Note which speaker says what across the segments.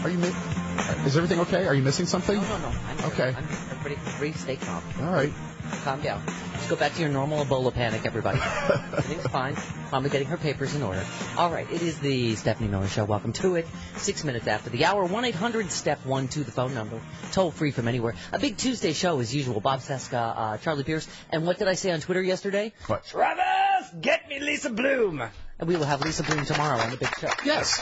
Speaker 1: Are you? Is everything okay? Are you missing something?
Speaker 2: No. I'm here.
Speaker 1: Okay.
Speaker 2: Everybody, stay calm.
Speaker 1: All right.
Speaker 2: Calm down. Just go back to your normal Ebola panic, everybody. Everything's fine. Mama getting her papers in order. All right, it is the Stephanie Miller Show. Welcome to it. 6 minutes after the hour. 1-800-STEP-1-2, the phone number. Toll free from anywhere. A big Tuesday show as usual. Bob Seska, Charlie Pierce. And what did I say on Twitter yesterday?
Speaker 1: What?
Speaker 2: Travis, get me Lisa Bloom. And we will have Lisa Bloom tomorrow on the big show.
Speaker 1: Yes.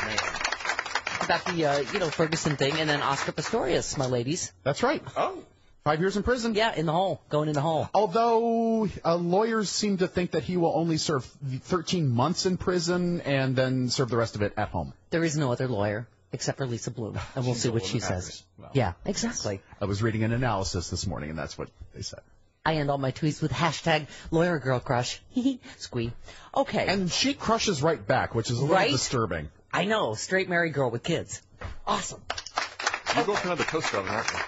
Speaker 2: About the, Ferguson thing, and then Oscar Pistorius, my ladies.
Speaker 1: That's right.
Speaker 3: Oh.
Speaker 1: 5 years in prison.
Speaker 2: Yeah, in the hole. Going in the hole.
Speaker 1: Although lawyers seem to think that he will only serve 13 months in prison and then serve the rest of it at home.
Speaker 2: There is no other lawyer except for Lisa Bloom, and we'll see what she says.
Speaker 1: Well,
Speaker 2: yeah, exactly.
Speaker 1: I was reading an analysis this morning, and that's what they said.
Speaker 2: I end all my tweets with hashtag lawyer girl crush. Squee. Okay.
Speaker 1: And she crushes right back, which is a little disturbing.
Speaker 2: I know. Straight married girl with kids. Awesome.
Speaker 3: You're going for another Coast Guard, aren't you?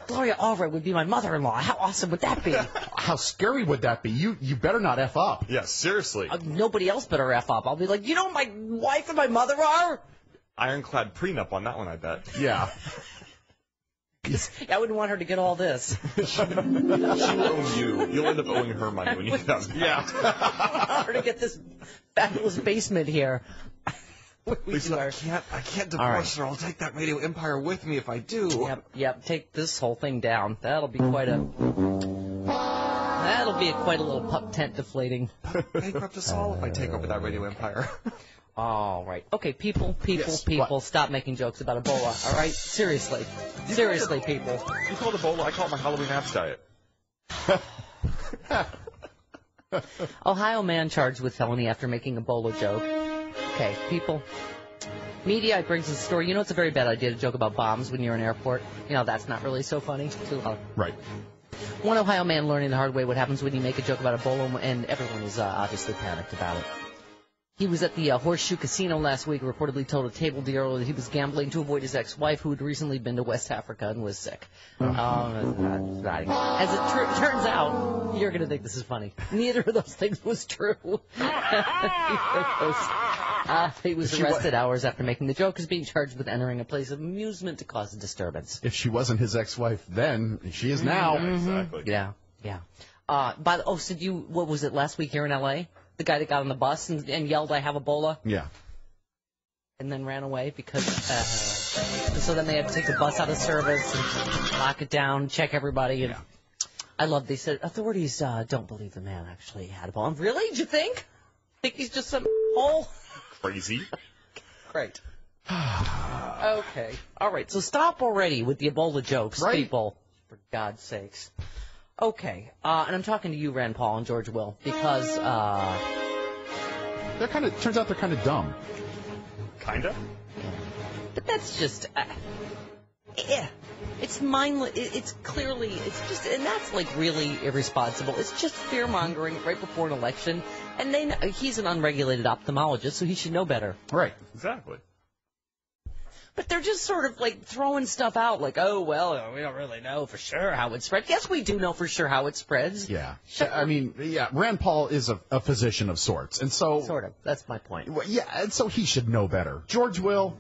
Speaker 2: Gloria Allred would be my mother-in-law. How awesome would that be?
Speaker 1: How scary would that be? You better not F up.
Speaker 3: Yeah, seriously.
Speaker 2: Nobody else better F up. I'll be like, you know what my wife and my mother are?
Speaker 3: Ironclad prenup on that one, I bet.
Speaker 1: Yeah.
Speaker 2: I wouldn't want her to get all this.
Speaker 3: She will own you. You'll end up owing her money when you get out.
Speaker 1: Yeah.
Speaker 2: I want her to get this fabulous basement here.
Speaker 3: Lisa, I can't divorce her. I'll take that radio empire with me if I do.
Speaker 2: Yep. Take this whole thing down. That'll be quite a little pup tent deflating.
Speaker 3: Bankrupt us all if I take over that radio empire.
Speaker 2: All right. Okay, people,
Speaker 1: Yes.
Speaker 2: stop making jokes about Ebola. All right? Seriously, people.
Speaker 3: You call it Ebola, I call it my Halloween apps diet.
Speaker 2: Ohio man charged with felony after making Ebola joke. Okay, people. Media brings us a story. You know it's a very bad idea to joke about bombs when you're in an airport. You know, that's not really so funny. Too loud.
Speaker 1: Right.
Speaker 2: One Ohio man learning the hard way what happens when you make a joke about Ebola, and everyone is obviously panicked about it. He was at the Horseshoe Casino last week, reportedly told a table dealer that he was gambling to avoid his ex-wife, who had recently been to West Africa and was sick. As it turns out, you're going to think this is funny. Neither of those things was true. He was arrested hours after making the joke, as being charged with entering a place of amusement to cause a disturbance.
Speaker 1: If she wasn't his ex-wife then, she is now.
Speaker 3: Exactly.
Speaker 2: Yeah. So what was it, last week here in L.A.? The guy that got on the bus and yelled, "I have Ebola,"
Speaker 1: Yeah.
Speaker 2: and then ran away because. So then they had to take the bus out of service and lock it down, check everybody. And I love. They said authorities don't believe the man actually had Ebola. Really? Did you think? Think he's just some hole?
Speaker 3: Crazy.
Speaker 2: Great. Okay. All right. So stop already with the Ebola jokes, people. For God's sakes. Okay, and I'm talking to you, Rand Paul and George Will, because
Speaker 1: turns out they're kind of dumb.
Speaker 3: Kinda?
Speaker 2: But that's just, it's mindless, it's just, and that's like really irresponsible. It's just fear-mongering right before an election, and he's an unregulated ophthalmologist, so he should know better.
Speaker 1: Right.
Speaker 3: Exactly.
Speaker 2: But they're just sort of like throwing stuff out like, oh, well, we don't really know for sure how it spreads. Yes, we do know for sure how it spreads.
Speaker 1: Yeah. Rand Paul is a physician of sorts. And so.
Speaker 2: Sort of. That's my point.
Speaker 1: Yeah, and so he should know better. George Will,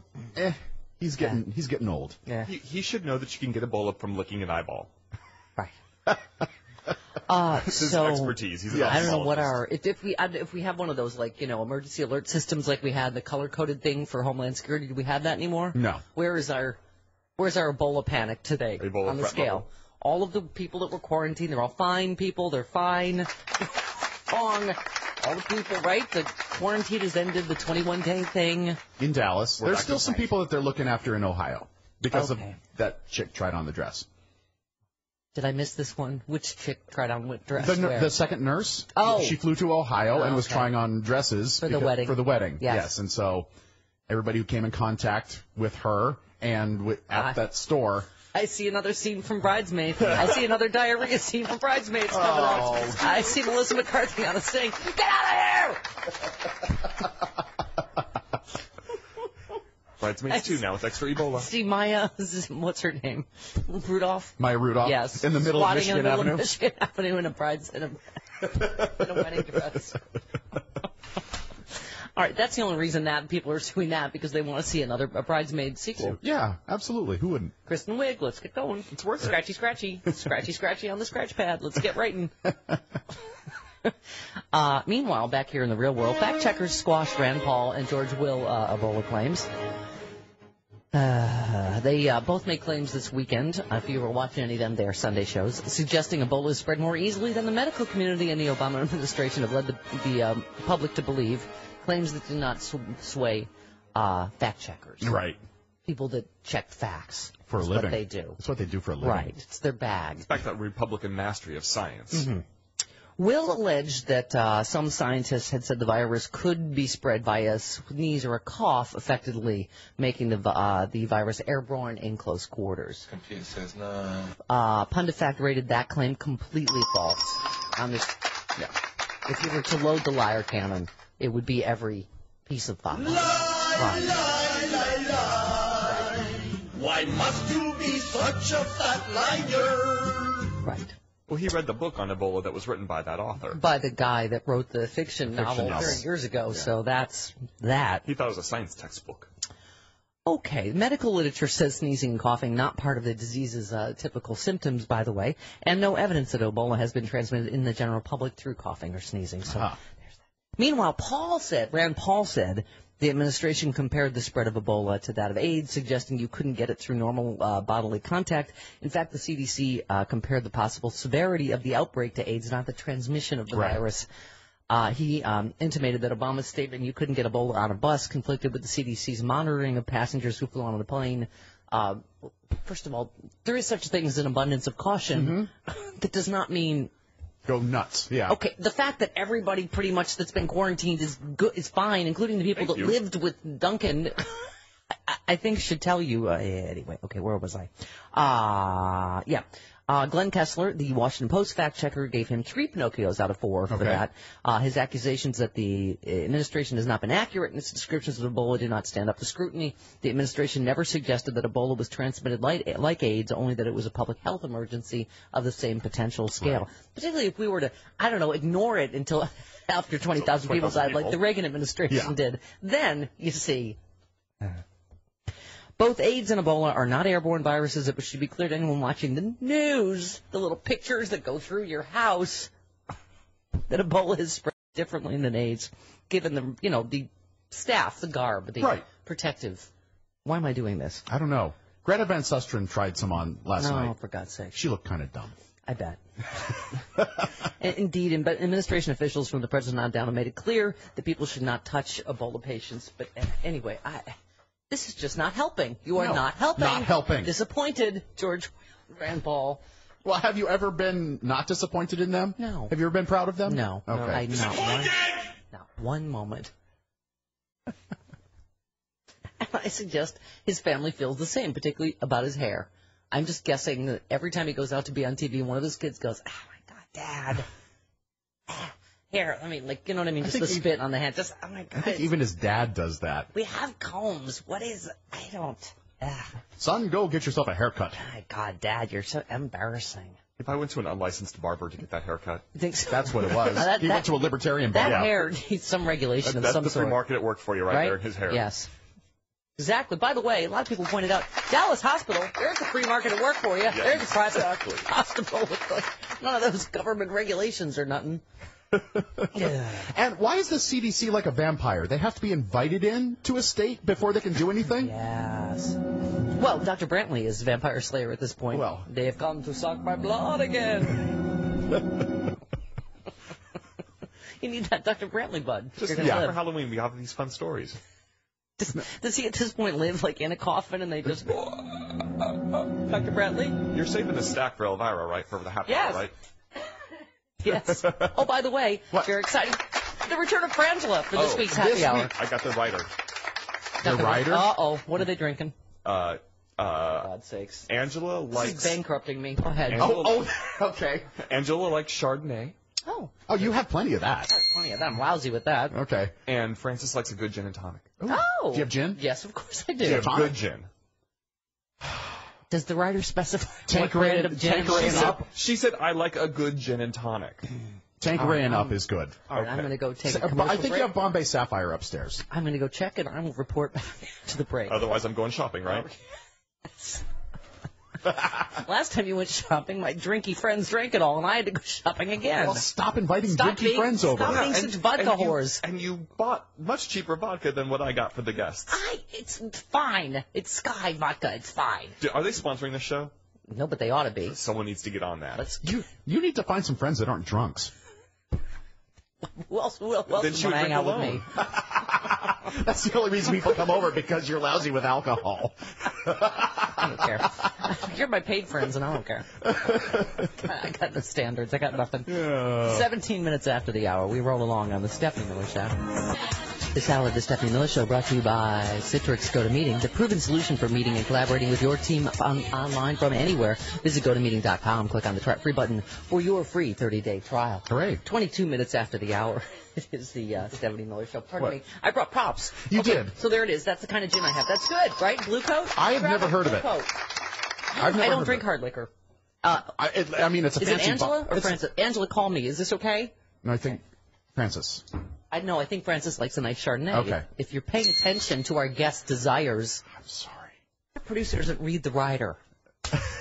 Speaker 1: he's getting old.
Speaker 2: Yeah.
Speaker 3: He should know that you can get Ebola from licking an eyeball.
Speaker 2: Right.
Speaker 3: It's his expertise. He's an
Speaker 2: I don't know what
Speaker 3: ophthalmologist.
Speaker 2: if we have one of those emergency alert systems like we had the color coded thing for Homeland Security. Do we have that anymore?
Speaker 1: No.
Speaker 2: Where's our Ebola panic today
Speaker 3: Ebola
Speaker 2: on the scale?
Speaker 3: level.
Speaker 2: All of the people that were quarantined, they're all fine people. They're fine. Wrong. All the people, right? The quarantine has ended. The 21-day thing
Speaker 1: in Dallas. There's still some
Speaker 2: life.
Speaker 1: people that they're looking after in Ohio because of
Speaker 2: Okay.
Speaker 1: that chick tried on the dress.
Speaker 2: Did I miss this one? Which chick tried on what dress?
Speaker 1: The second nurse.
Speaker 2: Oh.
Speaker 1: She flew to Ohio and was trying on dresses
Speaker 2: For the wedding.
Speaker 1: For the wedding.
Speaker 2: Yes.
Speaker 1: And so everybody who came in contact with her and at that store.
Speaker 2: I see another scene from Bridesmaids. I see another diarrhea scene from Bridesmaids coming up. I see Melissa McCarthy on a sink. Get out of here!
Speaker 3: Bridesmaids 2 now with extra Ebola.
Speaker 2: See Maya, what's her name? Rudolph?
Speaker 1: Maya Rudolph?
Speaker 2: Yes.
Speaker 1: In the middle of
Speaker 2: Squatting
Speaker 1: Michigan
Speaker 2: in the middle
Speaker 1: Avenue?
Speaker 2: Of Michigan Avenue in a wedding dress. All right, that's the only reason that people are doing that, because they want to see another Bridesmaid sequel.
Speaker 1: Yeah, absolutely. Who wouldn't?
Speaker 2: Kristen Wiig, let's get going.
Speaker 3: It's worth it.
Speaker 2: Scratchy, scratchy. Scratchy, scratchy on the scratch pad. Let's get writing. Meanwhile, back here in the real world, fact checkers squashed Rand Paul and George Will Ebola claims. They both made claims this weekend, if you were watching any of them, their Sunday shows, suggesting Ebola is spread more easily than the medical community and the Obama administration have led the public to believe. Claims that do not sway fact checkers.
Speaker 1: Right.
Speaker 2: People that check facts.
Speaker 1: For a living.
Speaker 2: That's what they do.
Speaker 1: That's what they do for a living.
Speaker 2: Right. It's their bag.
Speaker 3: It's back to that Republican mastery of science.
Speaker 2: Mm-hmm. Will alleged that some scientists had said the virus could be spread via a sneeze or a cough, effectively making the virus airborne in close quarters.
Speaker 4: Computer says no.
Speaker 2: PunditFact rated that claim completely false. On this, yeah. If you were to load the liar cannon, it would be every piece of thought. Right.
Speaker 4: Why must you be such a fat liar?
Speaker 2: Right.
Speaker 3: Well, he read the book on Ebola that was written by that author.
Speaker 2: By the guy that wrote the fiction novel 30 years ago, yeah. So that's that.
Speaker 3: He thought it was a science textbook.
Speaker 2: Okay, medical literature says sneezing and coughing not part of the disease's typical symptoms, by the way, and no evidence that Ebola has been transmitted in the general public through coughing or sneezing. So there's that. Meanwhile, Rand Paul said, the administration compared the spread of Ebola to that of AIDS, suggesting you couldn't get it through normal bodily contact. In fact, the CDC compared the possible severity of the outbreak to AIDS, not the transmission of the virus. He intimated that Obama's statement you couldn't get Ebola on a bus conflicted with the CDC's monitoring of passengers who flew on the plane. First of all, there is such a thing as an abundance of caution. Mm-hmm. That does not mean...
Speaker 1: Go nuts, yeah.
Speaker 2: Okay, the fact that everybody pretty much that's been quarantined is fine, including the people lived with Duncan, I think should tell you. Anyway, okay, where was I? Glenn Kessler, the Washington Post fact checker, gave him 3 Pinocchios out of 4 for that. His accusations that the administration has not been accurate in its descriptions of Ebola do not stand up to scrutiny. The administration never suggested that Ebola was transmitted like AIDS, only that it was a public health emergency of the same potential scale. Right. Particularly if we were to, ignore it until after 20,000 people died, like the Reagan administration did. Then, you see... Both AIDS and Ebola are not airborne viruses. It should be clear to anyone watching the news, the little pictures that go through your house, that Ebola is spread differently than AIDS, given the staff, the garb, the protective. Why am I doing this?
Speaker 1: I don't know. Greta Van Susteren tried some on last night.
Speaker 2: Oh, for God's sake.
Speaker 1: She looked kind of dumb.
Speaker 2: I bet. Indeed, but administration officials from the president on down have made it clear that people should not touch Ebola patients. But anyway, this is just not helping. You are not helping.
Speaker 1: Not helping.
Speaker 2: Disappointed, George Rand Paul.
Speaker 1: Well, have you ever been not disappointed in them?
Speaker 2: No.
Speaker 1: Have you ever been proud of them?
Speaker 2: No.
Speaker 1: Okay.
Speaker 2: Not one moment. I suggest his family feels the same, particularly about his hair. I'm just guessing that every time he goes out to be on TV, one of his kids goes, "Oh my God, Dad." Hair, you know what I mean? Just the spit on the hand. Just, oh my God.
Speaker 1: I think even his dad does that.
Speaker 2: We have combs. What is, I don't.
Speaker 1: Son, go get yourself a haircut.
Speaker 2: Oh my God, Dad, you're so embarrassing.
Speaker 3: If I went to an unlicensed barber to get that haircut.
Speaker 2: You think so?
Speaker 1: That's what it was. He went to a libertarian barber.
Speaker 2: That hair needs some regulation of some sort.
Speaker 3: That's the free market at work for you right there, his hair.
Speaker 2: Yes. Exactly. By the way, a lot of people pointed out, Dallas Hospital, there's a free market at work for you.
Speaker 3: Yeah,
Speaker 2: there's a private hospital with none of those government regulations or nothing.
Speaker 1: And why is the CDC like a vampire? They have to be invited in to a state before they can do anything?
Speaker 2: Yes. Well, Dr. Brantley is Vampire Slayer at this point.
Speaker 1: Well.
Speaker 2: They have come to suck my blood again. You need that Dr. Brantley bud.
Speaker 3: Just for Halloween, we have these fun stories.
Speaker 2: Does he at this point live in a coffin and they just... Dr. Brantley?
Speaker 3: You're saving the stack for Elvira, right? For the happy hour, right?
Speaker 2: Yes. Oh, by the way, very exciting. The return of Frangela for this week's happy hour.
Speaker 3: I got the writer.
Speaker 1: The writer?
Speaker 2: Uh-oh. What are they drinking?
Speaker 3: God's
Speaker 2: sakes.
Speaker 3: Angela likes...
Speaker 2: This is bankrupting me. Go ahead.
Speaker 1: Okay.
Speaker 3: Angela likes Chardonnay.
Speaker 2: Oh,
Speaker 1: you have plenty of that.
Speaker 2: I have plenty of that. I'm lousy with that.
Speaker 1: Okay.
Speaker 3: And Francis likes a good gin and tonic.
Speaker 1: Ooh. Do you have gin?
Speaker 2: Yes, of course I do.
Speaker 3: You have good gin.
Speaker 2: Does the writer specify what brand of gin?
Speaker 3: She said, I like a good gin and tonic.
Speaker 1: Tanqueray and up is good.
Speaker 2: All right, I'm going to go take a
Speaker 1: But
Speaker 2: commercial
Speaker 1: I think
Speaker 2: break.
Speaker 1: you have Bombay Sapphire upstairs.
Speaker 2: I'm going to go check it. I will report back to the break.
Speaker 3: Otherwise, I'm going shopping, right?
Speaker 2: Last time you went shopping, my drinky friends drank it all, and I had to go shopping again.
Speaker 1: Well, stop inviting drinky friends over.
Speaker 2: Stop being such vodka whores.
Speaker 3: And you bought much cheaper vodka than what I got for the guests.
Speaker 2: It's fine. It's Sky vodka. It's fine.
Speaker 3: Are they sponsoring the show?
Speaker 2: No, but they ought to be.
Speaker 3: Someone needs to get on that.
Speaker 1: You need to find some friends that aren't drunks.
Speaker 2: Who else
Speaker 3: Then
Speaker 2: would
Speaker 3: she
Speaker 2: want
Speaker 3: would
Speaker 2: to hang
Speaker 3: drink
Speaker 2: out
Speaker 3: alone.
Speaker 2: with me?
Speaker 1: That's the only reason people come over, because you're lousy with alcohol.
Speaker 2: I don't care. You're my paid friends, and I don't care. I got no standards. I got nothing.
Speaker 1: Yeah.
Speaker 2: 17 minutes after the hour, we roll along on the Stephanie Miller Show. This hour of the Stephanie Miller Show brought to you by Citrix GoToMeeting, the proven solution for meeting and collaborating with your team online from anywhere. Visit GoToMeeting.com, click on the try free button for your free 30-day trial.
Speaker 1: Hooray.
Speaker 2: 22 minutes after the hour. It is the Stephanie Miller Show. Pardon me. I brought props.
Speaker 1: You did.
Speaker 2: So there it is. That's the kind of gin I have. That's good, right? Blue coat?
Speaker 1: I have never heard of it.
Speaker 2: I don't drink hard liquor.
Speaker 1: I mean, it's a
Speaker 2: Is
Speaker 1: fancy...
Speaker 2: it Angela or Francis? Angela, call me. Is this okay?
Speaker 1: No, I think Francis.
Speaker 2: I think Francis likes a nice Chardonnay.
Speaker 1: Okay.
Speaker 2: If you're paying attention to our guest desires,
Speaker 1: I'm sorry.
Speaker 2: the producer doesn't read the rider.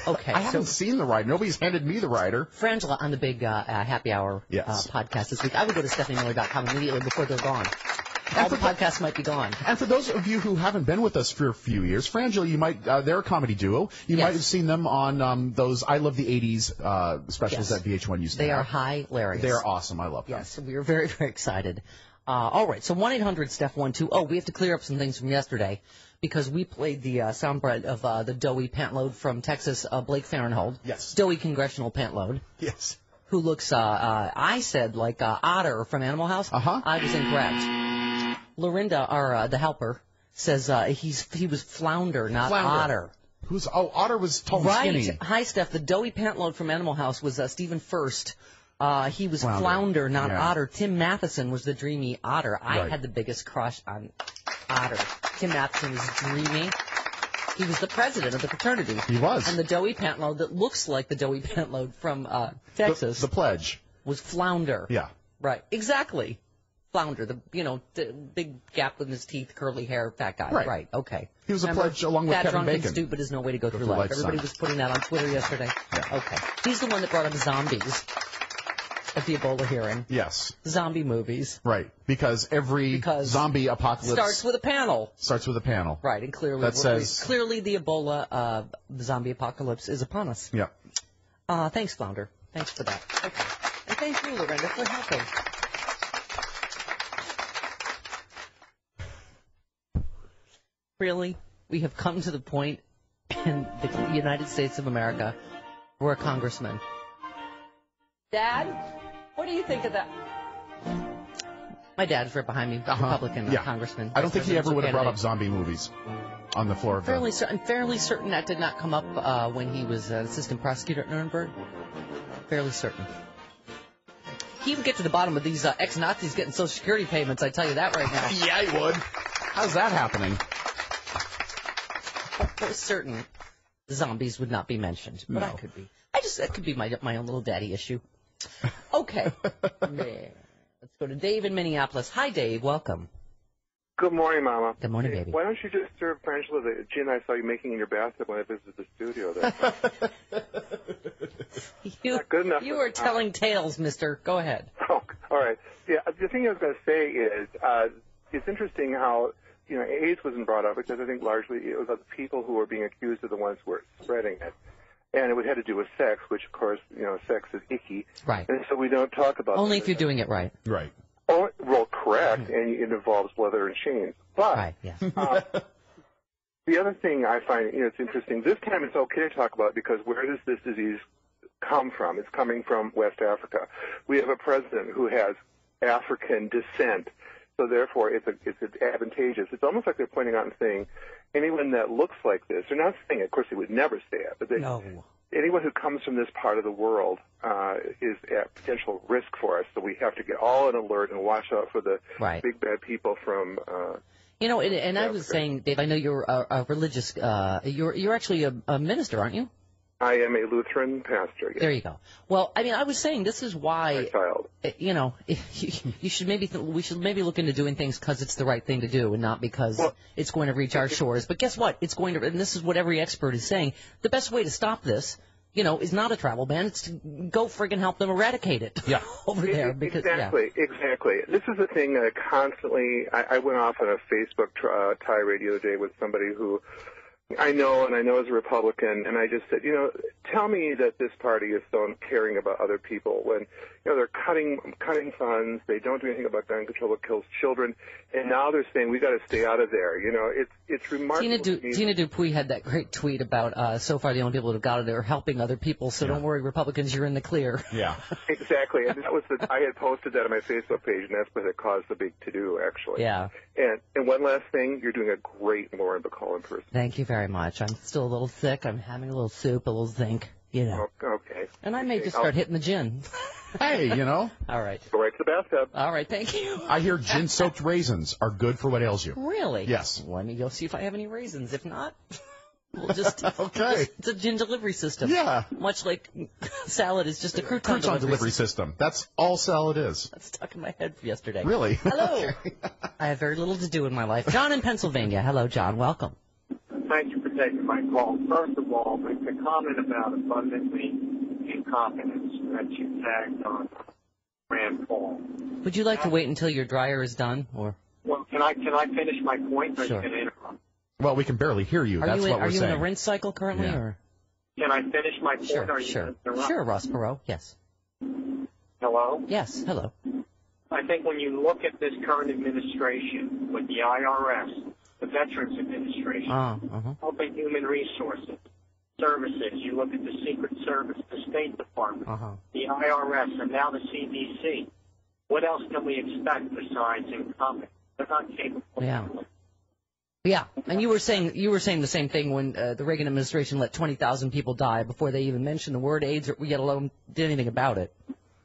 Speaker 2: Okay.
Speaker 1: I haven't seen the rider. Nobody's handed me the rider.
Speaker 2: Frangela on the big happy hour
Speaker 1: Yes.
Speaker 2: podcast this week. I would go to StephanieMiller.com immediately before they're gone. All the podcasts might be gone.
Speaker 1: And for those of you who haven't been with us for a few years, Frangela, you might, they're a comedy duo. You
Speaker 2: Yes.
Speaker 1: might have seen them on those I Love the 80s specials
Speaker 2: Yes.
Speaker 1: that VH1 used to
Speaker 2: They
Speaker 1: have.
Speaker 2: are hilarious.
Speaker 1: They're awesome. I love them.
Speaker 2: Yes, we are very, very excited. All right, so 1-800-STEPH-12. Oh, we have to clear up some things from yesterday because we played the soundbite of the doughy pantload from Texas, Blake Farenthold.
Speaker 1: Yes.
Speaker 2: Doughy congressional pantload.
Speaker 1: Yes.
Speaker 2: Who looks, I said, like Otter from Animal House.
Speaker 1: Uh-huh.
Speaker 2: I was incorrect. Lorinda, the helper, says he was Flounder, not Otter.
Speaker 1: Otter was tall and
Speaker 2: Right.
Speaker 1: skinny.
Speaker 2: Hi, Steph. The doughy pantload from Animal House was Stephen First. He was
Speaker 1: Flounder,
Speaker 2: not
Speaker 1: yeah.
Speaker 2: Otter. Tim Matheson was the dreamy Otter. I
Speaker 1: Right.
Speaker 2: had the biggest crush on Otter. Tim Matheson was dreamy. He was the president of the fraternity.
Speaker 1: He was.
Speaker 2: And the doughy pantload that looks like the doughy pantload from Texas
Speaker 1: The Pledge.
Speaker 2: was Flounder.
Speaker 1: Yeah.
Speaker 2: Right. Exactly. Flounder, the big gap in his teeth, curly hair, fat guy.
Speaker 1: Right.
Speaker 2: Okay.
Speaker 1: He was a Pledge along with
Speaker 2: Fat,
Speaker 1: Kevin
Speaker 2: drunk, and
Speaker 1: Bacon.
Speaker 2: stupid is no way to go through
Speaker 1: through
Speaker 2: life.
Speaker 1: life,
Speaker 2: Everybody
Speaker 1: son.
Speaker 2: was putting that on Twitter yesterday.
Speaker 1: Yeah.
Speaker 2: Okay. He's the one that brought up zombies at the Ebola hearing.
Speaker 1: Yes.
Speaker 2: Zombie movies.
Speaker 1: Right. Because every zombie apocalypse
Speaker 2: Starts with a panel.
Speaker 1: Right.
Speaker 2: And clearly,
Speaker 1: that says
Speaker 2: clearly the Ebola, the zombie apocalypse is upon us.
Speaker 1: Yeah.
Speaker 2: Thanks, Flounder. Thanks for that. Okay. And thank you, Lorinda, for helping. Really? We have come to the point in the United States of America where a congressman. Dad, what do you think of that? My dad's right behind me, Republican congressman.
Speaker 1: I don't think he ever would have brought up
Speaker 2: candidate.
Speaker 1: zombie movies on the floor of
Speaker 2: I'm fairly certain that did not come up when he was assistant prosecutor at Nuremberg. Fairly certain. He would get to the bottom of these ex-Nazis getting Social Security payments, I tell you that right now.
Speaker 1: Yeah, he would. How's that happening?
Speaker 2: For certain, zombies would not be mentioned, but I could be. That could be my own little daddy issue. Okay. Let's go to Dave in Minneapolis. Hi, Dave. Welcome.
Speaker 5: Good morning, Mama.
Speaker 2: Good morning, baby.
Speaker 5: Why don't you just serve Frangela the gin I saw you making in your bathtub when I visited the studio there? Good enough.
Speaker 2: You are telling tales, mister. Go ahead.
Speaker 5: Oh, all right. Yeah, the thing I was going to say is it's interesting how, AIDS wasn't brought up because I think largely it was the people who were being accused of the ones who were spreading it. And it had to do with sex, which, of course, sex is icky.
Speaker 2: Right.
Speaker 5: And so we don't talk about
Speaker 2: Only if you're doing it right.
Speaker 1: Right.
Speaker 5: Oh, well, correct, and it involves leather and chains. But
Speaker 2: right, yeah.
Speaker 5: The other thing I find it's interesting, this time it's okay to talk about because where does this disease come from? It's coming from West Africa. We have a president who has African descent, so therefore it's advantageous. It's almost like they're pointing out and saying, anyone that looks like this, they're not saying it, of course they would never say it, but anyone who comes from this part of the world is at potential risk for us, so we have to get all on alert and watch out for the big bad people from
Speaker 2: and I was saying, Dave, I know you're a religious, you're actually a minister, aren't you?
Speaker 5: I am a Lutheran pastor. Yes.
Speaker 2: There you go. Well, I mean, I was saying this is why,
Speaker 5: My child.
Speaker 2: you know, you should maybe we should maybe look into doing things because it's the right thing to do and not because it's going to reach our shores. But guess what? It's going to, and this is what every expert is saying. The best way to stop this, you know, is not a travel ban. It's to go friggin' help them eradicate it.
Speaker 1: Yeah.
Speaker 2: Over there. Because,
Speaker 5: exactly. This is the thing that constantly. I went off on a Facebook tirade the other day with somebody who I know is a Republican, and I just said, you know, tell me that this party is so caring about other people when, you know, they're cutting funds, they don't do anything about gun control, it kills children, and now they're saying we got to stay out of there. You know, it's remarkable.
Speaker 2: Tina Dupuy had that great tweet about so far the only people that have got it are helping other people, so don't worry, Republicans, you're in the clear.
Speaker 1: Yeah.
Speaker 5: Exactly, and that was I had posted that on my Facebook page, and that's what it caused the big to-do, actually.
Speaker 2: Yeah.
Speaker 5: And one last thing, you're doing a great Lauren Bacall in person.
Speaker 2: Thank you very much. I'm still a little sick. I'm having a little soup, a little zinc, you know.
Speaker 5: Okay.
Speaker 2: And I may just start hitting the gin.
Speaker 1: Hey, you know.
Speaker 2: All right.
Speaker 5: Go right to the bathtub.
Speaker 2: All right, thank you.
Speaker 1: I hear gin-soaked raisins are good for what ails you.
Speaker 2: Really?
Speaker 1: Yes.
Speaker 2: Let me go see if I have any raisins. If not, we'll just...
Speaker 1: Okay.
Speaker 2: It's a gin delivery system.
Speaker 1: Yeah.
Speaker 2: Much like salad is just a crouton
Speaker 1: delivery system. That's all salad is.
Speaker 2: That's stuck in my head yesterday.
Speaker 1: Really?
Speaker 2: Hello. I have very little to do in my life. John in Pennsylvania. Hello, John. Welcome.
Speaker 6: Thank you for taking my call. First of all, the comment about abundantly incompetence that you tagged on Rand Paul.
Speaker 2: Would you like to wait until your dryer is done, or?
Speaker 6: Well, can I finish my point? Or
Speaker 2: Sure.
Speaker 6: you can interrupt?
Speaker 1: Well, we can barely hear you. That's what we're
Speaker 2: Are you
Speaker 1: saying.
Speaker 2: in a rinse cycle currently,
Speaker 1: Yeah.
Speaker 2: or?
Speaker 6: Can I finish my point?
Speaker 2: Sure,
Speaker 6: or you
Speaker 2: sure.
Speaker 6: can interrupt?
Speaker 2: Sure, Ross Perot. Yes.
Speaker 6: Hello?
Speaker 2: Yes, hello.
Speaker 6: I think when you look at this current administration with the IRS, the Veterans Administration, Health and Human Resources, Services, you look at the Secret Service, the State Department, the IRS, and now the CDC. What else can we expect besides incompetence? They're not capable.
Speaker 2: Yeah. Yeah, and you were saying the same thing when the Reagan administration let 20,000 people die before they even mentioned the word AIDS, or yet alone did anything about it.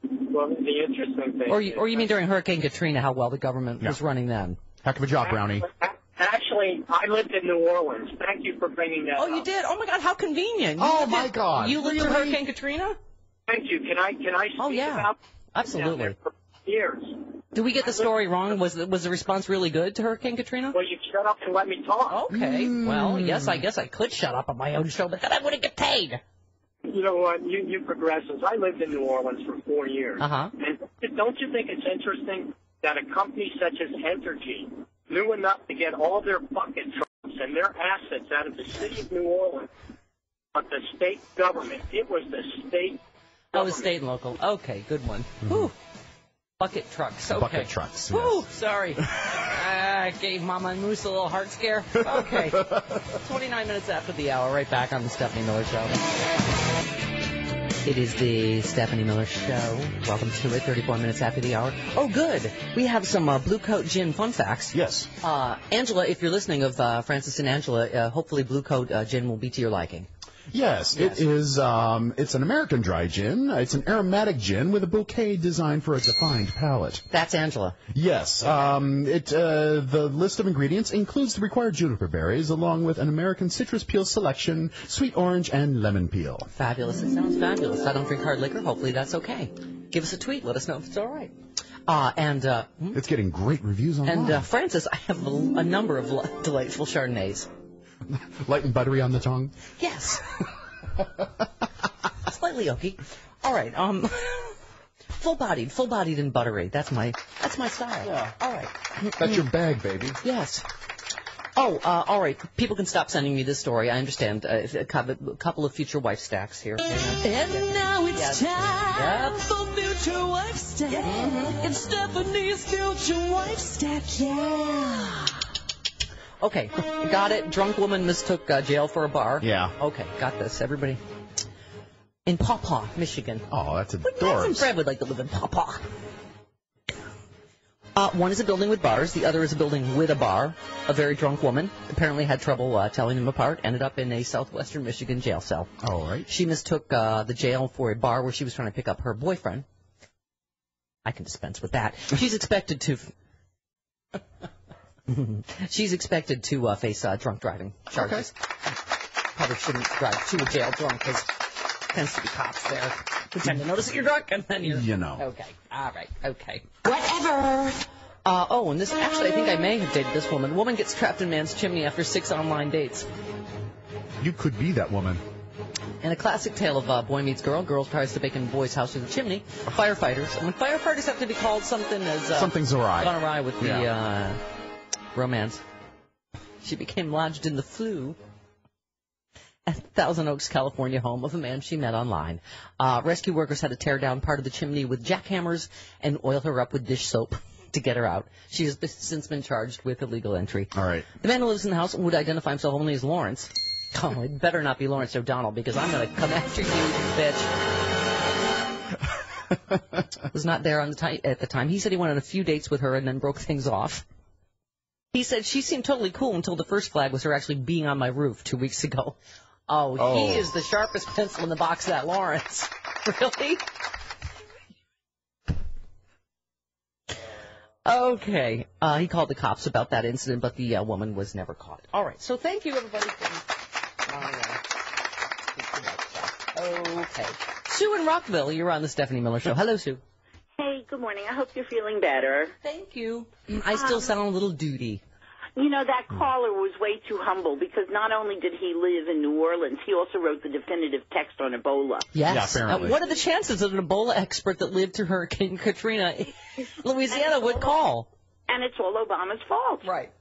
Speaker 6: Well, the interesting thing.
Speaker 2: Or you mean during Hurricane Katrina, how well the government was running then?
Speaker 1: Heck of a job, Brownie.
Speaker 6: Actually, I lived in New Orleans. Thank you for bringing that up.
Speaker 2: Oh, you did? Oh my God, how convenient!
Speaker 1: My God,
Speaker 2: you lived through Hurricane Katrina?
Speaker 6: Thank you. Can I speak about
Speaker 2: Absolutely.
Speaker 6: for years?
Speaker 2: Did we get the story wrong? Was the response really good to Hurricane Katrina?
Speaker 6: Well, you shut up and let me talk.
Speaker 2: Okay. Well, yes, I guess I could shut up on my own show, but then I wouldn't get paid.
Speaker 6: You know what? You progressives. I lived in New Orleans for 4 years. And don't you think it's interesting that a company such as Entergy knew enough to get all their bucket trucks and their assets out of the city of New Orleans, but the state government, it was the state government.
Speaker 2: Oh, the state and local. Okay, good one. Whew. Bucket trucks. Okay.
Speaker 1: Bucket trucks.
Speaker 2: Whew,
Speaker 1: Yes.
Speaker 2: sorry. I gave Mama and Moose a little heart scare. Okay. 29 minutes after the hour, right back on the Stephanie Miller Show. It is the Stephanie Miller Show. Welcome to it, 34 minutes after the hour. Oh, good. We have some Blue Coat Gin fun facts.
Speaker 1: Yes.
Speaker 2: Angela, if you're listening of Francis and Angela, hopefully Blue Coat Gin will be to your liking.
Speaker 1: Yes, it is. It's an American dry gin. It's an aromatic gin with a bouquet designed for a defined palate.
Speaker 2: That's Angela.
Speaker 1: Yes. The list of ingredients includes the required juniper berries, along with an American citrus peel selection, sweet orange, and lemon peel.
Speaker 2: Fabulous. It sounds fabulous. I don't drink hard liquor. Hopefully that's okay. Give us a tweet. Let us know if it's all right.
Speaker 1: It's getting great reviews online.
Speaker 2: And Francis, I have a number of delightful Chardonnays.
Speaker 1: Light and buttery on the tongue?
Speaker 2: Yes. Slightly oaky. All right. Full-bodied and buttery. That's my style.
Speaker 1: Yeah.
Speaker 2: All right.
Speaker 1: That's your bag, baby.
Speaker 2: Yes. Oh, all right. People can stop sending me this story. I understand. A couple of future wife stacks here.
Speaker 7: And now it's time for future wife stack. It's Stephanie's future wife stack. Yeah.
Speaker 2: Okay, got it. Drunk woman mistook jail for a bar.
Speaker 1: Yeah.
Speaker 2: Okay, got this. Everybody. In Paw Paw, Michigan.
Speaker 1: Oh, that's
Speaker 2: Nancy
Speaker 1: adorable.
Speaker 2: and Fred would like to live in Paw Paw. One is a building with bars. The other is a building with a bar. A very drunk woman apparently had trouble telling them apart. Ended up in a southwestern Michigan jail cell.
Speaker 1: All right.
Speaker 2: She mistook the jail for a bar where she was trying to pick up her boyfriend. I can dispense with that. She's expected to... She's expected to face drunk driving charges.
Speaker 1: Okay.
Speaker 2: Probably shouldn't drive to a jail drunk because tends to be cops there who tend to notice that you're drunk, and then you're...
Speaker 1: You know.
Speaker 2: Okay. All right. Okay.
Speaker 7: Whatever.
Speaker 2: And this, actually, I think I may have dated this woman. The woman gets trapped in man's chimney after 6 online dates.
Speaker 1: You could be that woman.
Speaker 2: In a classic tale of boy meets girl, girl tries to break in boy's house through the chimney. Firefighters. And when firefighters have to be called something as...
Speaker 1: Something's awry.
Speaker 2: Gone awry with the romance. She became lodged in the flue at Thousand Oaks, California home of a man she met online. Rescue workers had to tear down part of the chimney with jackhammers and oil her up with dish soap to get her out. She has since been charged with illegal entry.
Speaker 1: All right.
Speaker 2: The man who lives in the house would identify himself only as Lawrence. Oh, it better not be Lawrence O'Donnell, because I'm going to come after you, bitch. Was not there at the time. He said he went on a few dates with her and then broke things off. He said she seemed totally cool until the first flag was her actually being on my roof 2 weeks ago. Oh, he is the sharpest pencil in the box, that Lawrence. Really? Okay. He called the cops about that incident, but the woman was never caught. All right. So thank you, everybody. Okay. Sue in Rockville, you're on the Stephanie Miller Show. Hello, Sue.
Speaker 8: Hey, good morning. I hope you're feeling better.
Speaker 2: Thank you. I still sound a little duty.
Speaker 8: You know, that caller was way too humble, because not only did he live in New Orleans, he also wrote the definitive text on Ebola.
Speaker 2: Yes.
Speaker 1: Yeah, apparently.
Speaker 2: What are the chances that an Ebola expert that lived through Hurricane Katrina, Louisiana, would call?
Speaker 8: And it's all Obama's fault.
Speaker 2: Right.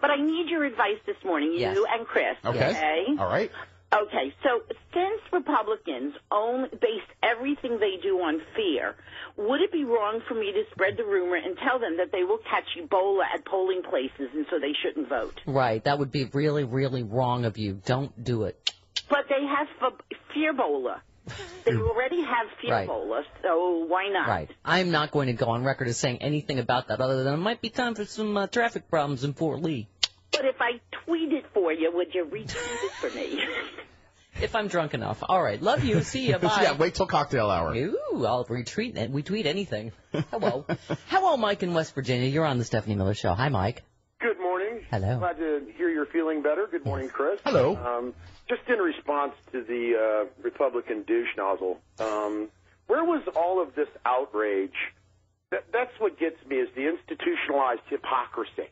Speaker 8: But I need your advice this morning,
Speaker 2: Yes.
Speaker 8: you and Chris.
Speaker 1: Okay. All right.
Speaker 8: Okay, so since Republicans base everything they do on fear, would it be wrong for me to spread the rumor and tell them that they will catch Ebola at polling places and so they shouldn't vote?
Speaker 2: Right. That would be really, really wrong of you. Don't do it.
Speaker 8: But they have Fearbola. They already have
Speaker 2: Right.
Speaker 8: Fearbola, so why not?
Speaker 2: Right. I'm not going to go on record as saying anything about that other than it might be time for some traffic problems in Fort Lee.
Speaker 8: But if I tweet it for you, would you retweet it for me?
Speaker 2: If I'm drunk enough. All right. Love you. See you. Bye.
Speaker 1: Yeah, wait till cocktail hour.
Speaker 2: Ooh, I'll retweet it. We tweet anything. Hello. Hello, Mike in West Virginia. You're on the Stephanie Miller Show. Hi, Mike.
Speaker 9: Good morning.
Speaker 2: Hello.
Speaker 9: Glad to hear you're feeling better. Good morning, Chris.
Speaker 1: Hello.
Speaker 9: Just in response to the Republican douche nozzle, where was all of this outrage? That's what gets me, is the institutionalized hypocrisy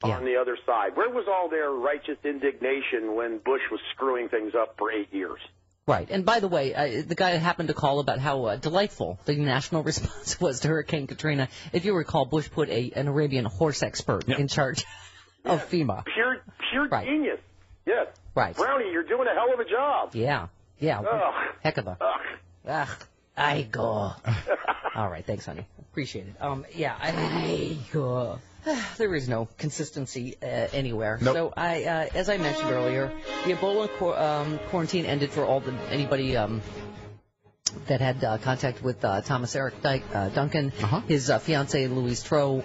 Speaker 9: on the other side. Where was all their righteous indignation when Bush was screwing things up for 8 years?
Speaker 2: Right. And by the way, the guy happened to call about how delightful the national response was to Hurricane Katrina. If you recall, Bush put an Arabian horse expert in charge of FEMA.
Speaker 9: Pure genius. Yes.
Speaker 2: Right.
Speaker 9: Brownie, you're doing a hell of a job.
Speaker 2: Yeah. Yeah.
Speaker 9: Ugh.
Speaker 2: Heck of a.
Speaker 9: Ugh.
Speaker 2: I go. All right. Thanks, honey. Appreciate it. Yeah. I go. There is no consistency anywhere.
Speaker 1: Nope.
Speaker 2: So as I mentioned earlier, the Ebola quarantine ended for anybody that had contact with Thomas Eric Duncan. His fiancée, Louise Troe,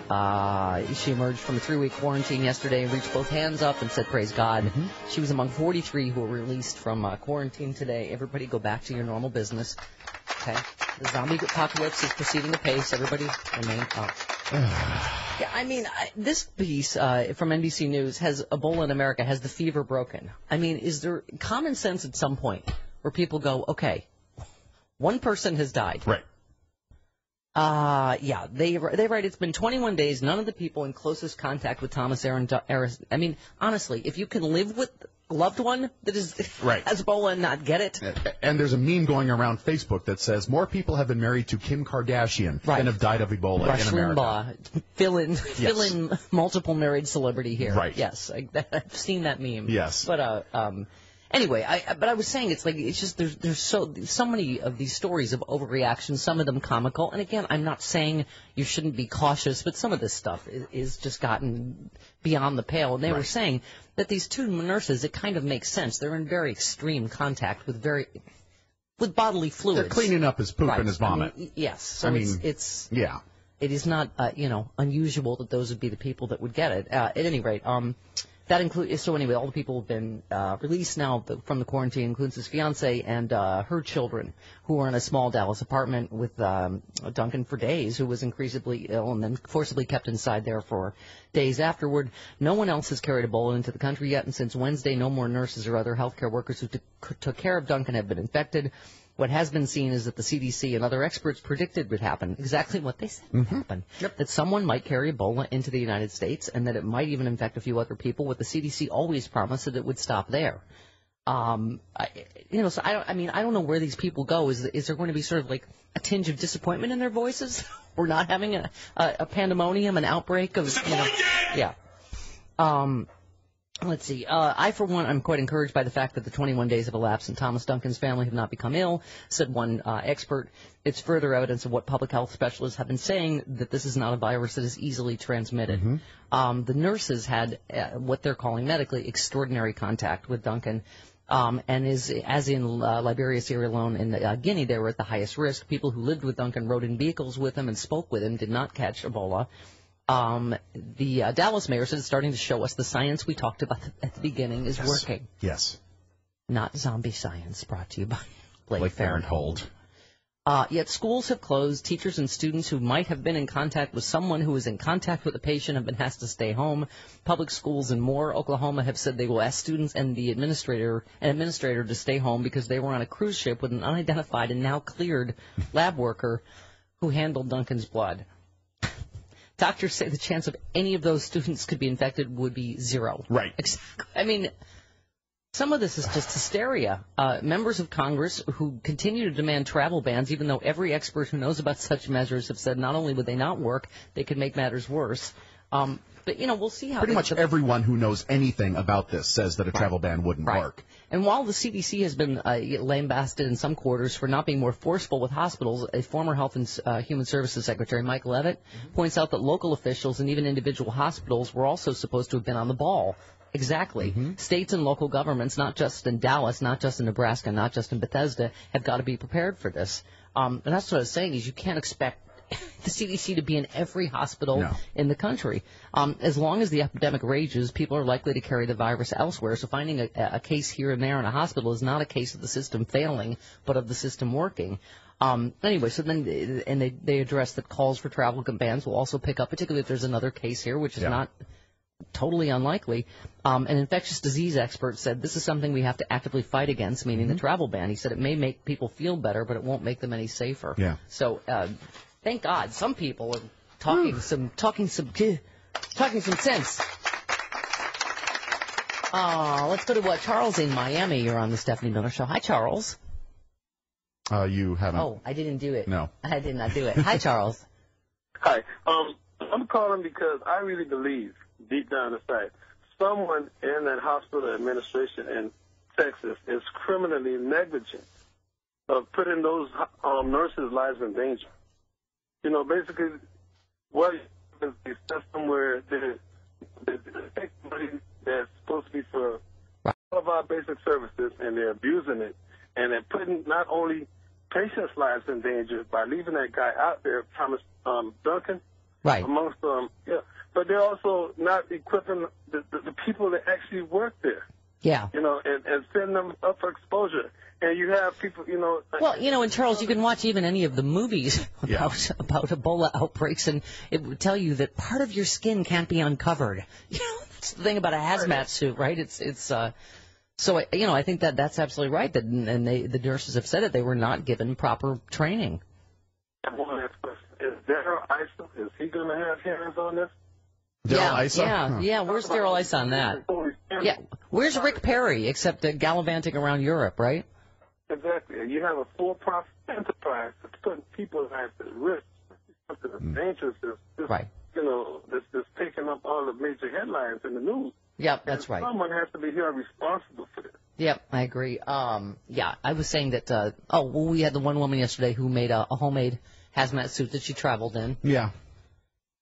Speaker 2: she emerged from a 3-week quarantine yesterday and reached both hands up and said, praise God. She was among 43 who were released from quarantine today. Everybody go back to your normal business. Okay? The zombie apocalypse is proceeding apace. Everybody remain calm. Yeah, I mean, this piece from NBC News has Ebola in America, has the fever broken. I mean, is there common sense at some point where people go, okay, one person has died.
Speaker 1: Right.
Speaker 2: Yeah, they write it's been 21 days. None of the people in closest contact with Thomas Aaron. I mean, honestly, if you can live with a loved one that has Ebola and not get it.
Speaker 1: And there's a meme going around Facebook that says more people have been married to Kim Kardashian than have died of Ebola in America.
Speaker 2: Limbaugh, fill in multiple married celebrity here.
Speaker 1: Right.
Speaker 2: Yes, I've seen that meme.
Speaker 1: Yes.
Speaker 2: But anyway, I was saying it's just there's so many of these stories of overreaction, some of them comical. And again, I'm not saying you shouldn't be cautious, but some of this stuff is just gotten beyond the pale. And they were saying that these two nurses, it kind of makes sense. They're in very extreme contact with bodily fluids.
Speaker 1: They're cleaning up his poop and his vomit.
Speaker 2: I mean, yes. So it's it is not unusual that those would be the people that would get it. At any rate, that includes, so anyway, all the people have been released now from the quarantine, includes his fiancée and her children, who were in a small Dallas apartment with Duncan for days, who was increasingly ill and then forcibly kept inside there for days afterward. No one else has carried Ebola into the country yet, and since Wednesday, no more nurses or other healthcare workers who took care of Duncan have been infected. What has been seen is that the CDC and other experts predicted would happen, exactly what they said would happen, that someone might carry Ebola into the United States and that it might even infect a few other people, what the CDC always promised that it would stop there. So I don't know where these people go. Is there going to be sort of like a tinge of disappointment in their voices? We're not having a pandemonium, an outbreak of, yeah. Let's see. I, for one, I'm quite encouraged by the fact that the 21 days have elapsed and Thomas Duncan's family have not become ill, said one expert. It's further evidence of what public health specialists have been saying, that this is not a virus that is easily transmitted. The nurses had what they're calling medically extraordinary contact with Duncan. And as in Liberia, Sierra Leone, and Guinea, they were at the highest risk. People who lived with Duncan rode in vehicles with him and spoke with him did not catch Ebola. The Dallas mayor said it's starting to show us the science we talked about at the beginning is working.
Speaker 1: Yes.
Speaker 2: Not zombie science, brought to you by Blake
Speaker 1: Farenthold.
Speaker 2: Yet schools have closed. Teachers and students who might have been in contact with someone who was in contact with a patient have been asked to stay home. Public schools in Moore, Oklahoma, have said they will ask students and the administrator to stay home because they were on a cruise ship with an unidentified and now cleared lab worker who handled Duncan's blood. Doctors say the chance of any of those students could be infected would be zero.
Speaker 1: Right.
Speaker 2: I mean, some of this is just hysteria. Members of Congress who continue to demand travel bans, even though every expert who knows about such measures have said not only would they not work, they could make matters worse. But, we'll see how...
Speaker 1: Pretty much everyone who knows anything about this says that a travel ban wouldn't work.
Speaker 2: And while the CDC has been lambasted in some quarters for not being more forceful with hospitals, a former Health and Human Services Secretary, Mike Leavitt, points out that local officials and even individual hospitals were also supposed to have been on the ball. Exactly. States and local governments, not just in Dallas, not just in Nebraska, not just in Bethesda, have got to be prepared for this. And that's what I was saying, is you can't expect the CDC to be in every hospital in the country. As long as the epidemic rages, people are likely to carry the virus elsewhere. So finding a case here and there in a hospital is not a case of the system failing, but of the system working. Anyway, so then they address that calls for travel bans will also pick up, particularly if there's another case here, which is not totally unlikely. An infectious disease expert said this is something we have to actively fight against, meaning the travel ban. He said it may make people feel better, but it won't make them any safer.
Speaker 1: Yeah.
Speaker 2: So thank God some people are talking some sense. Let's go to Charles in Miami. You're on the Stephanie Miller Show. Hi, Charles.
Speaker 1: You haven't.
Speaker 2: Oh, I didn't do it.
Speaker 1: No.
Speaker 2: I did not do it. Hi, Charles.
Speaker 10: Hi. I'm calling because I really believe, deep down inside, someone in that hospital administration in Texas is criminally negligent of putting those nurses' lives in danger. Basically, what is a system where they take money that's supposed to be for all of our basic services, and they're abusing it, and they're putting not only patients' lives in danger by leaving that guy out there, Thomas Duncan, amongst them, but they're also not equipping the people that actually work there.
Speaker 2: Yeah.
Speaker 10: And setting them up for exposure. And you have people,
Speaker 2: Well, and Charles, you can watch even any of the movies about Ebola outbreaks, and it would tell you that part of your skin can't be uncovered. That's the thing about a hazmat suit, right? So I think that's absolutely right. And the nurses have said it. They were not given proper training.
Speaker 10: One last question: is Daryl Issa, is he going to have hands on this?
Speaker 1: Daryl Issa?
Speaker 2: Yeah. Where's Daryl Issa on that? Yeah. Where's Rick Perry, except gallivanting around Europe, right?
Speaker 10: Exactly. You have a for-profit enterprise that's putting people's lives at risk. Something as dangerous as that's taking up all the major headlines in the news.
Speaker 2: Yep, that's right.
Speaker 10: Someone has to be here responsible for this.
Speaker 2: Yep, I agree. I was saying that. We had the one woman yesterday who made a homemade hazmat suit that she traveled in.
Speaker 1: Yeah.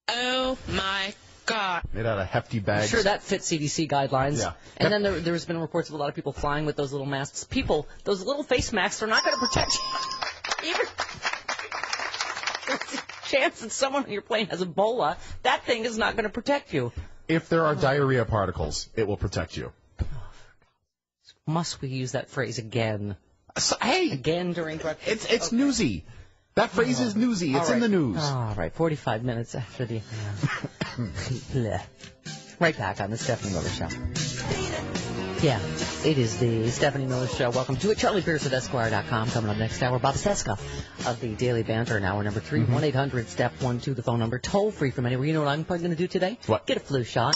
Speaker 7: Oh my God.
Speaker 1: Made out of hefty bags.
Speaker 2: I'm sure that fits CDC guidelines.
Speaker 1: Yeah.
Speaker 2: And then there's been reports of a lot of people flying with those little masks. Those little face masks are not going to protect you. Even there's a chance that someone on your plane has Ebola, that thing is not going to protect you.
Speaker 1: If there are diarrhea particles, it will protect you.
Speaker 2: Must we use that phrase again?
Speaker 1: Hey!
Speaker 2: Again during breakfast?
Speaker 1: It's newsy. That phrase is newsy. It's in the news.
Speaker 2: All right, 45 minutes after the... Right back on the Stephanie Miller Show. Yeah, it is the Stephanie Miller Show. Welcome to it. Charlie Pierce at Esquire.com. Coming up next hour, Bob Seska of the Daily Banter in hour number 3. 1-800-STEP-12, the phone number. Toll free from anywhere. You know what I'm probably going to do today?
Speaker 1: What?
Speaker 2: Get a flu shot.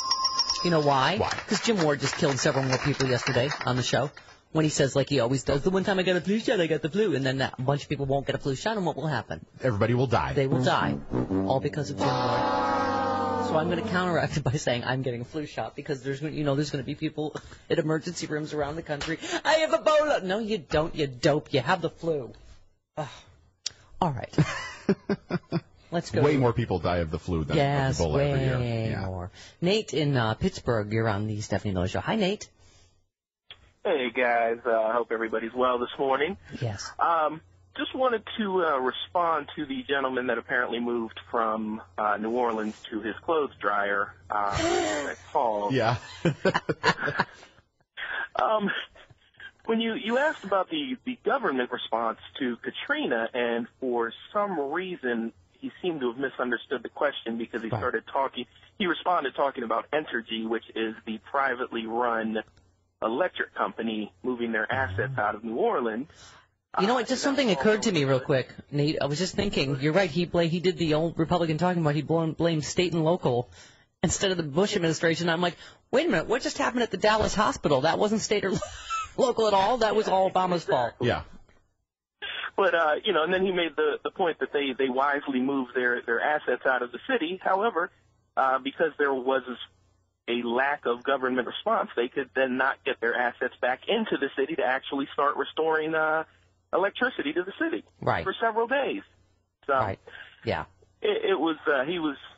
Speaker 2: You know why?
Speaker 1: Why?
Speaker 2: Because Jim Ward just killed several more people yesterday on the show. When he says, like he always does, the one time I got a flu shot, I got the flu. And then a bunch of people won't get a flu shot, and what will happen?
Speaker 1: Everybody will die.
Speaker 2: They will die. All because of Jim Ward. So I'm going to counteract it by saying I'm getting a flu shot because there's going to be people at emergency rooms around the country. I have Ebola. No, you don't, you dope. You have the flu. Ugh. All right. Let's go.
Speaker 1: Way more people die of the flu than of Ebola every year.
Speaker 2: Way more. Nate in Pittsburgh, you're on the Stephanie Miller Show. Hi, Nate.
Speaker 11: Hey, guys. I hope everybody's well this morning.
Speaker 2: Yes.
Speaker 11: Just wanted to respond to the gentleman that apparently moved from New Orleans to his clothes dryer that called.
Speaker 1: Yeah.
Speaker 11: When you asked about the government response to Katrina, and for some reason he seemed to have misunderstood the question because he responded talking about Entergy, which is the privately run electric company moving their assets out of New Orleans.
Speaker 2: You know what? Just something occurred to me real quick, Nate. I was just thinking, you're right. He did the old Republican talking about he blamed state and local instead of the Bush administration. I'm like, wait a minute, what just happened at the Dallas hospital? That wasn't state or local at all. That was all Obama's fault.
Speaker 1: Yeah.
Speaker 11: But and then he made the point that they wisely moved their assets out of the city. However, because there was a lack of government response, they could then not get their assets back into the city to actually start restoring electricity to the city for several days. So
Speaker 2: yeah,
Speaker 11: it was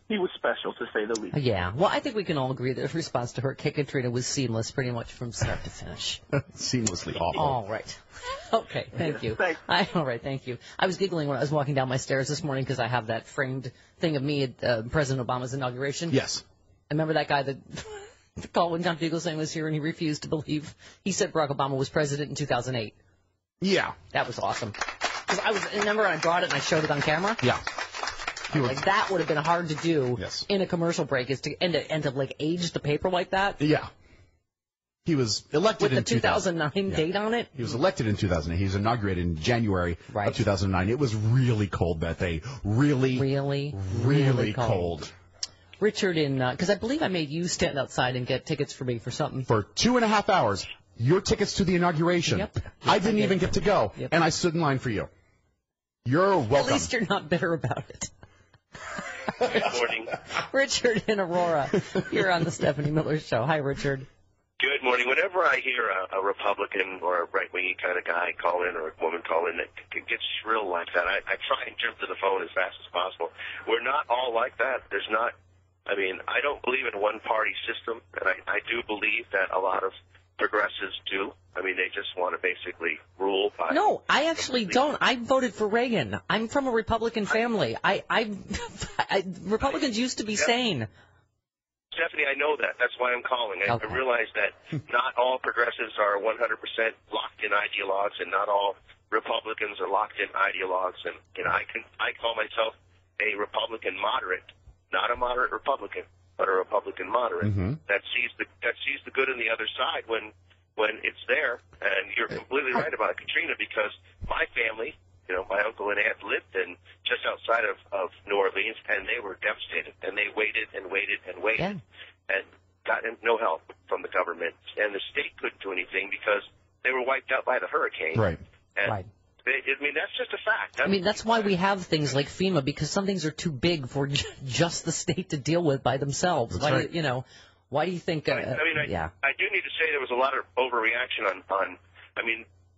Speaker 11: he was special, to say the least.
Speaker 2: Yeah, well, I think we can all agree that the response to Hurricane Katrina was seamless, pretty much from start to finish.
Speaker 1: Seamlessly awful.
Speaker 2: All right. Okay, thank you.
Speaker 11: Thanks.
Speaker 2: All right, thank you. I was giggling when I was walking down my stairs this morning because I have that framed thing of me at President Obama's inauguration.
Speaker 1: Yes.
Speaker 2: I remember that guy that called when John Fugelsang was here and he refused to believe. He said Barack Obama was president in 2008.
Speaker 1: Yeah.
Speaker 2: That was awesome. Because remember I brought it and I showed it on camera?
Speaker 1: Yeah.
Speaker 2: Like that would have been hard to do in a commercial break, is to like age the paper like that.
Speaker 1: Yeah. He was elected
Speaker 2: with the
Speaker 1: in
Speaker 2: 2009 date on it.
Speaker 1: He was elected in 2008. He was inaugurated in January of 2009. It was really cold that day. Really cold.
Speaker 2: Richard because I believe I made you stand outside and get tickets for me for something.
Speaker 1: For 2.5 hours, your tickets to the inauguration.
Speaker 2: Yep.
Speaker 1: I didn't even get to go, and I stood in line for you. You're welcome.
Speaker 2: At least you're not bitter about it.
Speaker 12: Good morning.
Speaker 2: Richard in Aurora. You're on the Stephanie Miller Show. Hi, Richard.
Speaker 12: Good morning. Whenever I hear a Republican or a right-wingy kind of guy call in or a woman call in that gets shrill like that, I try and jump to the phone as fast as possible. We're not all like that. I don't believe in a one-party system, and I do believe that a lot of progressives do. They just want to basically rule by...
Speaker 2: No, I actually don't. I voted for Reagan. I'm from a Republican family. Republicans used to be sane.
Speaker 12: Stephanie, I know that. That's why I'm calling. I realize that not all progressives are 100% locked in ideologues, and not all Republicans are locked in ideologues. And I call myself a Republican moderate, not a moderate Republican, but a Republican moderate that sees the good in the other side when it's there. And you're completely right about Katrina, because my family, my uncle and aunt lived just outside of New Orleans, and they were devastated. And they waited and waited and waited, and got no help from the government. And the state couldn't do anything because they were wiped out by the hurricane.
Speaker 1: Right.
Speaker 12: And that's just a fact.
Speaker 2: That's why we have things like FEMA, because some things are too big for just the state to deal with by themselves.
Speaker 1: That's right.
Speaker 2: Why do you think?
Speaker 12: I do need to say there was a lot of overreaction on.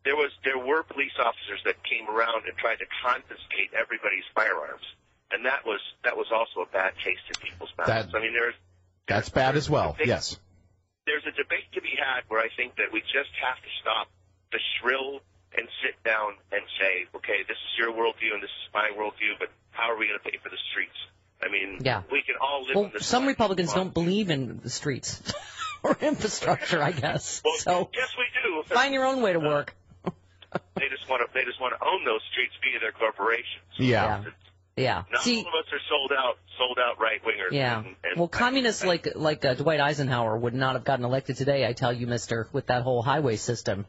Speaker 12: There were police officers that came around and tried to confiscate everybody's firearms, and that was also a bad taste in people's mouths.
Speaker 1: That's bad as well. Yes.
Speaker 12: There's a debate to be had where I think that we just have to stop the shrill and sit down and say, okay, this is your worldview and this is my worldview, but how are we going to pay for the streets? We can all live in this.
Speaker 2: Some Republicans don't believe in the streets or infrastructure, I guess.
Speaker 12: Well,
Speaker 2: so
Speaker 12: yes, we do.
Speaker 2: Find your own way to work.
Speaker 12: They just want to own those streets via their corporations.
Speaker 1: Yeah.
Speaker 2: Yeah.
Speaker 12: Not all of us are sold out right-wingers.
Speaker 2: Yeah. Well, communists like Dwight Eisenhower would not have gotten elected today, I tell you, mister, with that whole highway system.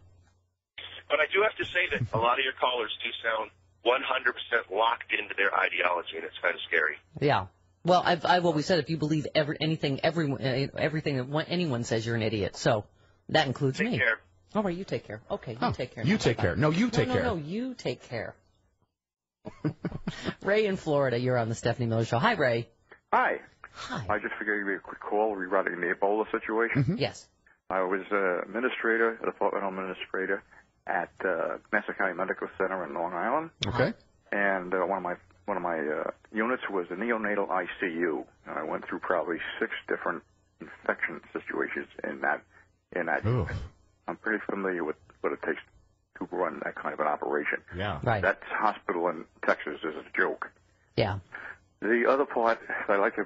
Speaker 12: But I do have to say that a lot of your callers do sound 100% locked into their ideology, and it's kind of scary.
Speaker 2: Yeah. Well, I've always said if you believe everything that anyone says, you're an idiot. So that includes me.
Speaker 12: Take care.
Speaker 2: All right, you take care. Okay, you take care.
Speaker 1: You take care. No, you take care.
Speaker 2: No, you take care. Ray in Florida, you're on the Stephanie Miller Show. Hi, Ray.
Speaker 13: Hi.
Speaker 2: Hi.
Speaker 13: I just figured it'd be a quick call regarding the Ebola situation.
Speaker 1: Mm-hmm.
Speaker 2: Yes.
Speaker 13: I was administrator, a departmental administrator at Nassau County Medical Center in Long Island.
Speaker 1: Okay.
Speaker 13: And one of my units was the neonatal ICU, and I went through probably 6 different infection situations in that unit. I'm pretty familiar with what it takes to run that kind of an operation.
Speaker 1: Yeah.
Speaker 2: Right.
Speaker 13: That hospital in Texas is a joke.
Speaker 2: Yeah.
Speaker 13: The other part, I'd like to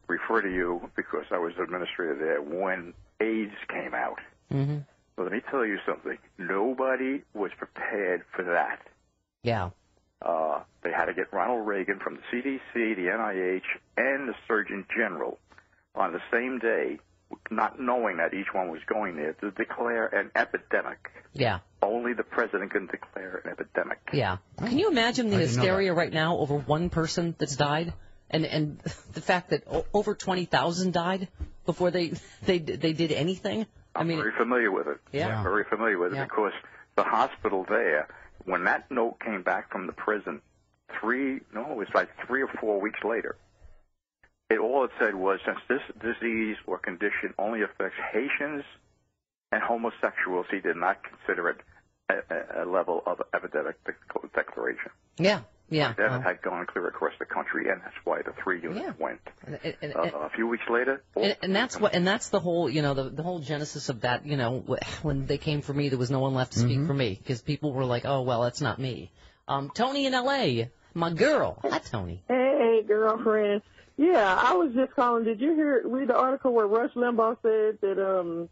Speaker 13: refer to you because I was administrator there when AIDS came out.
Speaker 2: Mm-hmm.
Speaker 13: Well, let me tell you something. Nobody was prepared for that.
Speaker 2: Yeah.
Speaker 13: They had to get Ronald Reagan from the CDC, the NIH, and the Surgeon General on the same day, not knowing that each one was going there, to declare an epidemic.
Speaker 2: Yeah.
Speaker 13: Only the president can declare an epidemic.
Speaker 2: Yeah. Can you imagine the hysteria right now over one person that's died? And the fact that over 20,000 died before they did anything?
Speaker 13: I'm very familiar with it.
Speaker 2: Yeah.
Speaker 13: I'm very familiar with it because the hospital there, when that note came back from the prison, it was like 3 or 4 weeks later, all it said was, since this disease or condition only affects Haitians and homosexuals, he did not consider it a level of epidemic declaration.
Speaker 2: Yeah, yeah.
Speaker 13: Then it had gone clear across the country, and that's why the 3 units went. A few weeks later,
Speaker 2: and that's the whole, the whole genesis of that. When they came for me, there was no one left to speak for me because people were like, "Oh, well, that's not me." Tony in L.A., my girl. Hi, Tony.
Speaker 14: Hey, girlfriend. Yeah, I was just calling. Did you read the article where Rush Limbaugh said that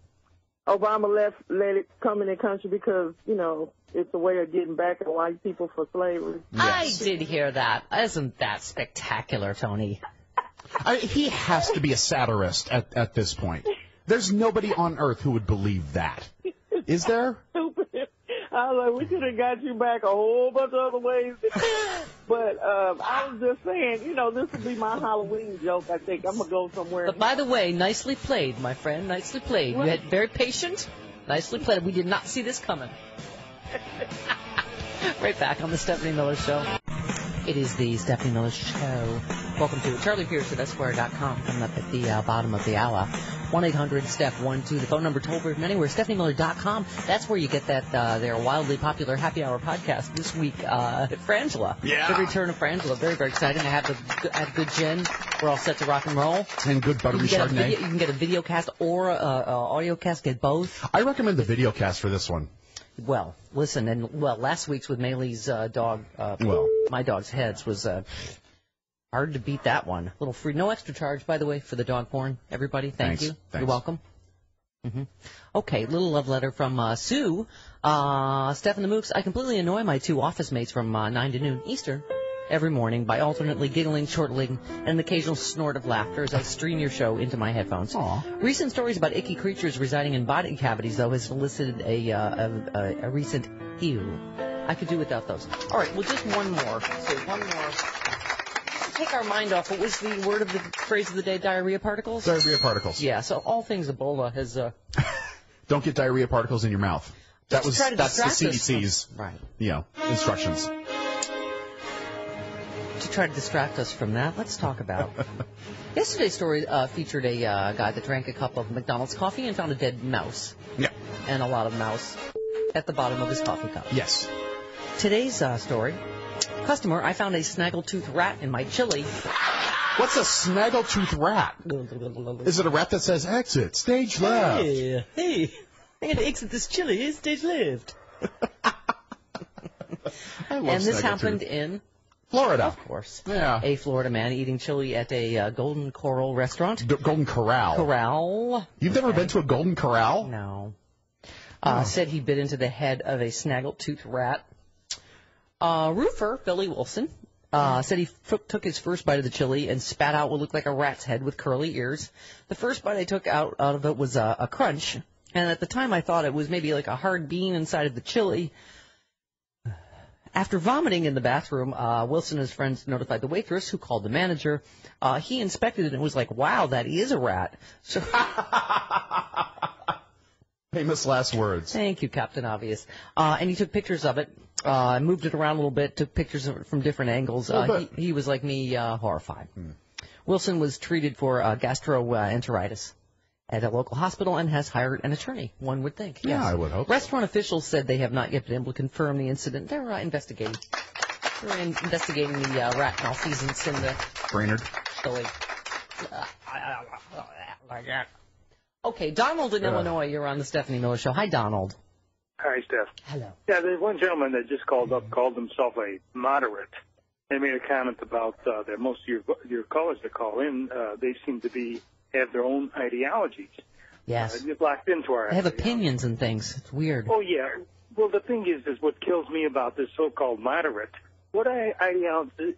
Speaker 14: Obama let it come in the country because, it's a way of getting back at white people for slavery?
Speaker 2: Yes. I did hear that. Isn't that spectacular, Tony?
Speaker 1: He has to be a satirist at this point. There's nobody on earth who would believe that. Is there?
Speaker 14: I was like, we could have got you back a whole bunch of other ways. But I was just saying, this would be my Halloween joke, I think. I'm going to go somewhere.
Speaker 2: But by the way, nicely played, my friend. Nicely played.
Speaker 14: What?
Speaker 2: You had very patient. Nicely played. We did not see this coming. Right back on the Stephanie Miller Show. It is the Stephanie Miller Show. Welcome to it. Charlie Pierce at Esquire.com. Coming up at the bottom of the hour. 1-800-STEPH-12. The phone number toll free from anywhere. StephanieMiller.com. That's where you get that their wildly popular Happy Hour podcast this week. Frangela.
Speaker 1: Yeah.
Speaker 2: The return of Frangela. Very, very exciting. I have good gin. We're all set to rock and roll.
Speaker 1: And good buttery Chardonnay.
Speaker 2: You can get a video cast or audio cast. Get both.
Speaker 1: I recommend the video cast for this one.
Speaker 2: Well, listen, last week's with Maylee's dog, my dog's heads was hard to beat that one. A little free, no extra charge, by the way, for the dog porn. Everybody, thank you.
Speaker 1: Thanks.
Speaker 2: You're welcome. Okay, little love letter from Sue. Steph and the Mooks, I completely annoy my 2 office mates from 9 to noon Eastern every morning by alternately giggling, chortling, and an occasional snort of laughter as I stream your show into my headphones.
Speaker 1: Aww.
Speaker 2: Recent stories about icky creatures residing in body cavities, though, has elicited a recent ew. I could do without those. All right, well, just one more. So one more. Take our mind off. What was the word of the phrase of the day? Diarrhea particles?
Speaker 1: Diarrhea particles.
Speaker 2: Yeah, so all things Ebola has...
Speaker 1: Don't get diarrhea particles in your mouth. That's the CDC's instructions.
Speaker 2: To try to distract us from that, let's talk about... Yesterday's story featured a guy that drank a cup of McDonald's coffee and found a dead mouse.
Speaker 1: Yeah.
Speaker 2: And a lot of mouse at the bottom of his coffee cup.
Speaker 1: Yes.
Speaker 2: Today's story... Customer, I found a snaggletooth rat in my chili.
Speaker 1: What's a snaggletooth rat? Is it a rat that says, exit, stage left?
Speaker 2: Hey, I'm going to exit this chili, stage left. And this happened in...
Speaker 1: Florida.
Speaker 2: Of course.
Speaker 1: Yeah.
Speaker 2: A Florida man eating chili at a Golden Coral restaurant.
Speaker 1: Golden Corral.
Speaker 2: Corral.
Speaker 1: You've never been to a Golden Corral?
Speaker 2: No. Said he bit into the head of a snaggletooth rat. Roofer, Billy Wilson, said he took his first bite of the chili and spat out what looked like a rat's head with curly ears. The first bite I took out of it was a crunch, and at the time I thought it was maybe like a hard bean inside of the chili. After vomiting in the bathroom, Wilson and his friends notified the waitress, who called the manager. He inspected it and was like, wow, that is a rat. So
Speaker 1: famous last words.
Speaker 2: Thank you, Captain Obvious. And he took pictures of it, moved it around a little bit, took pictures of it from different angles. He was like me, horrified. Wilson was treated for gastroenteritis at a local hospital and has hired an attorney, one would think.
Speaker 1: Yeah,
Speaker 2: yes.
Speaker 1: I would hope.
Speaker 2: Restaurant officials said they have not yet been able to confirm the incident. They're investigating. They're investigating the rat malfeasance in the
Speaker 1: Brainerd
Speaker 2: chili. Okay, Donald in Illinois, you're on the Stephanie Miller Show. Hi, Donald.
Speaker 15: Hi, Steph.
Speaker 2: Hello.
Speaker 15: Yeah, there's one gentleman that just called himself a moderate. They made a comment about that most of your callers that call in, they seem to have their own ideologies.
Speaker 2: Yes.
Speaker 15: They're locked into our
Speaker 2: They have opinions and things. It's weird.
Speaker 15: Oh, yeah. Well, the thing is what kills me about this so-called moderate, what ideology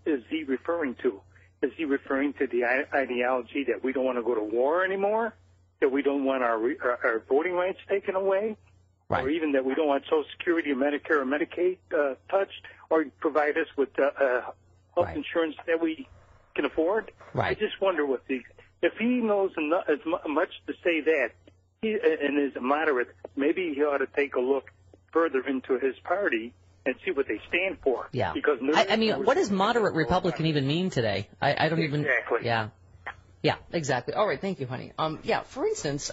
Speaker 15: is he referring to? Is he referring to the ideology that we don't want to go to war anymore, that we don't want our voting rights taken away,
Speaker 2: right,
Speaker 15: or even that we don't want Social Security or Medicare or Medicaid touched, or provide us with health insurance that we can afford?
Speaker 2: Right.
Speaker 15: I just wonder if he knows as much to say that, and is a moderate, maybe he ought to take a look further into his party and see what they stand for.
Speaker 2: Yeah.
Speaker 15: Because
Speaker 2: I mean, what does moderate Republican even mean today? I don't even.
Speaker 15: Exactly.
Speaker 2: Yeah. Yeah, exactly. All right, thank you, honey. Yeah, for instance,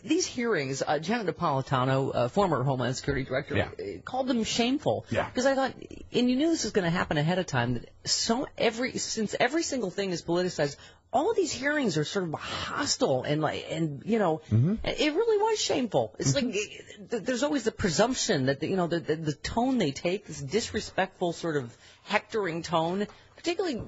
Speaker 2: these hearings, Janet Napolitano, former Homeland Security Director, called them shameful. Yeah. Because I thought, and you knew this was going to happen ahead of time, that since every single thing is politicized, all of these hearings are sort of hostile and it really was shameful. It's like there's always the presumption that the tone they take, this disrespectful sort of hectoring tone, particularly.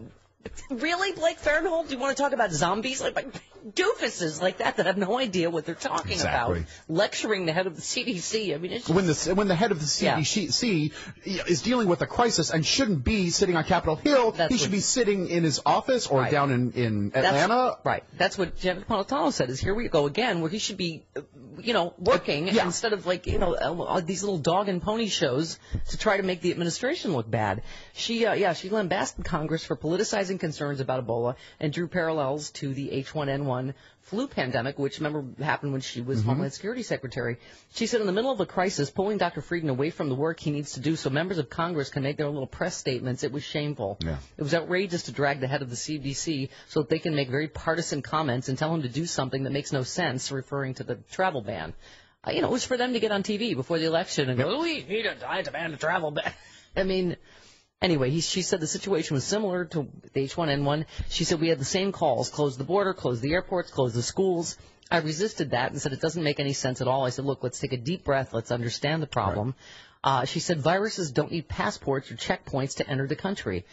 Speaker 2: Really, Blake Farenthold? Do you want to talk about zombies? Like doofuses like that have no idea what they're talking about. Lecturing the head of the CDC. I mean, it's just,
Speaker 1: when the head of the CDC is dealing with a crisis and shouldn't be sitting on Capitol Hill, he should be sitting in his office or down in Atlanta.
Speaker 2: That's what Janet Napolitano said. Is here we go again, where he should be, working instead of these little dog and pony shows to try to make the administration look bad. She lambasted Congress for politicizing concerns about Ebola and drew parallels to the H1N1 flu pandemic, which, remember, happened when she was Homeland Security Secretary. She said in the middle of a crisis, pulling Dr. Frieden away from the work he needs to do so members of Congress can make their own little press statements, it was shameful. Yeah. It was outrageous to drag the head of the CDC so that they can make very partisan comments and tell him to do something that makes no sense, referring to the travel ban. It was for them to get on TV before the election and go, we need to ban the travel ban. I mean... Anyway, she said the situation was similar to the H1N1. She said we had the same calls, close the border, close the airports, close the schools. I resisted that and said it doesn't make any sense at all. I said, look, let's take a deep breath. Let's understand the problem. Right. She said viruses don't need passports or checkpoints to enter the country.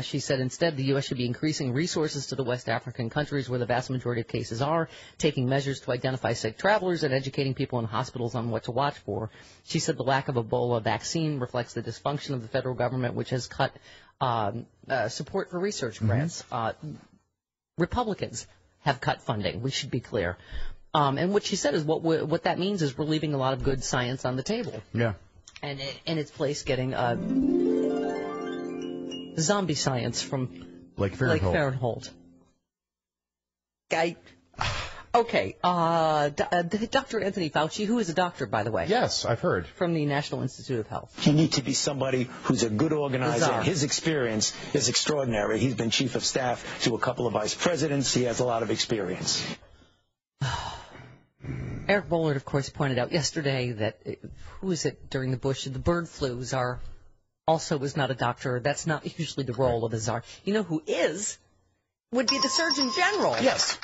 Speaker 2: She said instead the U.S. should be increasing resources to the West African countries where the vast majority of cases are, taking measures to identify sick travelers and educating people in hospitals on what to watch for. She said the lack of Ebola vaccine reflects the dysfunction of the federal government, which has cut support for research grants. Republicans have cut funding. We should be clear. And what she said is what that means is we're leaving a lot of good science on the table. Yeah. And in its place getting zombie science from Blake Farenthold. Okay, Dr. Anthony Fauci, who is a doctor, by the way.
Speaker 1: Yes, I've heard.
Speaker 2: From the National Institute of Health.
Speaker 16: You need to be somebody who's a good organizer. His experience is extraordinary. He's been chief of staff to a couple of vice presidents. He has a lot of experience.
Speaker 2: Eric Bollard, of course, pointed out yesterday that, during the Bush, the bird flus also was not a doctor. That's not usually the role of the czar. You know who would be the Surgeon General.
Speaker 1: Yes.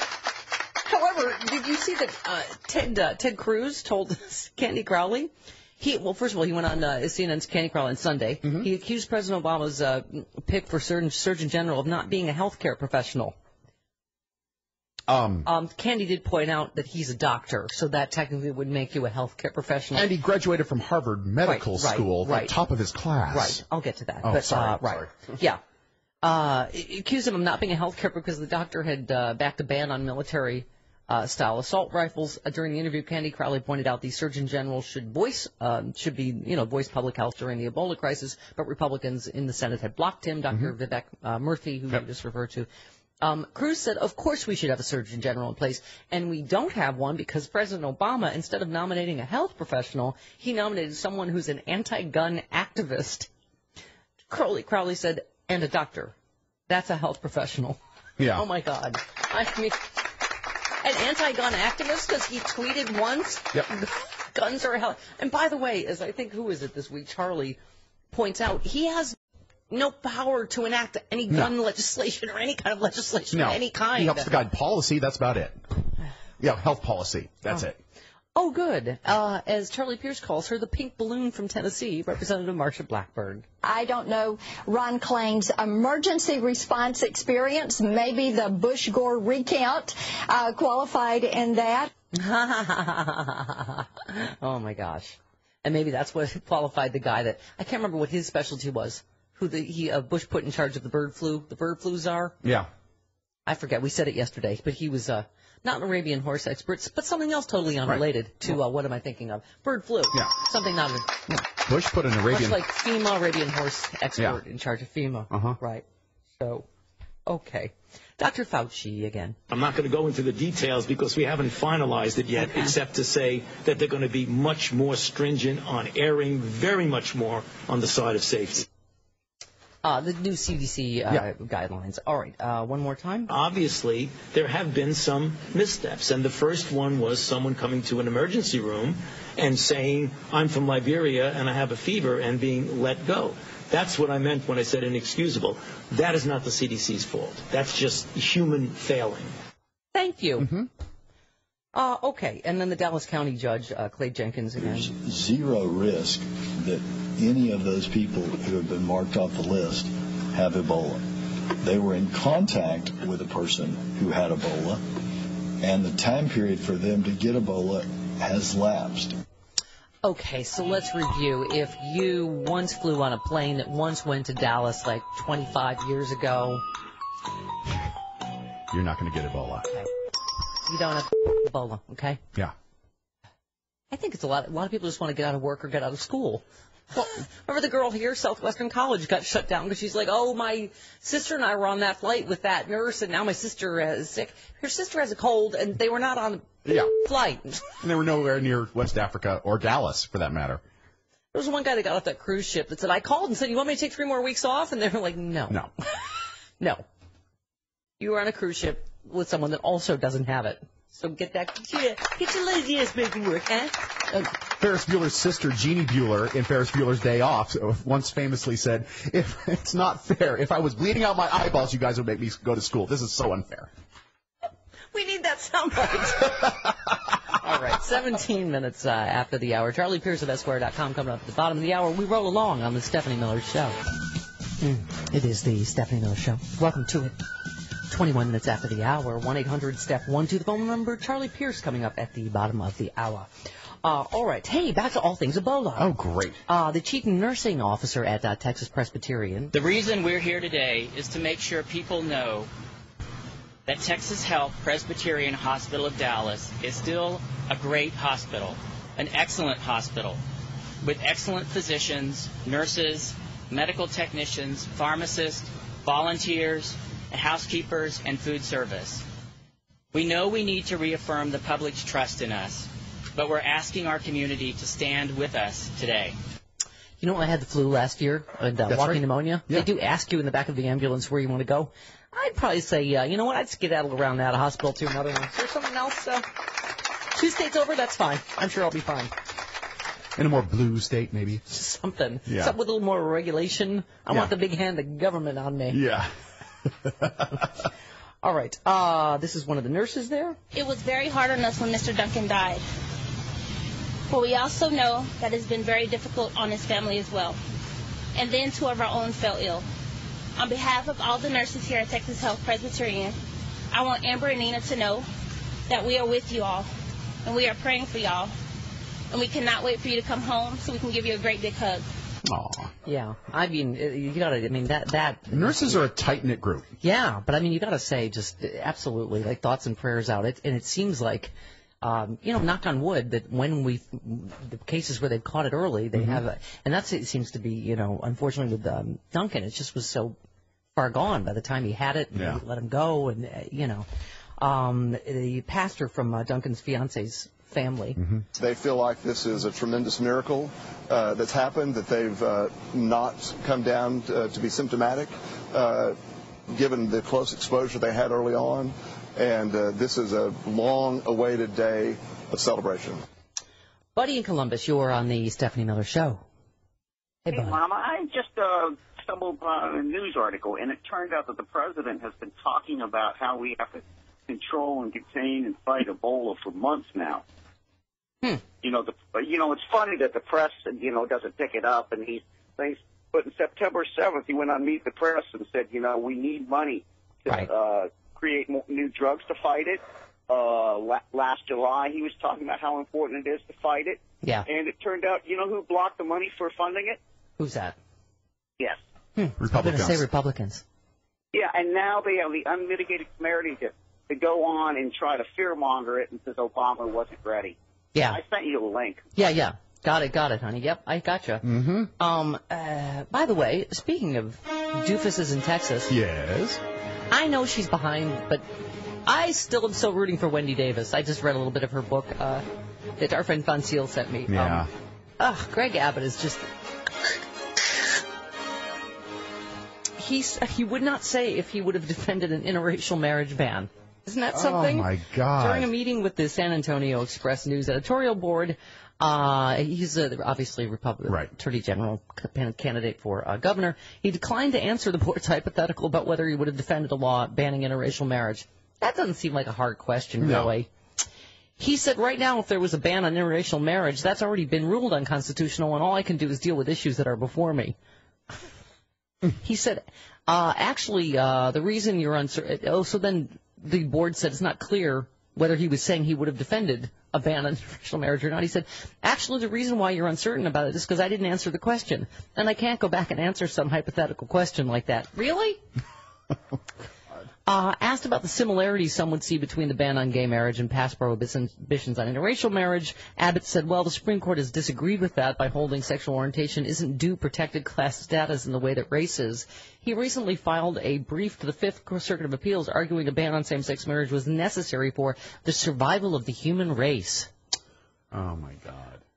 Speaker 2: However, did you see that Ted Cruz told Candy Crowley? First of all, he went on CNN's Candy Crowley on Sunday. He accused President Obama's pick for Surgeon General of not being a healthcare professional. Candy did point out that he's a doctor, so that technically would make you a healthcare professional.
Speaker 1: And he graduated from Harvard Medical School, the top of his class.
Speaker 2: Right, I'll get to that.
Speaker 1: Oh,
Speaker 2: but,
Speaker 1: sorry.
Speaker 2: Yeah. Accused him of not being a healthcare because the doctor had backed a ban on military-style assault rifles. During the interview, Candy Crowley pointed out the Surgeon General should voice public health during the Ebola crisis, but Republicans in the Senate had blocked him. Dr. Vivek Murthy, who you just referred to. Cruz said, of course we should have a Surgeon General in place, and we don't have one because President Obama, instead of nominating a health professional, he nominated someone who's an anti-gun activist. Crowley said, and a doctor. That's a health professional.
Speaker 1: Yeah.
Speaker 2: Oh, my God. I mean, an anti-gun activist because he tweeted once, guns are health. And by the way, as I think, who is it this week, Charlie points out, he has no power to enact any gun legislation or any kind of legislation of any kind.
Speaker 1: He helps to guide policy. That's about it. Yeah, health policy. That's it.
Speaker 2: Oh, good. As Charlie Pierce calls her, the pink balloon from Tennessee, Representative Marsha Blackburn.
Speaker 17: I don't know Ron Klain's emergency response experience. Maybe the Bush-Gore recount qualified in that.
Speaker 2: Oh, my gosh. And maybe that's what qualified the guy that, I can't remember what his specialty was, who Bush put in charge of the bird flu czar.
Speaker 1: Yeah.
Speaker 2: I forget. We said it yesterday, but he was not an Arabian horse expert, but something else totally unrelated to what am I thinking of? Bird flu.
Speaker 1: Yeah.
Speaker 2: Something not.
Speaker 1: Bush put an Arabian.
Speaker 2: Much like FEMA, Arabian horse expert in charge of FEMA. Right. So, okay. Dr. Fauci again.
Speaker 16: I'm not going to go into the details because we haven't finalized it yet, except to say that they're going to be much more stringent on airing, very much more on the side of safety.
Speaker 2: The new CDC guidelines. All right, one more time.
Speaker 16: Obviously, there have been some missteps, and the first one was someone coming to an emergency room and saying, I'm from Liberia and I have a fever, and being let go. That's what I meant when I said inexcusable. That is not the CDC's fault. That's just human failing.
Speaker 2: Thank you. Okay, and then the Dallas County Judge, Clay Jenkins again.
Speaker 18: There's zero risk that any of those people who have been marked off the list have Ebola. They were in contact with a person who had Ebola, and the time period for them to get Ebola has lapsed.
Speaker 2: Okay, so let's review. If you once flew on a plane that once went to Dallas like 25 years ago,
Speaker 1: you're not going to get Ebola.
Speaker 2: Okay. You don't have Ebola, okay?
Speaker 1: Yeah.
Speaker 2: I think it's a lot of people just want to get out of work or get out of school. Well, remember the girl here, Southwestern College, got shut down because she's like, oh, my sister and I were on that flight with that nurse, and now my sister is sick. Her sister has a cold, and they were not on the flight.
Speaker 1: And they were nowhere near West Africa or Dallas, for that matter.
Speaker 2: There was one guy that got off that cruise ship that said, I called and said, you want me to take 3 more weeks off? And they were like, no.
Speaker 1: No.
Speaker 2: No. You were on a cruise ship with someone that also doesn't have it. So get your lazy ass back to work, huh?
Speaker 1: Ferris Bueller's sister, Jeannie Bueller, in Ferris Bueller's Day Off, once famously said, "If it's not fair. If I was bleeding out my eyeballs, you guys would make me go to school. This is so unfair."
Speaker 2: We need that soundbite. All right, 17 minutes after the hour. Charlie Pierce of Esquire.com coming up at the bottom of the hour. We roll along on the Stephanie Miller Show. It is the Stephanie Miller Show. Welcome to it. 21 minutes after the hour, 1-800-STEP-1 to the phone number. Charlie Pierce coming up at the bottom of the hour. All right. Hey, back to all things Ebola.
Speaker 1: Oh, great.
Speaker 2: The chief nursing officer at Texas Presbyterian.
Speaker 19: The reason we're here today is to make sure people know that Texas Health Presbyterian Hospital of Dallas is still a great hospital, an excellent hospital, with excellent physicians, nurses, medical technicians, pharmacists, volunteers, housekeepers, and food service. We know we need to reaffirm the public's trust in us, but we're asking our community to stand with us today.
Speaker 2: You know, I had the flu last year, and walking pneumonia. Yeah. They do ask you in the back of the ambulance where you want to go. I'd probably say, you know what, I'd skedaddle around that hospital to another one. Is there something else? 2 states over, that's fine. I'm sure I'll be fine.
Speaker 1: In a more blue state, maybe?
Speaker 2: Something.
Speaker 1: Yeah.
Speaker 2: Something with a little more regulation. I want the big hand of government on me.
Speaker 1: Yeah.
Speaker 2: All right. This is one of the nurses there.
Speaker 20: It was very hard on us when Mr. Duncan died. But we also know that it's been very difficult on his family as well. And then 2 of our own fell ill. On behalf of all the nurses here at Texas Health Presbyterian, I want Amber and Nina to know that we are with you all, and we are praying for y'all, and we cannot wait for you to come home so we can give you a great big hug.
Speaker 1: Aw.
Speaker 2: Yeah, I mean, you gotta. I mean, that
Speaker 1: nurses are a tight knit group.
Speaker 2: Yeah, but I mean, you gotta say, just absolutely, like thoughts and prayers out. And it seems like, knock on wood, that when the cases where they've caught it early, they have, and it seems to be, unfortunately with Duncan, it just was so far gone by the time he had it. And they let him go, and the pastor from Duncan's fiance's family.
Speaker 21: They feel like this is a tremendous miracle that's happened, that they've not come down to be symptomatic, given the close exposure they had early on. And this is a long-awaited day of celebration.
Speaker 2: Buddy in Columbus, you're on the Stephanie Miller Show. Hey, Bud.
Speaker 22: Mama, I just stumbled upon a news article, and it turned out that the president has been talking about how we have to control and contain and fight Ebola for months now. It's funny that the press, doesn't pick it up, and but in September 7th, he went on Meet the Press and said, we need money to create more new drugs to fight it. Last July, he was talking about how important it is to fight it.
Speaker 2: Yeah.
Speaker 22: And it turned out, who blocked the money for funding it?
Speaker 2: Who's that?
Speaker 22: Yes.
Speaker 1: Republicans.
Speaker 2: I'm going to say Republicans.
Speaker 22: Yeah, and now they have the unmitigated temerity to go on and try to fearmonger it and says Obama wasn't ready.
Speaker 2: Yeah.
Speaker 22: I sent you a link.
Speaker 2: Yeah. Got it, honey. Yep, I gotcha. By the way, speaking of doofuses in Texas.
Speaker 1: Yes.
Speaker 2: I know she's behind, but I still am so rooting for Wendy Davis. I just read a little bit of her book that our friend Von Seal sent me.
Speaker 1: Yeah.
Speaker 2: Greg Abbott is just... He would not say if he would have defended an interracial marriage ban. Isn't that something?
Speaker 1: Oh, my God.
Speaker 2: During a meeting with the San Antonio Express News editorial board, he's obviously a Republican Attorney General candidate for governor. He declined to answer the board's hypothetical about whether he would have defended a law banning interracial marriage. That doesn't seem like a hard question, really. He said right now if there was a ban on interracial marriage, that's already been ruled unconstitutional, and all I can do is deal with issues that are before me. He said, the reason you're uncertain... so then the board said it's not clear whether he was saying he would have defended a ban on interracial marriage or not. He said, actually, the reason why you're uncertain about it is because I didn't answer the question, and I can't go back and answer some hypothetical question like that. Really? Asked about the similarities some would see between the ban on gay marriage and past prohibitions on interracial marriage, Abbott said, well, the Supreme Court has disagreed with that by holding sexual orientation isn't due protected class status in the way that race is. He recently filed a brief to the Fifth Circuit of Appeals arguing a ban on same-sex marriage was necessary for the survival of the human race.
Speaker 1: Oh, my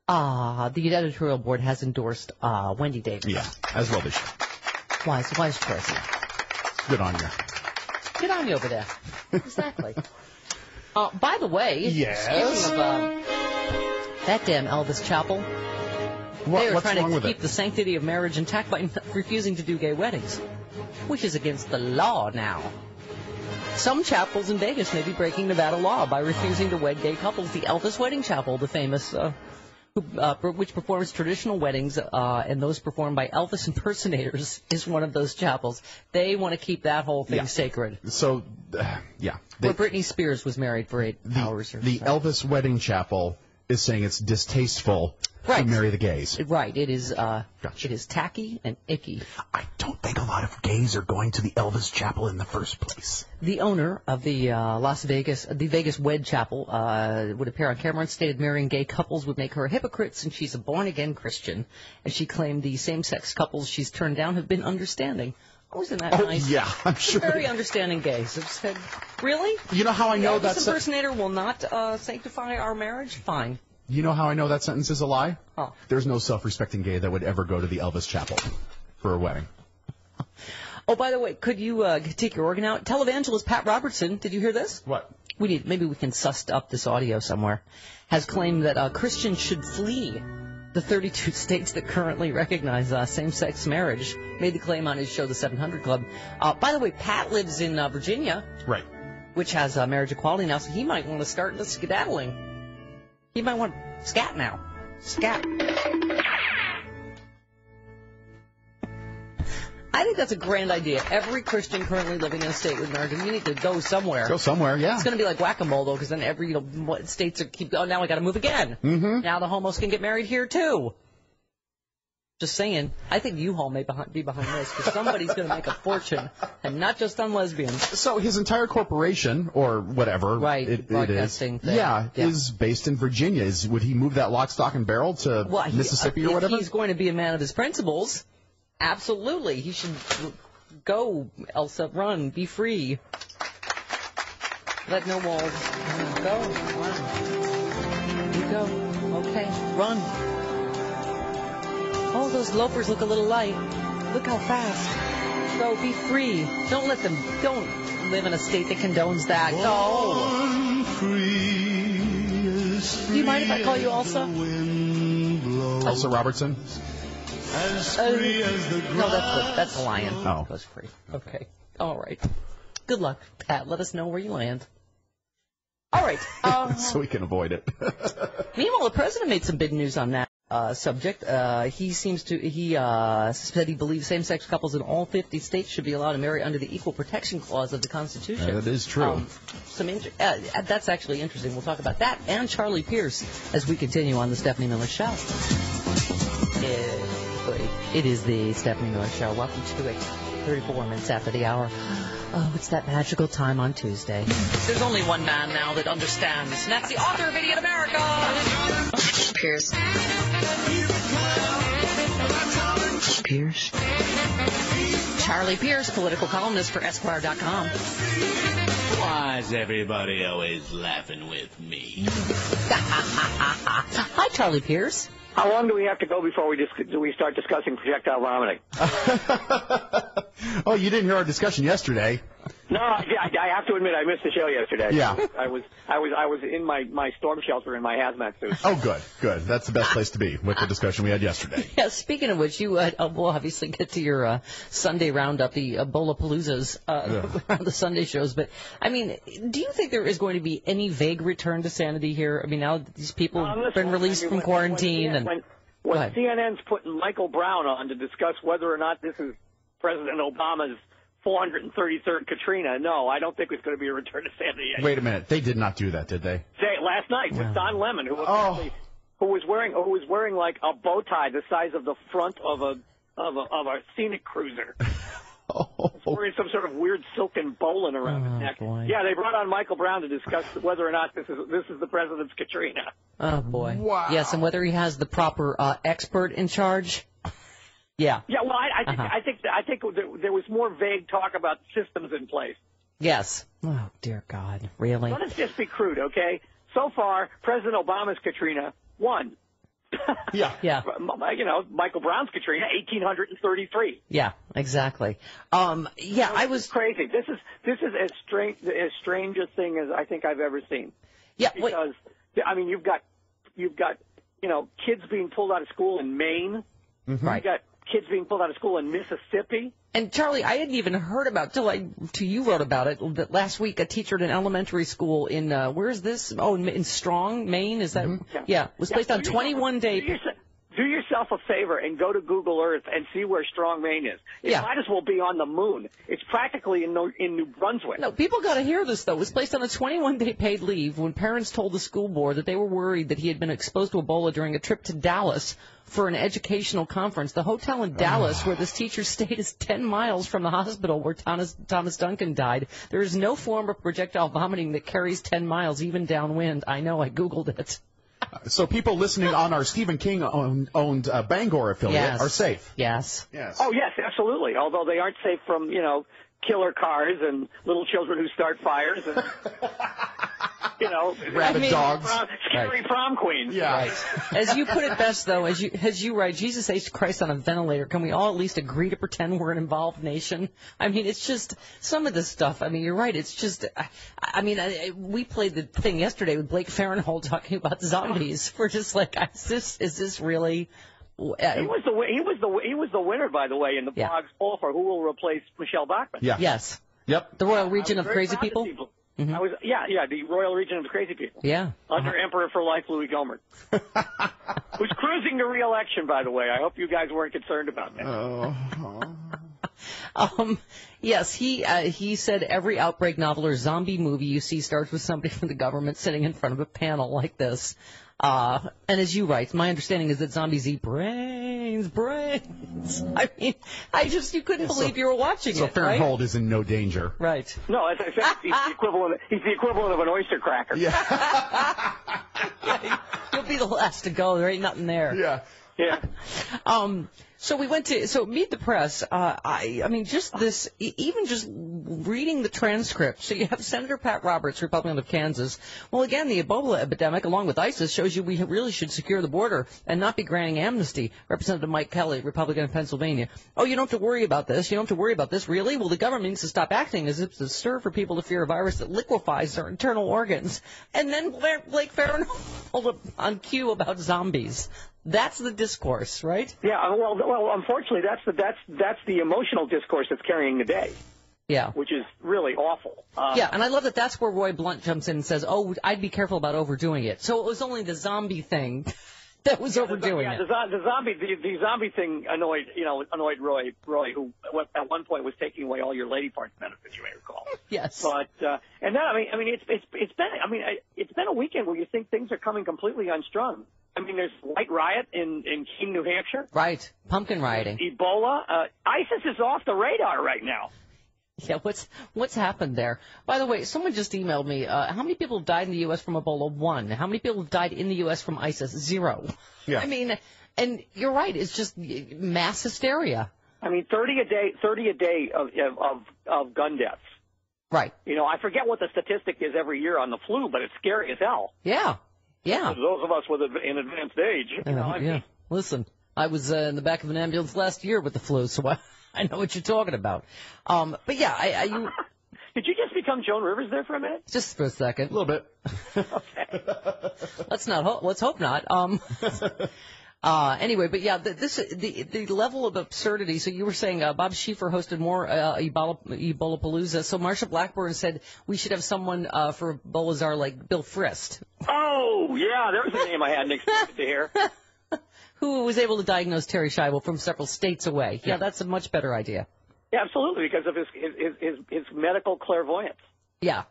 Speaker 1: God.
Speaker 2: The editorial board has endorsed Wendy Davis.
Speaker 1: Yeah, as well they should.
Speaker 2: Wise person.
Speaker 1: Good on you.
Speaker 2: Get on you over there. Exactly. By the way, speaking of that damn Elvis Chapel, they are trying to keep the sanctity of marriage intact by refusing to do gay weddings, which is against the law now. Some chapels in Vegas may be breaking Nevada law by refusing to wed gay couples. The Elvis Wedding Chapel, the famous... which performs traditional weddings, and those performed by Elvis impersonators, is one of those chapels. They want to keep that whole thing sacred.
Speaker 1: So,
Speaker 2: where Britney Spears was married for 8 hours.
Speaker 1: The Elvis Wedding Chapel is saying it's distasteful to marry the gays.
Speaker 2: Right. It is. It is tacky and icky.
Speaker 1: I don't think a lot of gays are going to the Elvis Chapel in the first place.
Speaker 2: The owner of the Vegas Wed Chapel, would appear on camera and stated marrying gay couples would make her hypocrites, and she's a born-again Christian. And she claimed the same-sex couples she's turned down have been understanding. Oh, isn't that nice?
Speaker 1: Yeah, I'm sure.
Speaker 2: Very understanding gays have said, really?
Speaker 1: You know how I know that
Speaker 2: Elvis impersonator will not sanctify our marriage? Fine.
Speaker 1: You know how I know that sentence is a lie?
Speaker 2: Oh.
Speaker 1: There's no self-respecting gay that would ever go to the Elvis Chapel for a wedding.
Speaker 2: Oh, by the way, could you take your organ out? Televangelist Pat Robertson, did you hear this?
Speaker 1: What?
Speaker 2: Maybe we can suss up this audio somewhere. Has claimed that Christians should flee the 32 states that currently recognize same-sex marriage. Made the claim on his show, The 700 Club. By the way, Pat lives in Virginia.
Speaker 1: Right.
Speaker 2: Which has marriage equality now, so he might want to start the skedaddling. He might want scat now. Scat. I think that's a grand idea. Every Christian currently living in a state with American, you need to go somewhere.
Speaker 1: Go somewhere, yeah.
Speaker 2: It's going to be like whack-a-mole, though, because then every states keep going. Now I got to move again. Mm-hmm. Now the homos can get married here, too. Just saying, I think U-Haul may be behind this, because somebody's going to make a fortune, and not just on lesbians.
Speaker 1: So his entire corporation, or whatever
Speaker 2: broadcasting thing.
Speaker 1: Yeah, is based in Virginia. Would he move that lock, stock, and barrel to Mississippi or whatever?
Speaker 2: If he's going to be a man of his principles, absolutely. He should go, Elsa, run, be free. Let no walls. Go, run. You go. Okay, run. Oh, those loafers look a little light. Look how fast. Go, be free. Don't live in a state that condones that. Go. Do you mind if I call you Elsa?
Speaker 1: Elsa Robertson?
Speaker 2: No, that's the lion.
Speaker 1: Oh.
Speaker 2: That's free. Okay. All right. Good luck, Pat. Let us know where you land. All right.
Speaker 1: So we can avoid it.
Speaker 2: Meanwhile, the president made some big news on that subject. He said he believes same-sex couples in all 50 states should be allowed to marry under the Equal Protection Clause of the Constitution.
Speaker 1: That is true.
Speaker 2: That's actually interesting. We'll talk about that and Charlie Pierce as we continue on the Stephanie Miller Show. It is the Stephanie Miller Show. Welcome to it. 34 minutes after the hour. Oh, it's that magical time on Tuesday. There's only one man now that understands, and that's the author of Idiot America. Pierce. Charlie Pierce, political columnist for Esquire.com.
Speaker 3: Why is everybody always laughing with me?
Speaker 2: Hi, Charlie Pierce.
Speaker 4: How long do we have to go before we start discussing projectile vomiting?
Speaker 1: Oh, you didn't hear our discussion yesterday.
Speaker 4: No, I have to admit I missed the show yesterday.
Speaker 1: Yeah.
Speaker 4: I was in my storm shelter in my hazmat suit.
Speaker 1: Oh, good. That's the best place to be with the discussion we had yesterday.
Speaker 2: Yeah, speaking of which, you will obviously get to your Sunday roundup, the Ebola-paloozas around the Sunday shows. But, I mean, do you think there is going to be any vague return to sanity here? I mean, now that these people have been released from quarantine.
Speaker 4: When CNN's putting Michael Brown on to discuss whether or not this is President Obama's 433rd Katrina, no, I don't think it's going to be a return to sanity yet.
Speaker 1: Wait a minute, they did not do that, did they?
Speaker 4: Last night with Don Lemon, who was wearing like a bow tie the size of the front of a scenic cruiser. Wearing some sort of weird silken bowline around his neck.
Speaker 2: Boy.
Speaker 4: Yeah, they brought on Michael Brown to discuss whether or not this is the president's Katrina.
Speaker 2: Oh boy.
Speaker 1: Wow.
Speaker 2: Yes, and whether he has the proper expert in charge. Yeah.
Speaker 4: Yeah. Well, I think there was more vague talk about systems in place.
Speaker 2: Yes. Oh dear God, really?
Speaker 4: Let us just be crude, okay? So far, President Obama's Katrina won.
Speaker 1: Yeah.
Speaker 4: You know, Michael Brown's Katrina, 1,833.
Speaker 2: Yeah, exactly. I was
Speaker 4: crazy. This is as strange a thing as I think I've ever seen.
Speaker 2: Yeah,
Speaker 4: because I mean, you've got kids being pulled out of school in Maine.
Speaker 2: Mm-hmm. Right.
Speaker 4: You've got kids being pulled out of school in Mississippi.
Speaker 2: And Charlie, I hadn't even heard about till you wrote about it that last week. A teacher at an elementary school in where is this? Oh, in Strong, Maine. Is that? Mm-hmm. Yeah. Was placed on 21-day.
Speaker 4: Do yourself a favor and go to Google Earth and see where Strong, Maine is. It might as well be on the moon. It's practically in New Brunswick.
Speaker 2: No, people got to hear this, though. It was placed on a 21-day paid leave when parents told the school board that they were worried that he had been exposed to Ebola during a trip to Dallas for an educational conference. The hotel in Dallas where this teacher stayed is 10 miles from the hospital where Thomas Duncan died. There is no form of projectile vomiting that carries 10 miles, even downwind. I know, I Googled it.
Speaker 1: So people listening on our Stephen King owned Bangor affiliate are safe.
Speaker 2: Yes.
Speaker 4: Oh, yes, absolutely. Although they aren't safe from, killer cars and little children who start fires and,
Speaker 1: rabid dogs.
Speaker 4: Scary prom queens.
Speaker 1: Yeah.
Speaker 2: Right. As you put it best, though, as you write, Jesus H. Christ on a ventilator, can we all at least agree to pretend we're an involved nation? I mean, it's just some of this stuff. I mean, you're right. It's just, we played the thing yesterday with Blake Farenthold talking about zombies. We're just like, is this really?
Speaker 4: He was the winner, by the way, in the Blog's poll for who will replace Michelle Bachmann.
Speaker 1: Yeah.
Speaker 2: Yes.
Speaker 1: Yep.
Speaker 2: The Royal Region of Crazy People.
Speaker 4: Mm-hmm. The Royal Region of the Crazy People.
Speaker 2: Yeah.
Speaker 4: Under Emperor for Life Louis Gohmert. Who's cruising to re-election, by the way. I hope you guys weren't concerned about that.
Speaker 2: Yes, he said every outbreak novel or zombie movie you see starts with somebody from the government sitting in front of a panel like this. And as you write, my understanding is that zombies eat brains. I mean, you couldn't believe you were watching it.
Speaker 1: So
Speaker 2: right?
Speaker 1: Farenthold is in no danger.
Speaker 2: Right.
Speaker 4: No, as I said, he's the equivalent of an oyster cracker.
Speaker 1: Yeah.
Speaker 2: You'll be the last to go. There ain't nothing there.
Speaker 1: Yeah.
Speaker 4: Yeah.
Speaker 2: So we went to Meet the Press. I mean, just this, even just reading the transcript. So you have Senator Pat Roberts, Republican of Kansas. Well, again, the Ebola epidemic, along with ISIS, shows you we really should secure the border and not be granting amnesty. Representative Mike Kelly, Republican of Pennsylvania. Oh, you don't have to worry about this. You don't have to worry about this. Really? Well, the government needs to stop acting as if to stir for people to fear a virus that liquefies their internal organs. And then Blake Farenthold on cue about zombies. That's the discourse, right?
Speaker 4: Yeah. Well, unfortunately, that's the emotional discourse that's carrying the day.
Speaker 2: Yeah.
Speaker 4: Which is really awful.
Speaker 2: Yeah, and I love that that's where Roy Blunt jumps in and says, "Oh, I'd be careful about overdoing it." So it was only the zombie thing that was overdoing it.
Speaker 4: The zombie thing annoyed Roy, who at one point was taking away all your lady parts benefits, you may recall.
Speaker 2: Yes.
Speaker 4: But and then it's been a weekend where you think things are coming completely unstrung. I mean, there's White Riot in Keene, New Hampshire.
Speaker 2: Right. Pumpkin rioting.
Speaker 4: Ebola. ISIS is off the radar right now.
Speaker 2: Yeah, what's happened there? By the way, someone just emailed me. How many people have died in the U.S. from Ebola? 1. How many people have died in the U.S. from ISIS? 0. Yeah. I mean, and you're right. It's just mass hysteria.
Speaker 4: I mean, 30 a day of gun deaths.
Speaker 2: Right.
Speaker 4: You know, I forget what the statistic is every year on the flu, but it's scary as hell.
Speaker 2: Yeah. Yeah.
Speaker 4: For those of us with an advanced age.
Speaker 2: Yeah. Listen, I was in the back of an ambulance last year with the flu, so I know what you're talking about. But yeah, you.
Speaker 4: Did you just become Joan Rivers there for a minute?
Speaker 2: Just for a second.
Speaker 1: A little bit.
Speaker 4: Okay.
Speaker 2: Let's hope not. Anyway, but yeah, the level of absurdity. So you were saying Bob Schieffer hosted more Ebola-palooza. So Marsha Blackburn said we should have someone for Ebola czar like Bill Frist.
Speaker 4: Oh, yeah, there's a name I hadn't expected to hear.
Speaker 2: Who was able to diagnose Terry Schiavo from several states away. Yeah, that's a much better idea.
Speaker 4: Yeah, absolutely, because of his medical clairvoyance.
Speaker 2: Yeah,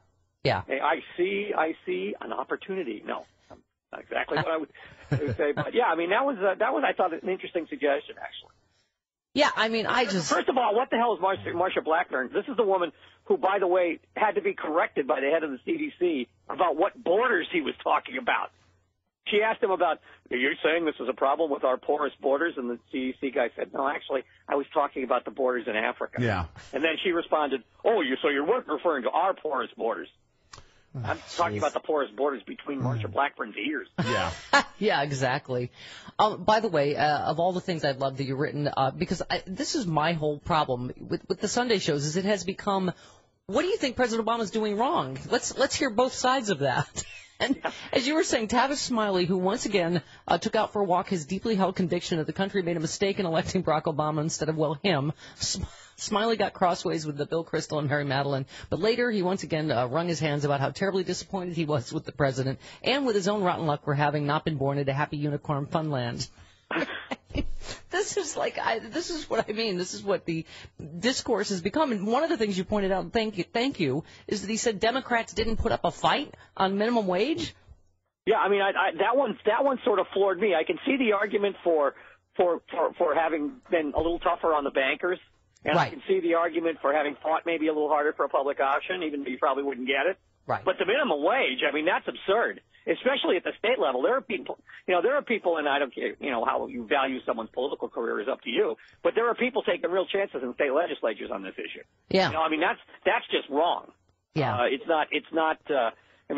Speaker 2: yeah.
Speaker 4: Hey, I see an opportunity. No, not exactly what I would say, but yeah, I mean that was I thought an interesting suggestion actually.
Speaker 2: Yeah, I mean
Speaker 4: First of all, what the hell is Marsha Blackburn? This is the woman who, by the way, had to be corrected by the head of the CDC about what borders he was talking about. She asked him about, are you saying this is a problem with our porous borders? And the CDC guy said, no, actually, I was talking about the borders in Africa.
Speaker 1: Yeah.
Speaker 4: And then she responded, so you weren't referring to our porous borders. I'm talking about the porous borders between Marsha Blackburn's ears.
Speaker 1: Yeah.
Speaker 2: Yeah, exactly. By the way, of all the things I've loved that you've written, because this is my whole problem with the Sunday shows, is it has become, what do you think President Obama's doing wrong? Let's hear both sides of that. And as you were saying, Tavis Smiley, who once again took out for a walk his deeply held conviction that the country made a mistake in electing Barack Obama instead of, him. Smiley got crossways with the Bill Kristol and Mary Madeline, but later he once again wrung his hands about how terribly disappointed he was with the president and with his own rotten luck for having not been born into happy unicorn funland. This is what I mean. This is what the discourse has become. And one of the things you pointed out, thank you, is that he said Democrats didn't put up a fight on minimum wage.
Speaker 4: Yeah, I mean, that one sort of floored me. I can see the argument for having been a little tougher on the bankers, and right. I can see the argument for having fought maybe a little harder for a public option, even though you probably wouldn't get it.
Speaker 2: Right.
Speaker 4: But the minimum wage, I mean, that's absurd, especially at the state level. There are people, and I don't care, how you value someone's political career is up to you, but there are people taking real chances in state legislatures on this issue.
Speaker 2: Yeah.
Speaker 4: I mean, that's just wrong.
Speaker 2: Yeah.
Speaker 4: It's not. And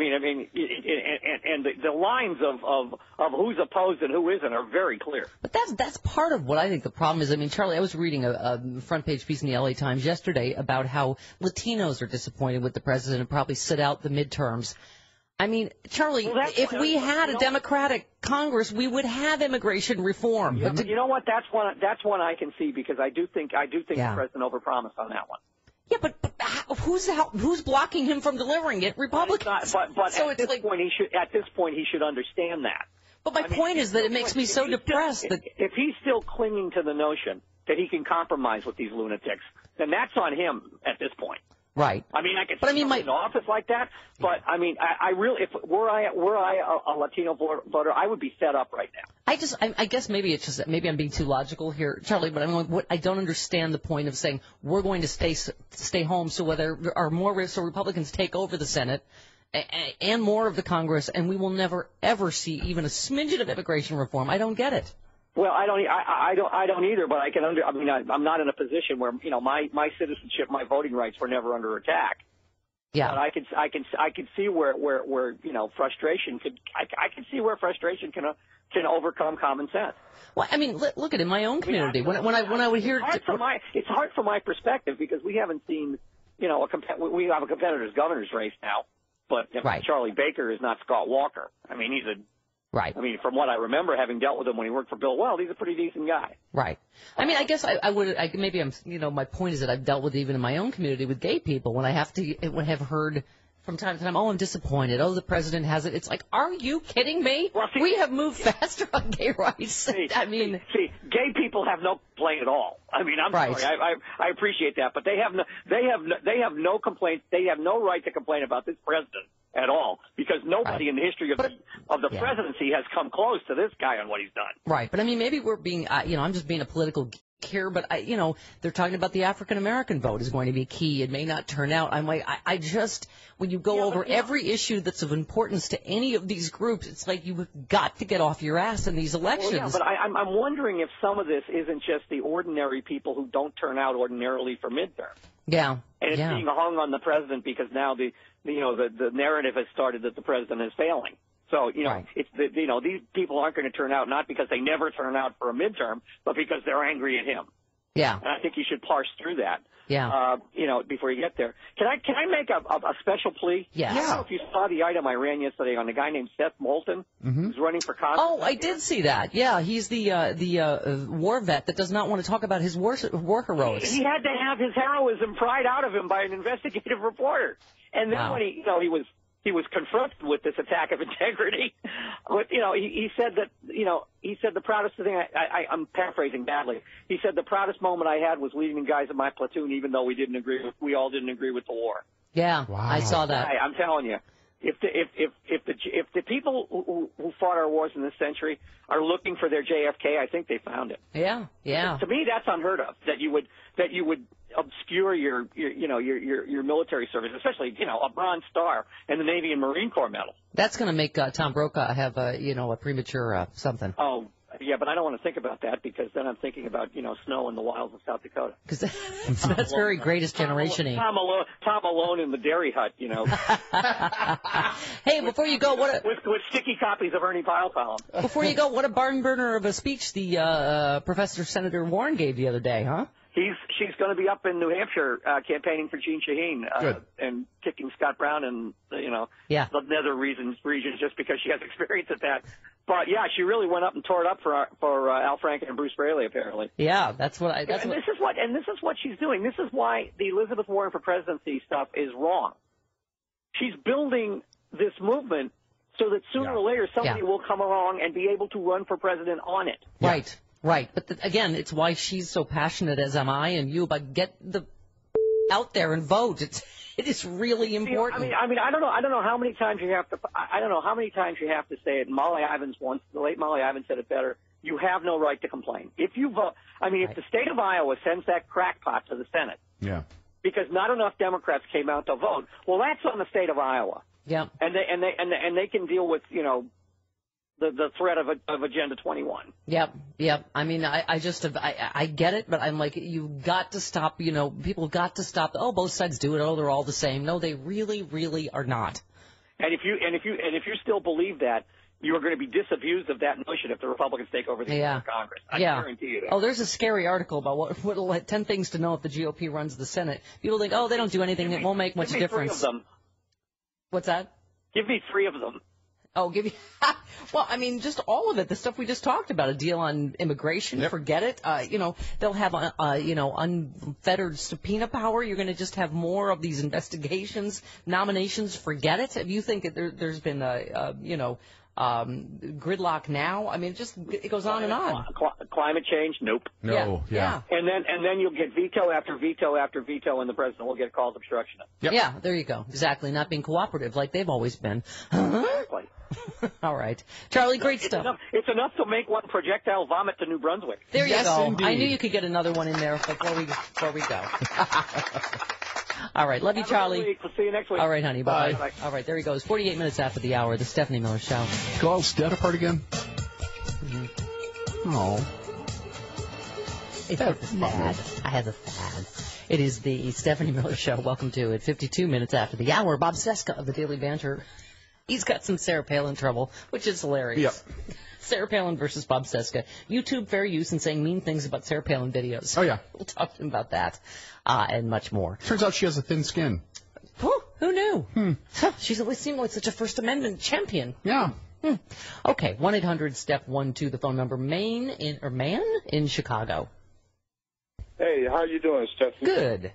Speaker 4: the lines of who's opposed and who isn't are very clear.
Speaker 2: But that's part of what I think the problem is. I mean, Charlie, I was reading a front page piece in the LA Times yesterday about how Latinos are disappointed with the president and probably sit out the midterms. I mean, Charlie, if we had a Democratic Congress, we would have immigration reform.
Speaker 4: Yeah, but you know what? That's one I can see, because I do think the president overpromised on that one.
Speaker 2: Yeah, but who's blocking him from delivering it? Republicans.
Speaker 4: But
Speaker 2: so
Speaker 4: at this point he should understand that.
Speaker 2: But my point is that it makes me so depressed that
Speaker 4: if he's still clinging to the notion that he can compromise with these lunatics, then that's on him at this point.
Speaker 2: Right.
Speaker 4: I mean, I could see him in an office like that, but I mean, I really, if were I a Latino voter, I would be fed up right now.
Speaker 2: I guess maybe it's just maybe I'm being too logical here, Charlie. But I don't understand the point of saying we're going to stay home. So whether there are more Republicans take over the Senate and more of the Congress, and we will never ever see even a smidgen of immigration reform. I don't get it.
Speaker 4: Well, I don't either. But I can I'm not in a position where my citizenship, my voting rights were never under attack.
Speaker 2: Yeah.
Speaker 4: But I can see where frustration could. I can see where frustration can overcome common sense.
Speaker 2: Well, I mean, look at it in my own community. When I would hear
Speaker 4: it's hard from my perspective because we haven't seen we have a competitor's governor's race now, but Charlie Baker is not Scott Walker. I mean, he's a
Speaker 2: Right.
Speaker 4: I mean, from what I remember, having dealt with him when he worked for Bill Weld, he's a pretty decent guy.
Speaker 2: Right. I mean, I guess I would. Maybe I'm. My point is that I've dealt with even in my own community with gay people when I have heard from time to time, oh, I'm disappointed. Oh, the president has it. It's like, are you kidding me? Well, we have moved faster on gay rights.
Speaker 4: See, gay people have no complaint at all. I mean, I'm sorry. I appreciate that, but they have no complaints. They have no right to complain about this president at all, because nobody in the history of the presidency has come close to this guy on what he's done.
Speaker 2: Right, but I mean, maybe we're being, I'm just being a political geek here, but they're talking about the African American vote is going to be key. It may not turn out. I'm like, I just, when you go over every issue that's of importance to any of these groups, it's like you've got to get off your ass in these elections.
Speaker 4: Well, yeah, but I'm wondering if some of this isn't just the ordinary people who don't turn out ordinarily for midterm.
Speaker 2: Yeah.
Speaker 4: And it's being hung on the president because now the narrative has started that the president is failing. So, it's these people aren't going to turn out not because they never turn out for a midterm, but because they're angry at him.
Speaker 2: Yeah.
Speaker 4: And I think you should parse through that.
Speaker 2: Yeah.
Speaker 4: Before you get there. Can I make a special plea?
Speaker 2: Yes.
Speaker 4: I don't know if you saw the item I ran yesterday on a guy named Seth Moulton, who's running for Congress.
Speaker 2: Oh, I did see that. Yeah, he's the war vet that does not want to talk about his war heroics.
Speaker 4: He had to have his heroism pried out of him by an investigative reporter. And then when he was confronted with this attack of integrity, but he said that the proudest thing I'm paraphrasing badly. He said the proudest moment I had was leading the guys in my platoon, even though we all didn't agree with the war.
Speaker 2: Yeah, wow. I saw that.
Speaker 4: I'm telling you, if the people who fought our wars in this century are looking for their JFK, I think they found it.
Speaker 2: Yeah.
Speaker 4: To me, that's unheard of. That you would obscure your military service, especially a Bronze Star and the Navy and Marine Corps medal.
Speaker 2: That's going to make Tom Brokaw have a premature something.
Speaker 4: Oh. Yeah, but I don't want to think about that because then I'm thinking about snow in the wilds of South Dakota.
Speaker 2: Because that's very Greatest Generation-y.
Speaker 4: Tom alone in the dairy hut,
Speaker 2: Hey, before you go,
Speaker 4: with sticky copies of Ernie Pyle column.
Speaker 2: Before you go, what a barn burner of a speech the Professor Senator Warren gave the other day, huh?
Speaker 4: She's going to be up in New Hampshire campaigning for Jeanne Shaheen and kicking Scott Brown in the nether regions just because she has experience at that. But yeah, she really went up and tore it up for Al Franken and Bruce Braley apparently.
Speaker 2: Yeah, this is
Speaker 4: what she's doing. This is why the Elizabeth Warren for presidency stuff is wrong. She's building this movement so that sooner or later somebody will come along and be able to run for president on it.
Speaker 2: Right, but again, it's why she's so passionate, as am I and you, about get the out there and vote. It is really important.
Speaker 4: I mean, I don't know how many times you have to. I don't know how many times you have to say it. The late Molly Ivins said it better. You have no right to complain. If you vote, if the state of Iowa sends that crackpot to the Senate, because not enough Democrats came out to vote, well, that's on the state of Iowa.
Speaker 2: Yeah,
Speaker 4: and they can deal with the threat of Agenda 21.
Speaker 2: Yep. I mean, I get it, but I'm like, you've got to stop, people have got to stop. Oh, both sides do it. Oh, they're all the same. No, they really, really are not.
Speaker 4: And if you still believe that, you are going to be disabused of that notion if the Republicans take over the Congress. I guarantee you that.
Speaker 2: Oh, there's a scary article about what 10 things to know if the GOP runs the Senate. People think, oh, they don't do anything. It won't make much difference.
Speaker 4: Give me 3 of them.
Speaker 2: What's that?
Speaker 4: Give me 3 of them.
Speaker 2: Oh, give you. Well, I mean, just all of it. The stuff we just talked about. A deal on immigration. Yep. Forget it. They'll have, unfettered subpoena power. You're going to just have more of these investigations, nominations. Forget it. If you think that there's been gridlock now, I mean, it goes on and on.
Speaker 4: Climate change? Nope.
Speaker 1: No. Yeah.
Speaker 4: And then you'll get veto after veto after veto, and the president will get called obstructionist.
Speaker 2: Yep. Yeah, there you go. Exactly. Not being cooperative like they've always been.
Speaker 4: Exactly.
Speaker 2: All right. Charlie, great stuff.
Speaker 4: It's enough to make one projectile vomit to New Brunswick.
Speaker 2: There you go.
Speaker 1: Indeed.
Speaker 2: I knew you could get another one in there before we go. All right. Love you, Charlie.
Speaker 4: We'll see you next week.
Speaker 2: All right, honey.
Speaker 1: Bye.
Speaker 2: Bye. All right. There he goes. 48 minutes after the hour. The Stephanie Miller Show.
Speaker 1: Call Steph apart again? Oh.
Speaker 2: It's a fad. I have a fad. It is the Stephanie Miller Show. Welcome to it. 52 minutes after the hour. Bob Seska of the Daily Banter. He's got some Sarah Palin trouble, which is hilarious.
Speaker 1: Yep.
Speaker 2: Sarah Palin versus Bob Seska. YouTube fair use and saying mean things about Sarah Palin videos.
Speaker 1: Oh, yeah.
Speaker 2: We'll talk to him about that and much more.
Speaker 1: Turns out she has a thin skin.
Speaker 2: Who knew? She's always seemed like such a First Amendment champion.
Speaker 1: Yeah.
Speaker 2: Okay, 1-800-STEP-12, the phone number. Man in Chicago.
Speaker 5: Hey, how you doing, Stephanie?
Speaker 2: Good.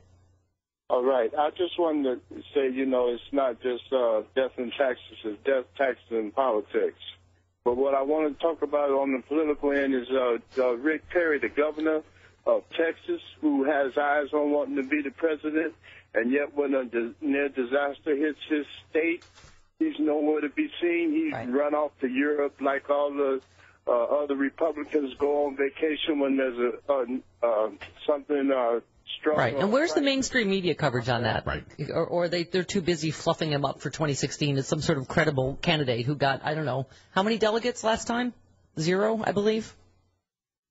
Speaker 5: All right. I just wanted to say, it's not just death and taxes, it's death, taxes, and politics. But what I want to talk about on the political end is Rick Perry, the governor of Texas, who has eyes on wanting to be the president, and yet when a near disaster hits his state, he's nowhere to be seen. He's run off to Europe like all the other Republicans go on vacation when there's something strong.
Speaker 2: Right. And where's the mainstream media coverage on that?
Speaker 1: Right.
Speaker 2: Or they're too busy fluffing him up for 2016 as some sort of credible candidate who got, I don't know, how many delegates last time? 0, I believe.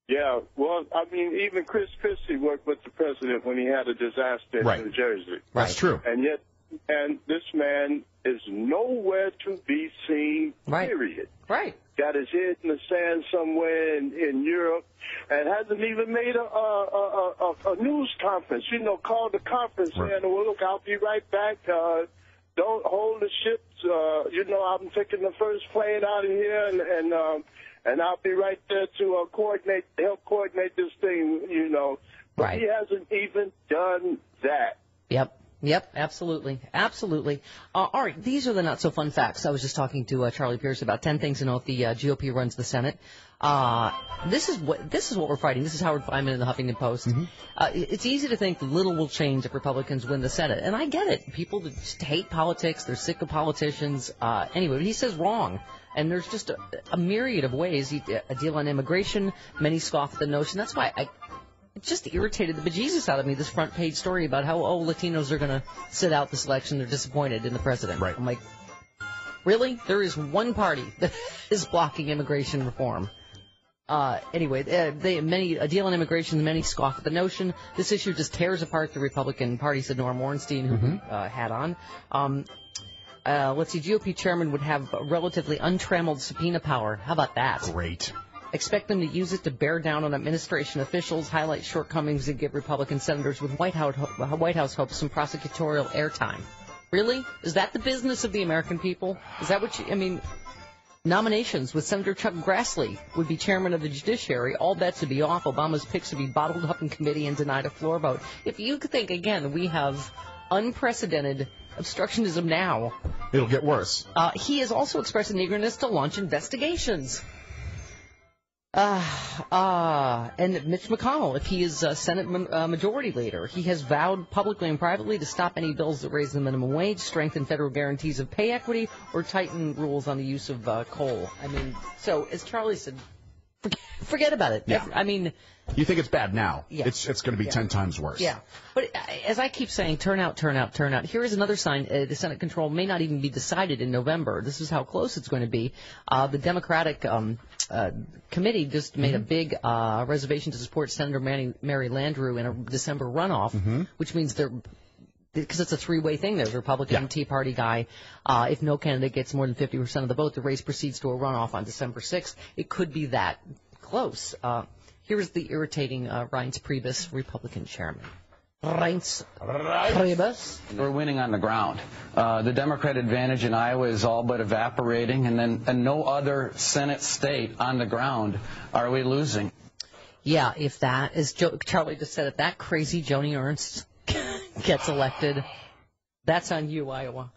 Speaker 5: Yeah, well, I mean, even Chris Christie worked with the president when he had a disaster in New Jersey.
Speaker 1: That's true.
Speaker 5: And this man is nowhere to be seen, period.
Speaker 2: Right.
Speaker 5: Got his head in the sand somewhere in Europe and hasn't even made a news conference. Called the conference saying, well, look, I'll be right back. Don't hold the ships. I'm taking the first plane out of here and I'll be right there to help coordinate this thing, But he hasn't even done that.
Speaker 2: Yep, absolutely. All right, these are the not-so-fun facts. I was just talking to Charlie Pierce about 10 things to know if the GOP runs the Senate. This is what we're fighting. This is Howard Fineman in the Huffington Post. It's easy to think little will change if Republicans win the Senate, and I get it. People just hate politics. They're sick of politicians. Anyway, but he says wrong. And there's just a myriad of ways. A deal on immigration, many scoff at the notion. That's why it just irritated the bejesus out of me, this front page story about how, Latinos are going to sit out this election. They're disappointed in the president. Right. I'm like, really? There is one party that is blocking immigration reform. Anyway, a deal on immigration, many scoff at the notion. This issue just tears apart the Republican Party, said Norm Ornstein, who we had on. Let's see, GOP chairman would have relatively untrammeled subpoena power. How about that?
Speaker 1: Great.
Speaker 2: Expect them to use it to bear down on administration officials, highlight shortcomings, and give Republican senators with White House hopes some prosecutorial airtime. Really? Is that the business of the American people? Is that what nominations with Senator Chuck Grassley would be chairman of the judiciary. All bets would be off. Obama's picks would be bottled up in committee and denied a floor vote. If you think, again, we have unprecedented obstructionism now.
Speaker 1: It'll get worse.
Speaker 2: He has also expressed an eagerness to launch investigations. And Mitch McConnell, if he is Senate Majority Leader, he has vowed publicly and privately to stop any bills that raise the minimum wage, strengthen federal guarantees of pay equity, or tighten rules on the use of coal. I mean, so as Charlie said, forget about it.
Speaker 1: Yeah.
Speaker 2: I mean,
Speaker 1: you think it's bad now.
Speaker 2: Yeah.
Speaker 1: It's going to be 10 times worse.
Speaker 2: Yeah. But as I keep saying, turn out. Here is another sign the Senate control may not even be decided in November. This is how close it's going to be. The Democratic committee just made a big reservation to support Senator Mary Landrieu in a December runoff, which means because it's a three-way thing. There's a Republican and Tea Party guy. If no candidate gets more than 50% of the vote, the race proceeds to a runoff on December 6th. It could be that close. Here's the irritating Reince Priebus, Republican chairman. Reince Priebus.
Speaker 6: We're winning on the ground. The Democrat advantage in Iowa is all but evaporating, and then in no other Senate state on the ground are we losing.
Speaker 2: Yeah, if that, as Charlie just said, if that crazy Joni Ernst gets elected, that's on you, Iowa.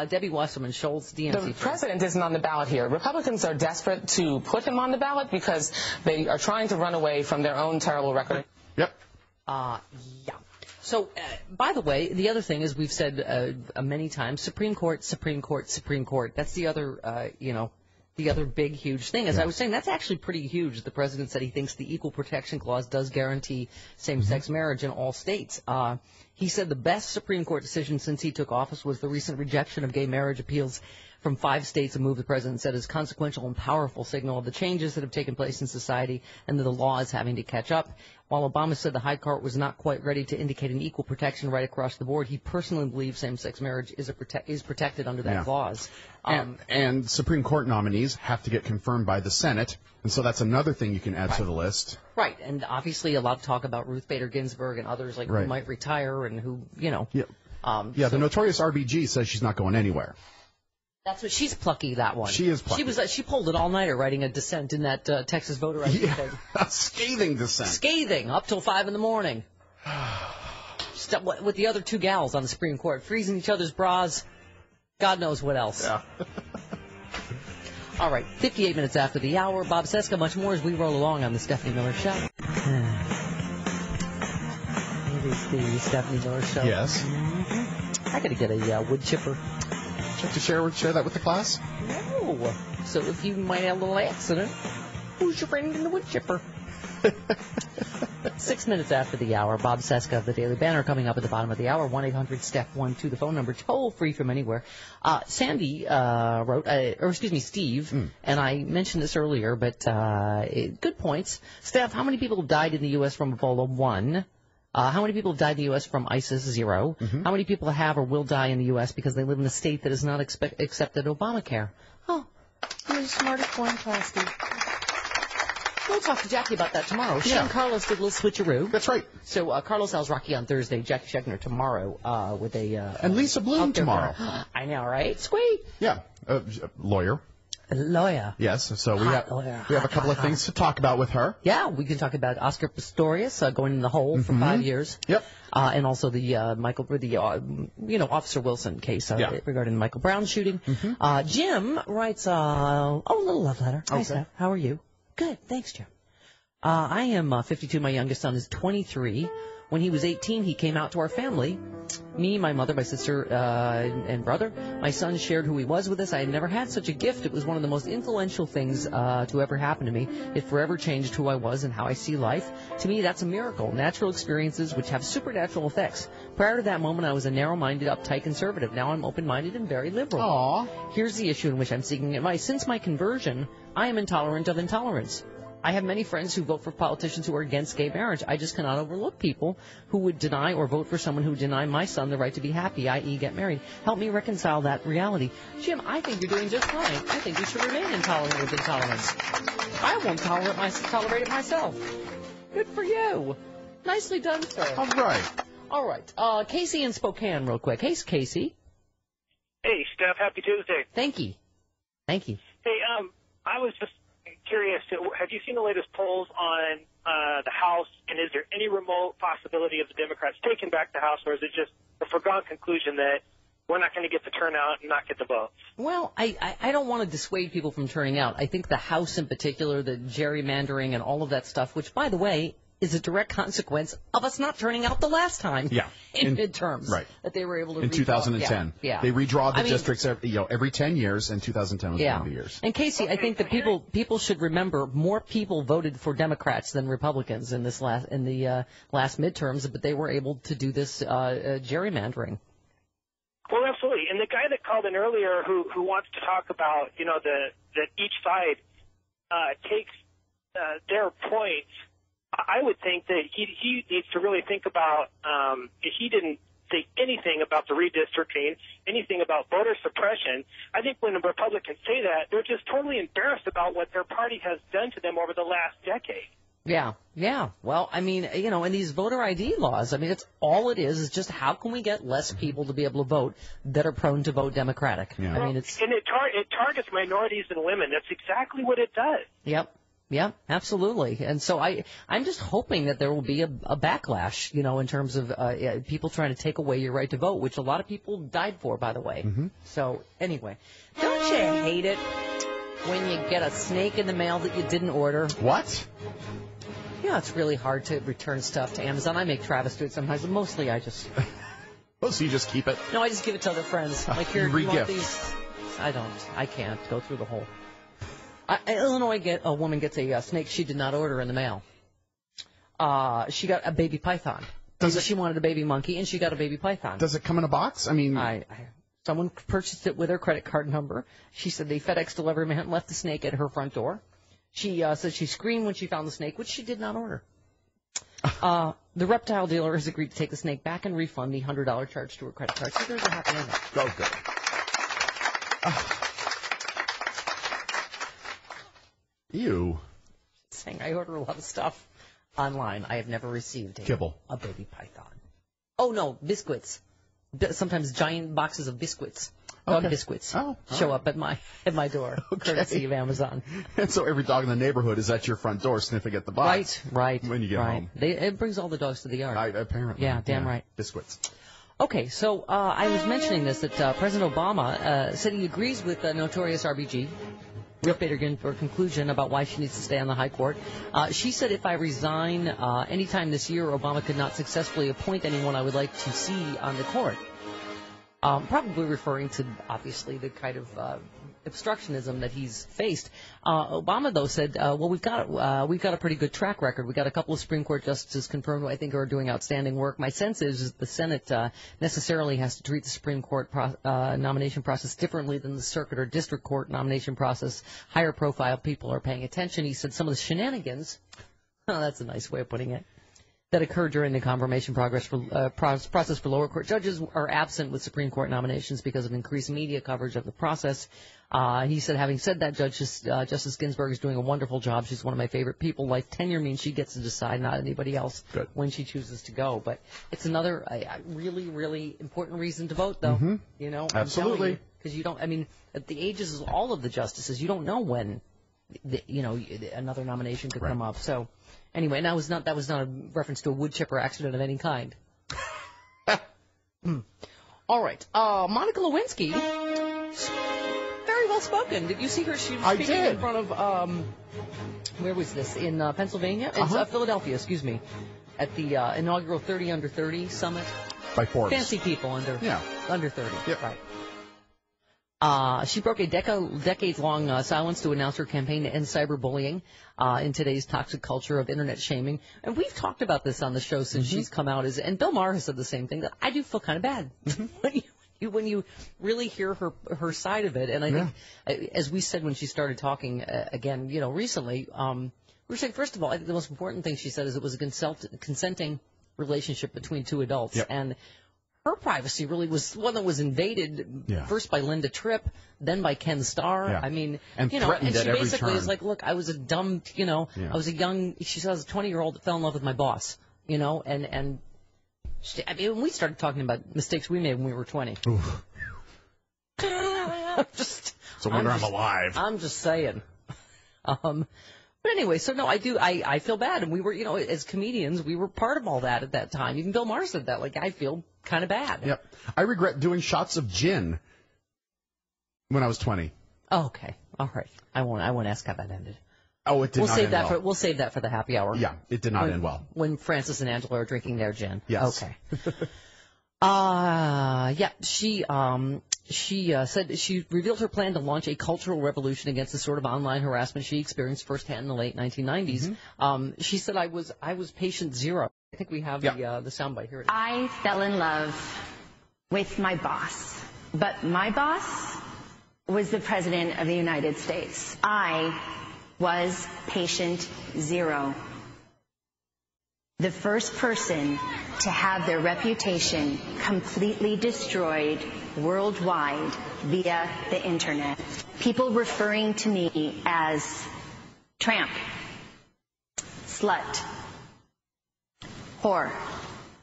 Speaker 2: Debbie Wasserman, Schultz, DNC.
Speaker 8: The president isn't on the ballot here. Republicans are desperate to put him on the ballot because they are trying to run away from their own terrible record.
Speaker 1: Yep.
Speaker 2: Yeah. So, by the way, the other thing is we've said many times, Supreme Court, Supreme Court, Supreme Court. That's the other, the other big, huge thing. As I was saying, that's actually pretty huge. The president said he thinks the Equal Protection Clause does guarantee same-sex marriage in all states. He said the best Supreme Court decision since he took office was the recent rejection of gay marriage appeals from 5 states, a move the president said is consequential and powerful signal of the changes that have taken place in society and that the law is having to catch up. While Obama said the high court was not quite ready to indicate an equal protection right across the board, he personally believes same-sex marriage is protected under that clause.
Speaker 1: And Supreme Court nominees have to get confirmed by the Senate, and so that's another thing you can add to the list.
Speaker 2: Right, and obviously a lot of talk about Ruth Bader Ginsburg and others who might retire and who,
Speaker 1: Yeah, the notorious RBG says she's not going anywhere.
Speaker 2: That's what she's plucky, that one.
Speaker 1: She is plucky.
Speaker 2: She pulled it all-nighter writing a dissent in that Texas voter ID thing.
Speaker 1: A scathing dissent.
Speaker 2: Scathing, up till 5 in the morning. With the other 2 gals on the Supreme Court, freezing each other's bras. God knows what else.
Speaker 1: Yeah.
Speaker 2: All right, 58 minutes after the hour. Bob Cesca, much more as we roll along on the Stephanie Miller Show. It is the Stephanie Miller Show.
Speaker 1: Yes.
Speaker 2: I got to get a wood chipper.
Speaker 1: Do you have to share that with the class?
Speaker 2: No. So if you might have a little accident, who's your friend in the wood chipper? 6 minutes after the hour, Bob Cesca of the Daily Banner coming up at the bottom of the hour. 1-800-STEP-12, the phone number, toll free from anywhere. Sandy Steve, and I mentioned this earlier, but good points. Steph, how many people have died in the U.S. from Ebola? 1. How many people have died in the U.S. from ISIS? 0. How many people have or will die in the U.S. because they live in a state that has not accepted Obamacare? Oh, you're the smartest one, Plasty. We'll talk to Jackie about that tomorrow. She and Carlos did a little switcheroo.
Speaker 1: That's right.
Speaker 2: So Carlos Alzraki on Thursday, Jackie Schechner tomorrow with a...
Speaker 1: and Lisa Bloom tomorrow.
Speaker 2: I know, right? Sweet.
Speaker 1: Yeah, lawyer.
Speaker 2: A lawyer.
Speaker 1: Yes, so we have a couple of things to talk about with her.
Speaker 2: Yeah, we can talk about Oscar Pistorius going in the hole for 5 years.
Speaker 1: Yep.
Speaker 2: And also the Officer Wilson case regarding the Michael Brown shooting. Jim writes a little love letter. Hi, Steph. How are you? Good, thanks, Jim. I am 52. My youngest son is 23. When he was 18, he came out to our family. Me, my mother, my sister, and brother. My son shared who he was with us. I had never had such a gift. It was one of the most influential things to ever happen to me. It forever changed who I was and how I see life. To me, that's a miracle. Natural experiences which have supernatural effects. Prior to that moment, I was a narrow-minded, uptight conservative. Now I'm open-minded and very liberal.
Speaker 1: Aww.
Speaker 2: Here's the issue in which I'm seeking advice. Since my conversion, I am intolerant of intolerance. I have many friends who vote for politicians who are against gay marriage. I just cannot overlook people who would deny or vote for someone who would deny my son the right to be happy, i.e. get married. Help me reconcile that reality. Jim, I think you're doing just fine. I think you should remain intolerant of intolerance. I won't tolerate it myself. Good for you. Nicely done, sir. All right. Casey in Spokane real quick. Hey, Casey.
Speaker 23: Hey, Steph. Happy Tuesday.
Speaker 2: Thank you.
Speaker 23: Hey, I was just curious, have you seen the latest polls on the House, and is there any remote possibility of the Democrats taking back the House, or is it just a foregone conclusion that we're not going to get the turnout and not get the votes?
Speaker 2: Well, I don't want to dissuade people from turning out. I think the House in particular, the gerrymandering and all of that stuff, which, by the way, is a direct consequence of us not turning out the last time in midterms.
Speaker 1: Right.
Speaker 2: That they were able to
Speaker 1: in 2010.
Speaker 2: Yeah.
Speaker 1: They redraw the districts every 10 years, and 2010 was one of the years.
Speaker 2: And Casey, I think that people should remember more people voted for Democrats than Republicans in the last midterms, but they were able to do this gerrymandering.
Speaker 23: Well, absolutely. And the guy that called in earlier who wants to talk about, that each side takes their points, I would think that he needs to really think about he didn't say anything about the redistricting, anything about voter suppression. I think when the Republicans say that, they're just totally embarrassed about what their party has done to them over the last decade.
Speaker 2: Yeah, yeah. Well, I mean, you know, and these voter ID laws, I mean, it's all it is just how can we get less people to be able to vote that are prone to vote Democratic?
Speaker 1: Yeah.
Speaker 2: I mean, it's...
Speaker 23: And it targets minorities and women. That's exactly what it does.
Speaker 2: Yep. Yep, absolutely. And so I'm just hoping that there will be a backlash, you know, in terms of people trying to take away your right to vote, which a lot of people died for, by the way.
Speaker 1: Mm-hmm.
Speaker 2: So anyway, don't you hate it when you get a snake in the mail that you didn't order?
Speaker 1: What?
Speaker 2: Yeah, it's really hard to return stuff to Amazon. I make Travis do it sometimes, but mostly I just...
Speaker 1: Oh, so you just keep it?
Speaker 2: No, I just give it to other friends. Like, here, you
Speaker 1: Re-gift.
Speaker 2: want these? I can't go through the whole... Illinois, a woman gets a snake she did not order in the mail. She got a baby python. She wanted a baby monkey, and she got a baby python.
Speaker 1: Does it come in a box? I mean...
Speaker 2: Someone purchased it with her credit card number. She said the FedEx delivery man left the snake at her front door. She said she screamed when she found the snake, which she did not order. The reptile dealer has agreed to take the snake back and refund the $100 charge to her credit card. So there's a happy ending.
Speaker 1: Oh, good. Ew.
Speaker 2: Saying I order a lot of stuff online. I have never received a baby python. Oh, no, biscuits. Sometimes giant boxes of biscuits. Dog biscuits show up at my door, courtesy of Amazon.
Speaker 1: And so every dog in the neighborhood is at your front door sniffing at the box.
Speaker 2: Right.
Speaker 1: When you get home.
Speaker 2: It brings all the dogs to the yard.
Speaker 1: Apparently.
Speaker 2: Yeah, damn right.
Speaker 1: Biscuits.
Speaker 2: Okay, so I was mentioning this, that President Obama said he agrees with Notorious RBG. We update her again for a conclusion about why she needs to stay on the high court. She said if I resign anytime this year, Obama could not successfully appoint anyone I would like to see on the court. Probably referring to, obviously, the kind of obstructionism that he's faced. Obama, though, said, well, we've got a pretty good track record. We've got a couple of Supreme Court justices confirmed who I think are doing outstanding work. My sense is the Senate necessarily has to treat the Supreme Court nomination process differently than the circuit or district court nomination process. Higher profile people are paying attention. He said some of the shenanigans, that's a nice way of putting it, that occurred during the confirmation process for lower court judges are absent with Supreme Court nominations because of increased media coverage of the process. He said, having said that, Justice Ginsburg is doing a wonderful job. She's one of my favorite people. Life tenure means she gets to decide, not anybody else, when she chooses to go. But it's another really, really important reason to vote, though.
Speaker 1: Mm-hmm.
Speaker 2: You know,
Speaker 1: absolutely,
Speaker 2: because you don't. I mean, at the ages of all of the justices, you don't know when, another nomination could come up. So. Anyway, that was not a reference to a wood chipper accident of any kind. All right. Monica Lewinsky, very well spoken. Did you see her? She was speaking in front of, where was this? In Pennsylvania? It's Philadelphia, excuse me. At the inaugural 30 Under 30 Summit.
Speaker 1: By Forbes.
Speaker 2: Fancy people under 30.
Speaker 1: Yep.
Speaker 2: Right. She broke a decades-long silence to announce her campaign to end cyberbullying in today's toxic culture of Internet shaming. And we've talked about this on the show since she's come out. And Bill Maher has said the same thing, that I do feel kind of bad when you really hear her side of it. And I think, as we said when she started talking again, recently, we were saying, first of all, I think the most important thing she said is it was a consenting relationship between two adults.
Speaker 1: Yep.
Speaker 2: And her privacy really was one that was invaded first by Linda Tripp, then by Ken Starr.
Speaker 1: Yeah.
Speaker 2: I mean,
Speaker 1: and threatened
Speaker 2: and she
Speaker 1: at every
Speaker 2: basically
Speaker 1: turn.
Speaker 2: is like, look, I was a dumb, I was a young, she says, a 20-year-old that fell in love with my boss, and she, I mean, when we started talking about mistakes we made when we were 20.
Speaker 1: It's a wonder I'm alive.
Speaker 2: I'm just saying. But anyway, so no, I feel bad. And we were, as comedians, we were part of all that at that time. Even Bill Maher said that. Like, I feel kind of bad.
Speaker 1: Yep. I regret doing shots of gin when I was 20.
Speaker 2: Oh, okay. All right. I won't ask how that ended.
Speaker 1: Oh, it did not end well.
Speaker 2: We'll save that for the happy hour.
Speaker 1: Yeah, it did not end well.
Speaker 2: When Francis and Angela are drinking their gin.
Speaker 1: Yes.
Speaker 2: Okay. She said she revealed her plan to launch a cultural revolution against the sort of online harassment she experienced firsthand in the late 1990s. She said, I was patient zero. I think we have the soundbite. Here it is.
Speaker 7: I fell in love with my boss, but my boss was the President of the United States. I was patient zero. The first person to have their reputation completely destroyed worldwide via the internet. People referring to me as tramp, slut, whore.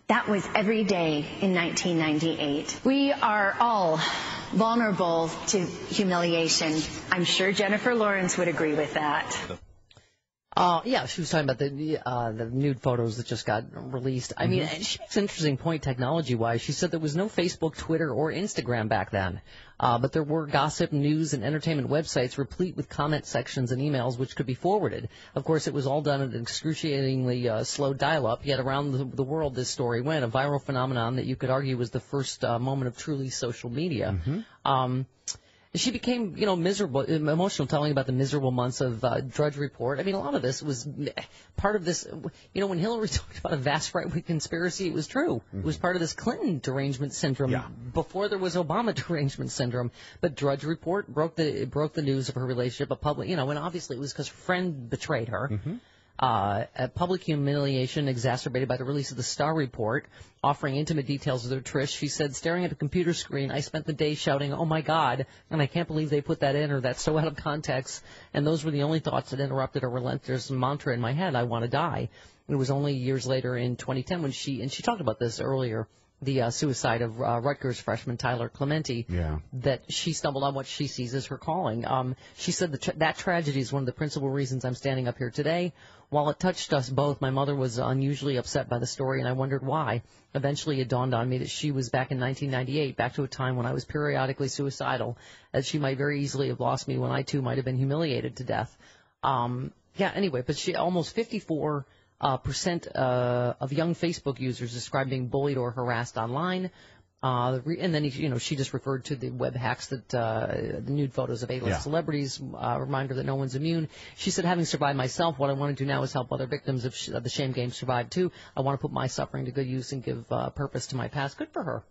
Speaker 7: That was every day in 1998. We are all vulnerable to humiliation. I'm sure Jennifer Lawrence would agree with that.
Speaker 2: Yeah, she was talking about the nude photos that just got released. I mean, and she makes an interesting point technology-wise. She said there was no Facebook, Twitter, or Instagram back then, but there were gossip, news, and entertainment websites replete with comment sections and emails which could be forwarded. Of course, it was all done at an excruciatingly slow dial-up, yet around the world this story went, a viral phenomenon that you could argue was the first moment of truly social media. She became, miserable, emotional, telling about the miserable months of Drudge Report. I mean, a lot of this was part of this. When Hillary talked about a vast right-wing conspiracy, it was true. It was part of this Clinton derangement syndrome before there was Obama derangement syndrome. But Drudge Report broke the news of her relationship, a public, and obviously it was because her friend betrayed her. A public humiliation exacerbated by the release of the Star Report, offering intimate details of their tryst. She said, staring at a computer screen, I spent the day shouting, "Oh my God," and I can't believe they put that in, or that's so out of context. And those were the only thoughts that interrupted a relentless mantra in my head, I want to die. And it was only years later in 2010 when she talked about this earlier, the suicide of Rutgers freshman Tyler Clementi, that she stumbled on what she sees as her calling. She said that tragedy is one of the principal reasons I'm standing up here today. While it touched us both, my mother was unusually upset by the story, and I wondered why. Eventually, it dawned on me that she was back in 1998, back to a time when I was periodically suicidal, as she might very easily have lost me when I, too, might have been humiliated to death. Anyway, but she almost 54% of young Facebook users describe being bullied or harassed online. And then, she just referred to the web hacks that the nude photos of A-list celebrities, reminder that no one's immune. She said, having survived myself, what I want to do now is help other victims of the shame game survive, too. I want to put my suffering to good use and give purpose to my past. Good for her.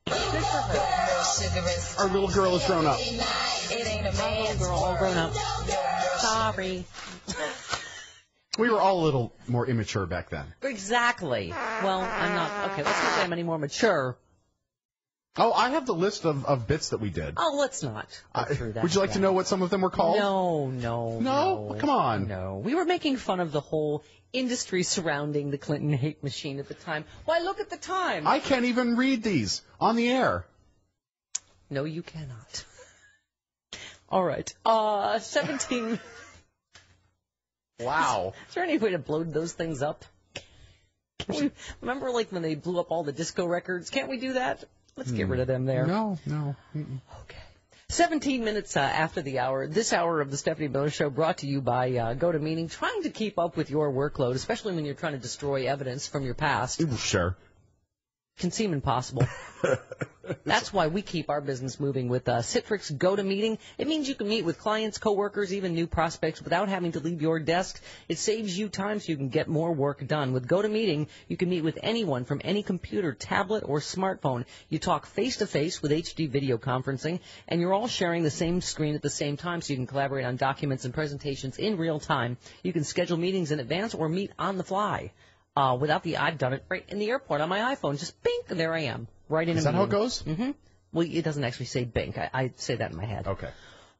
Speaker 2: Good for her.
Speaker 1: Our little girl is grown up.
Speaker 2: It ain't a man. Little girl all grown up. Sorry.
Speaker 1: We were all a little more immature back then.
Speaker 2: Exactly. Well, I'm not. Okay, let's not say I'm any more mature.
Speaker 1: Oh, I have the list of bits that we did.
Speaker 2: Oh, let's not go through that.
Speaker 1: Would you like to know what some of them were called?
Speaker 2: No.
Speaker 1: Come on.
Speaker 2: No. We were making fun of the whole industry surrounding the Clinton hate machine at the time. Why, look at the time.
Speaker 1: I can't even read these on the air.
Speaker 2: No, you cannot. All right. 17...
Speaker 1: Wow.
Speaker 2: Is there any way to blow those things up? Remember, when they blew up all the disco records? Can't we do that? Let's get rid of them there.
Speaker 1: No.
Speaker 2: Okay. 17 minutes after the hour. This hour of the Stephanie Miller Show brought to you by GoToMeeting. Trying to keep up with your workload, especially when you're trying to destroy evidence from your past.
Speaker 1: Sure.
Speaker 2: Can seem impossible. That's why we keep our business moving with Citrix GoToMeeting. It means you can meet with clients, coworkers, even new prospects without having to leave your desk. It saves you time so you can get more work done. With GoToMeeting, you can meet with anyone from any computer, tablet, or smartphone. You talk face-to-face with HD video conferencing, and you're all sharing the same screen at the same time so you can collaborate on documents and presentations in real time. You can schedule meetings in advance or meet on the fly. I've done it right in the airport on my iPhone. Just bink, and there I am. Right in a meeting.
Speaker 1: Is that how it goes?
Speaker 2: Mm-hmm. Well, it doesn't actually say bink. I say that in my head.
Speaker 1: Okay.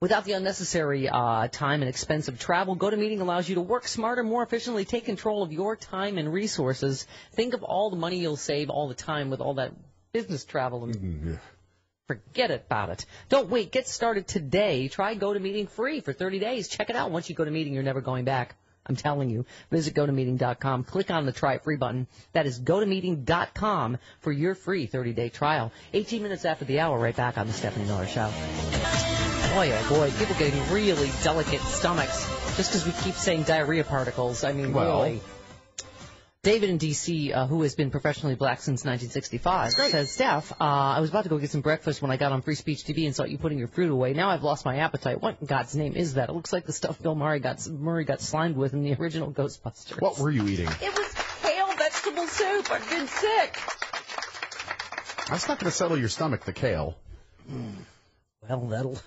Speaker 2: Without the unnecessary time and expensive travel, GoToMeeting allows you to work smarter, more efficiently, take control of your time and resources. Think of all the money you'll save all the time with all that business travel and forget about it. Don't wait. Get started today. Try GoToMeeting free for 30 days. Check it out. Once you go to meeting, you're never going back. I'm telling you. Visit GoToMeeting.com. Click on the Try It Free button. That is GoToMeeting.com for your free 30-day trial. 18 minutes after the hour, right back on the Stephanie Miller Show. Boy, oh boy, people getting really delicate stomachs just because we keep saying diarrhea particles. I mean, really. David in D.C., who has been professionally black since 1965, says, Steph, I was about to go get some breakfast when I got on Free Speech TV and saw you putting your fruit away. Now I've lost my appetite. What in God's name is that? It looks like the stuff Bill Murray got slimed with in the original Ghostbusters.
Speaker 1: What were you eating?
Speaker 2: It was kale vegetable soup. I've been sick.
Speaker 1: That's not going to settle your stomach, the kale.
Speaker 2: Well, that'll...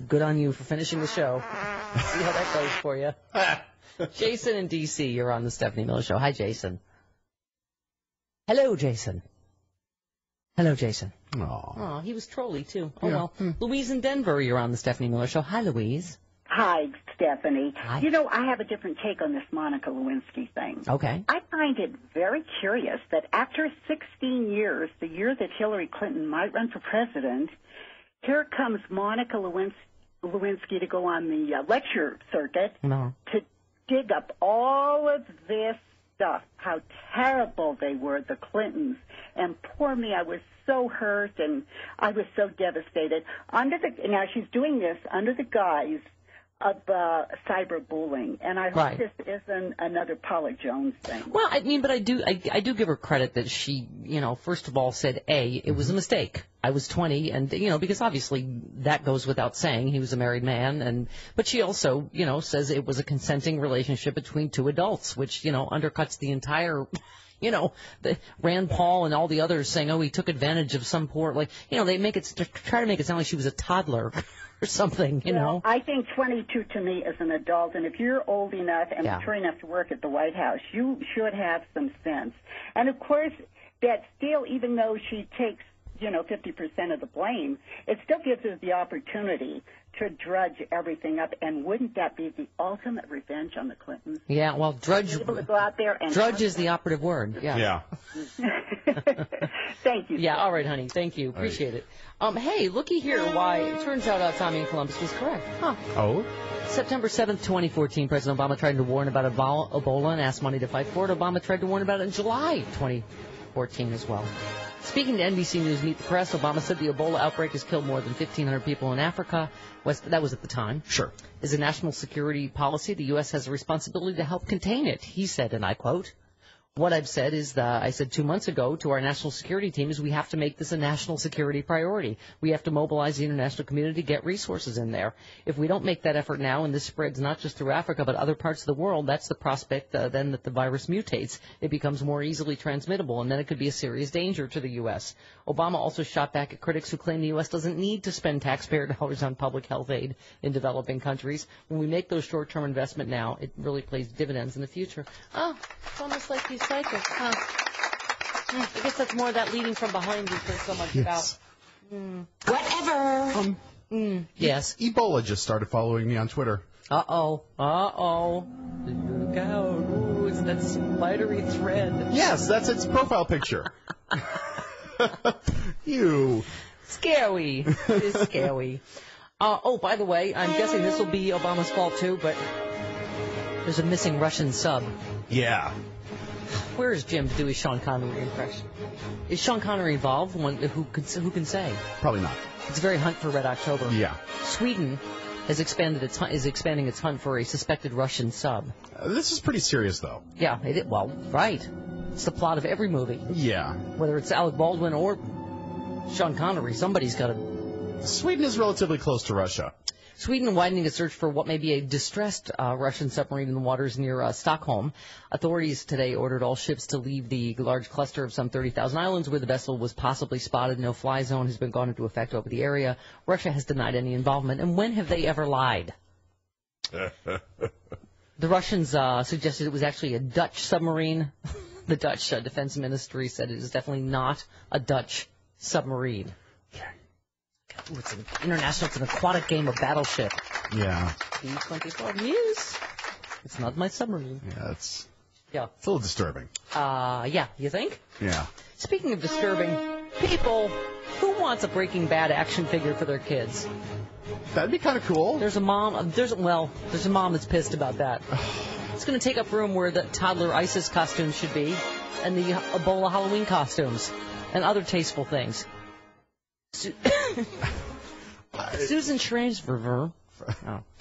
Speaker 2: Good on you for finishing the show. See how that goes for you. Jason in D.C., you're on the Stephanie Miller Show. Hi, Jason. Hello, Jason. Hello, Jason.
Speaker 1: Oh,
Speaker 2: he was trolly, too. Oh, well. Louise in Denver, you're on the Stephanie Miller Show. Hi, Louise.
Speaker 9: Hi, Stephanie.
Speaker 2: Hi.
Speaker 9: You know, I have a different take on this Monica Lewinsky thing.
Speaker 2: Okay.
Speaker 9: I find it very curious that after 16 years, the year that Hillary Clinton might run for president, here comes Monica Lewinsky to go on the lecture circuit to dig up all of this stuff, how terrible they were, the Clintons. And poor me, I was so hurt and I was so devastated. Now, she's doing this under the guise of cyberbullying, and I hope this isn't another Paula Jones thing.
Speaker 2: Well, I mean, but I do give her credit that she, first of all said, it was a mistake. I was 20, and, because obviously that goes without saying. He was a married man, but she also, says it was a consenting relationship between two adults, which, undercuts the entire, the Rand Paul and all the others saying, he took advantage of some poor, they try to make it sound like she was a toddler. Or something,
Speaker 9: know. I think 22 to me is an adult, and if you're old enough and mature enough to work at the White House, you should have some sense. And of course, that still, even though she takes, 50% of the blame, it still gives her the opportunity to drudge everything up. And wouldn't that be the ultimate revenge on the Clintons?
Speaker 2: Yeah, well, drudge.
Speaker 9: Able to go out there and
Speaker 2: drudge is the operative word. Yeah.
Speaker 9: Thank you.
Speaker 2: Yeah. All right, honey. Thank you. Appreciate it. Hey, looky here. Why it turns out Tommy in Columbus was correct. Huh.
Speaker 1: Oh.
Speaker 2: September 7th, 2014, President Obama tried to warn about Ebola and asked money to fight for it. Obama tried to warn about it in July 2014 as well. Speaking to NBC News Meet the Press, Obama said the Ebola outbreak has killed more than 1,500 people in Africa. That was at the time.
Speaker 1: Sure.
Speaker 2: As a national security policy, the U.S. has a responsibility to help contain it, he said, and I quote, "What I've said is that I said 2 months ago to our national security team is we have to make this a national security priority. We have to mobilize the international community to get resources in there. If we don't make that effort now, and this spreads not just through Africa but other parts of the world, that's the prospect then that the virus mutates. It becomes more easily transmittable, and then it could be a serious danger to the U.S." Obama also shot back at critics who claim the U.S. doesn't need to spend taxpayer dollars on public health aid in developing countries. When we make those short-term investment now, it really pays dividends in the future. Oh, it's almost like he's psychic, huh? I guess that's more that leading from behind you says so much about.
Speaker 17: Whatever.
Speaker 2: Yes.
Speaker 1: Ebola just started following me on Twitter.
Speaker 2: Uh-oh. Look out. Ooh, it's that spidery thread.
Speaker 1: Yes, that's its profile picture. You.
Speaker 2: Scary. It is scary. By the way, I'm guessing this will be Obama's fault too, but there's a missing Russian sub.
Speaker 1: Yeah.
Speaker 2: Where is Jim to do his Sean Connery impression? Is Sean Connery involved? Who can say?
Speaker 1: Probably not.
Speaker 2: It's a very hunt for Red October.
Speaker 1: Yeah.
Speaker 2: Sweden has is expanding its hunt for a suspected Russian sub.
Speaker 1: This is pretty serious, though.
Speaker 2: Yeah. Right. It's the plot of every movie.
Speaker 1: Yeah.
Speaker 2: Whether it's Alec Baldwin or Sean Connery, somebody's got to.
Speaker 1: Sweden is relatively close to Russia.
Speaker 2: Sweden widening a search for what may be a distressed Russian submarine in the waters near Stockholm. Authorities today ordered all ships to leave the large cluster of some 30,000 islands where the vessel was possibly spotted. No fly zone has been gone into effect over the area. Russia has denied any involvement. And when have they ever lied? The Russians suggested it was actually a Dutch submarine. The Dutch defense ministry said it is definitely not a Dutch submarine. Ooh, it's an aquatic game of Battleship.
Speaker 1: Yeah.
Speaker 2: B-24 News. It's not my submarine.
Speaker 1: Yeah, it's
Speaker 2: a
Speaker 1: little disturbing.
Speaker 2: Yeah, you think?
Speaker 1: Yeah.
Speaker 2: Speaking of disturbing, people, who wants a Breaking Bad action figure for their kids?
Speaker 1: That'd be kind of cool.
Speaker 2: There's a mom. There's a mom that's pissed about that. It's going to take up room where the toddler ISIS costumes should be, and the Ebola Halloween costumes, and other tasteful things. Susan Schransberger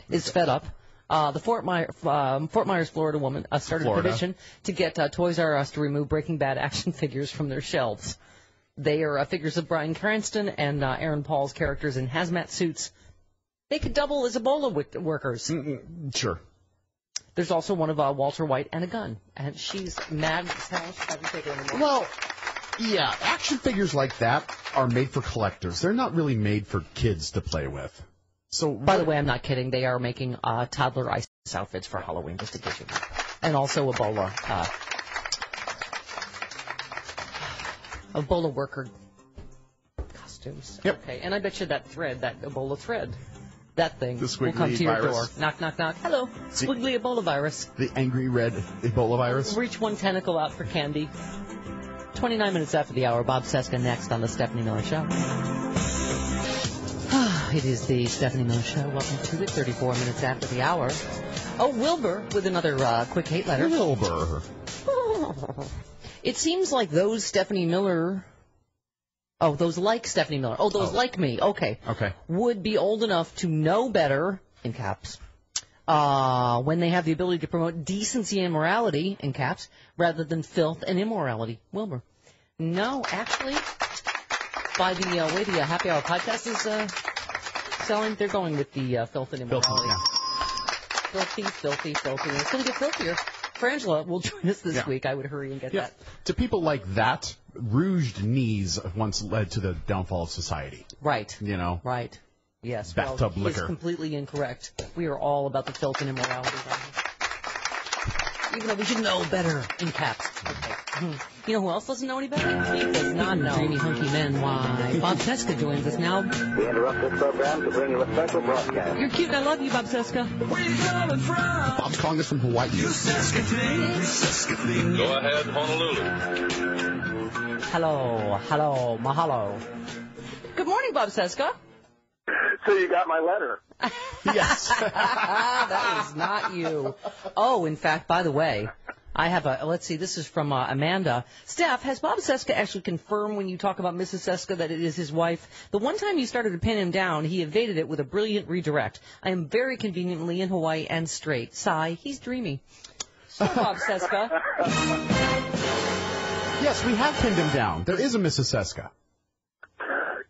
Speaker 2: is fed up. The Fort Myers, Florida woman started a petition to get Toys R Us to remove Breaking Bad action figures from their shelves. They are figures of Bryan Cranston and Aaron Paul's characters in hazmat suits. They could double as Ebola workers.
Speaker 1: Sure.
Speaker 2: There's also one of Walter White and a gun, and she's mad as hell. She hasn't taken it anymore.
Speaker 1: Well, yeah, action figures like that are made for collectors. They're not really made for kids to play with. So,
Speaker 2: by the way, I'm not kidding. They are making toddler ISIS outfits for Halloween, just to get you. And also Ebola worker costumes.
Speaker 1: Yep.
Speaker 2: Okay, and I bet you that Ebola thread, That thing
Speaker 1: The
Speaker 2: will come
Speaker 1: squiggly
Speaker 2: to your
Speaker 1: virus.
Speaker 2: door. Knock, knock, knock. Hello, squiggly Ebola virus.
Speaker 1: The angry red Ebola virus.
Speaker 2: Reach one tentacle out for candy. 29 minutes after the hour, Bob Seska next on the Stephanie Miller Show. It is the Stephanie Miller Show. Welcome to it. 34 minutes after the hour. Oh, Wilbur with another quick hate letter.
Speaker 1: Wilbur.
Speaker 2: It seems like those Stephanie Miller... Oh, those like Stephanie Miller. Oh, those like me. Okay.
Speaker 1: Okay.
Speaker 2: Would be old enough to know better, in caps, when they have the ability to promote decency and morality, in caps, rather than filth and immorality. Wilbur. No, actually, by the way the Happy Hour podcast is selling, they're going with the filth and immorality. Filthy. It's going to get filthier. Frangela will join us this week. I would hurry and get that.
Speaker 1: To people like that, rouged knees once led to the downfall of society.
Speaker 2: Right.
Speaker 1: You know?
Speaker 2: Right. Yes.
Speaker 1: Bathtub
Speaker 2: He
Speaker 1: liquor.
Speaker 2: is completely incorrect. We are all about the filth and immorality. Even though we should know better, in caps. Okay. You know who else doesn't know any better? He does not know. Dreamy, hunky men. Why? Bob Seska joins us now.
Speaker 10: We interrupt this program to bring you a special broadcast.
Speaker 2: You're cute. I love you, Bob Seska.
Speaker 10: Where you coming from?
Speaker 1: Bob's calling us from Hawaii.
Speaker 11: Go ahead, Honolulu.
Speaker 2: Hello, mahalo. Good morning, Bob Seska.
Speaker 10: So you got my letter.
Speaker 1: Yes.
Speaker 2: That is not you. Oh, in fact, by the way, I have let's see, this is from Amanda. Steph, has Bob Seska actually confirmed when you talk about Mrs. Seska that it is his wife? The one time you started to pin him down, he evaded it with a brilliant redirect. I am very conveniently in Hawaii and straight. Sigh, he's dreamy. So, Bob Seska.
Speaker 1: Yes, we have pinned him down. There is a Mrs. Seska.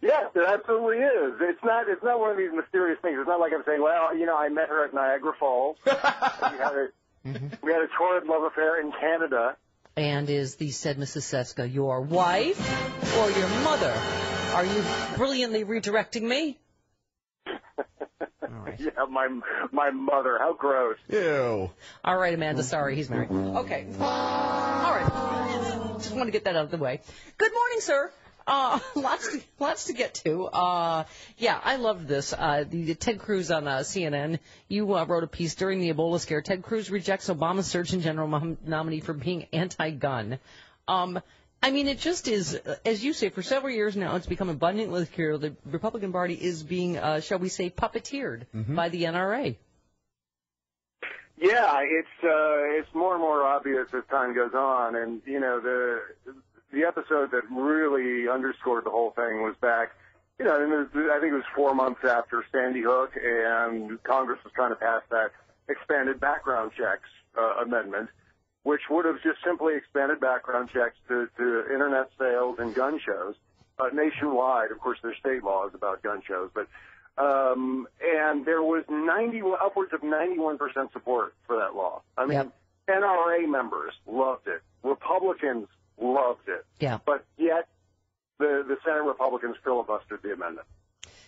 Speaker 10: Yes, it absolutely is. It's not one of these mysterious things. It's not like I'm saying, well, I met her at Niagara Falls. we had a torrid love affair in Canada.
Speaker 2: And is the said Mrs. Seska your wife or your mother? Are you brilliantly redirecting me? Right.
Speaker 10: Yeah, my mother. How gross.
Speaker 1: Ew.
Speaker 2: All right, Amanda. Sorry, he's married. Okay. All right. Just want to get that out of the way. Good morning, sir. Lots to get to. Yeah, I loved this. The Ted Cruz on CNN. You wrote a piece during the Ebola scare. Ted Cruz rejects Obama's Surgeon General nominee for being anti-gun. I mean, it just is, as you say, for several years now, it's become abundantly clear the Republican Party is being, shall we say, puppeteered by the NRA.
Speaker 10: Yeah, it's more and more obvious as time goes on, and the episode that really underscored the whole thing was back, I think it was 4 months after Sandy Hook, and Congress was trying to pass that expanded background checks amendment, which would have just simply expanded background checks to internet sales and gun shows nationwide. Of course, there's state laws about gun shows, but and there was upwards of 91% support for that law. I mean, NRA members loved it. Republicans loved it.
Speaker 2: Yeah.
Speaker 10: But yet, the Senate Republicans filibustered the amendment.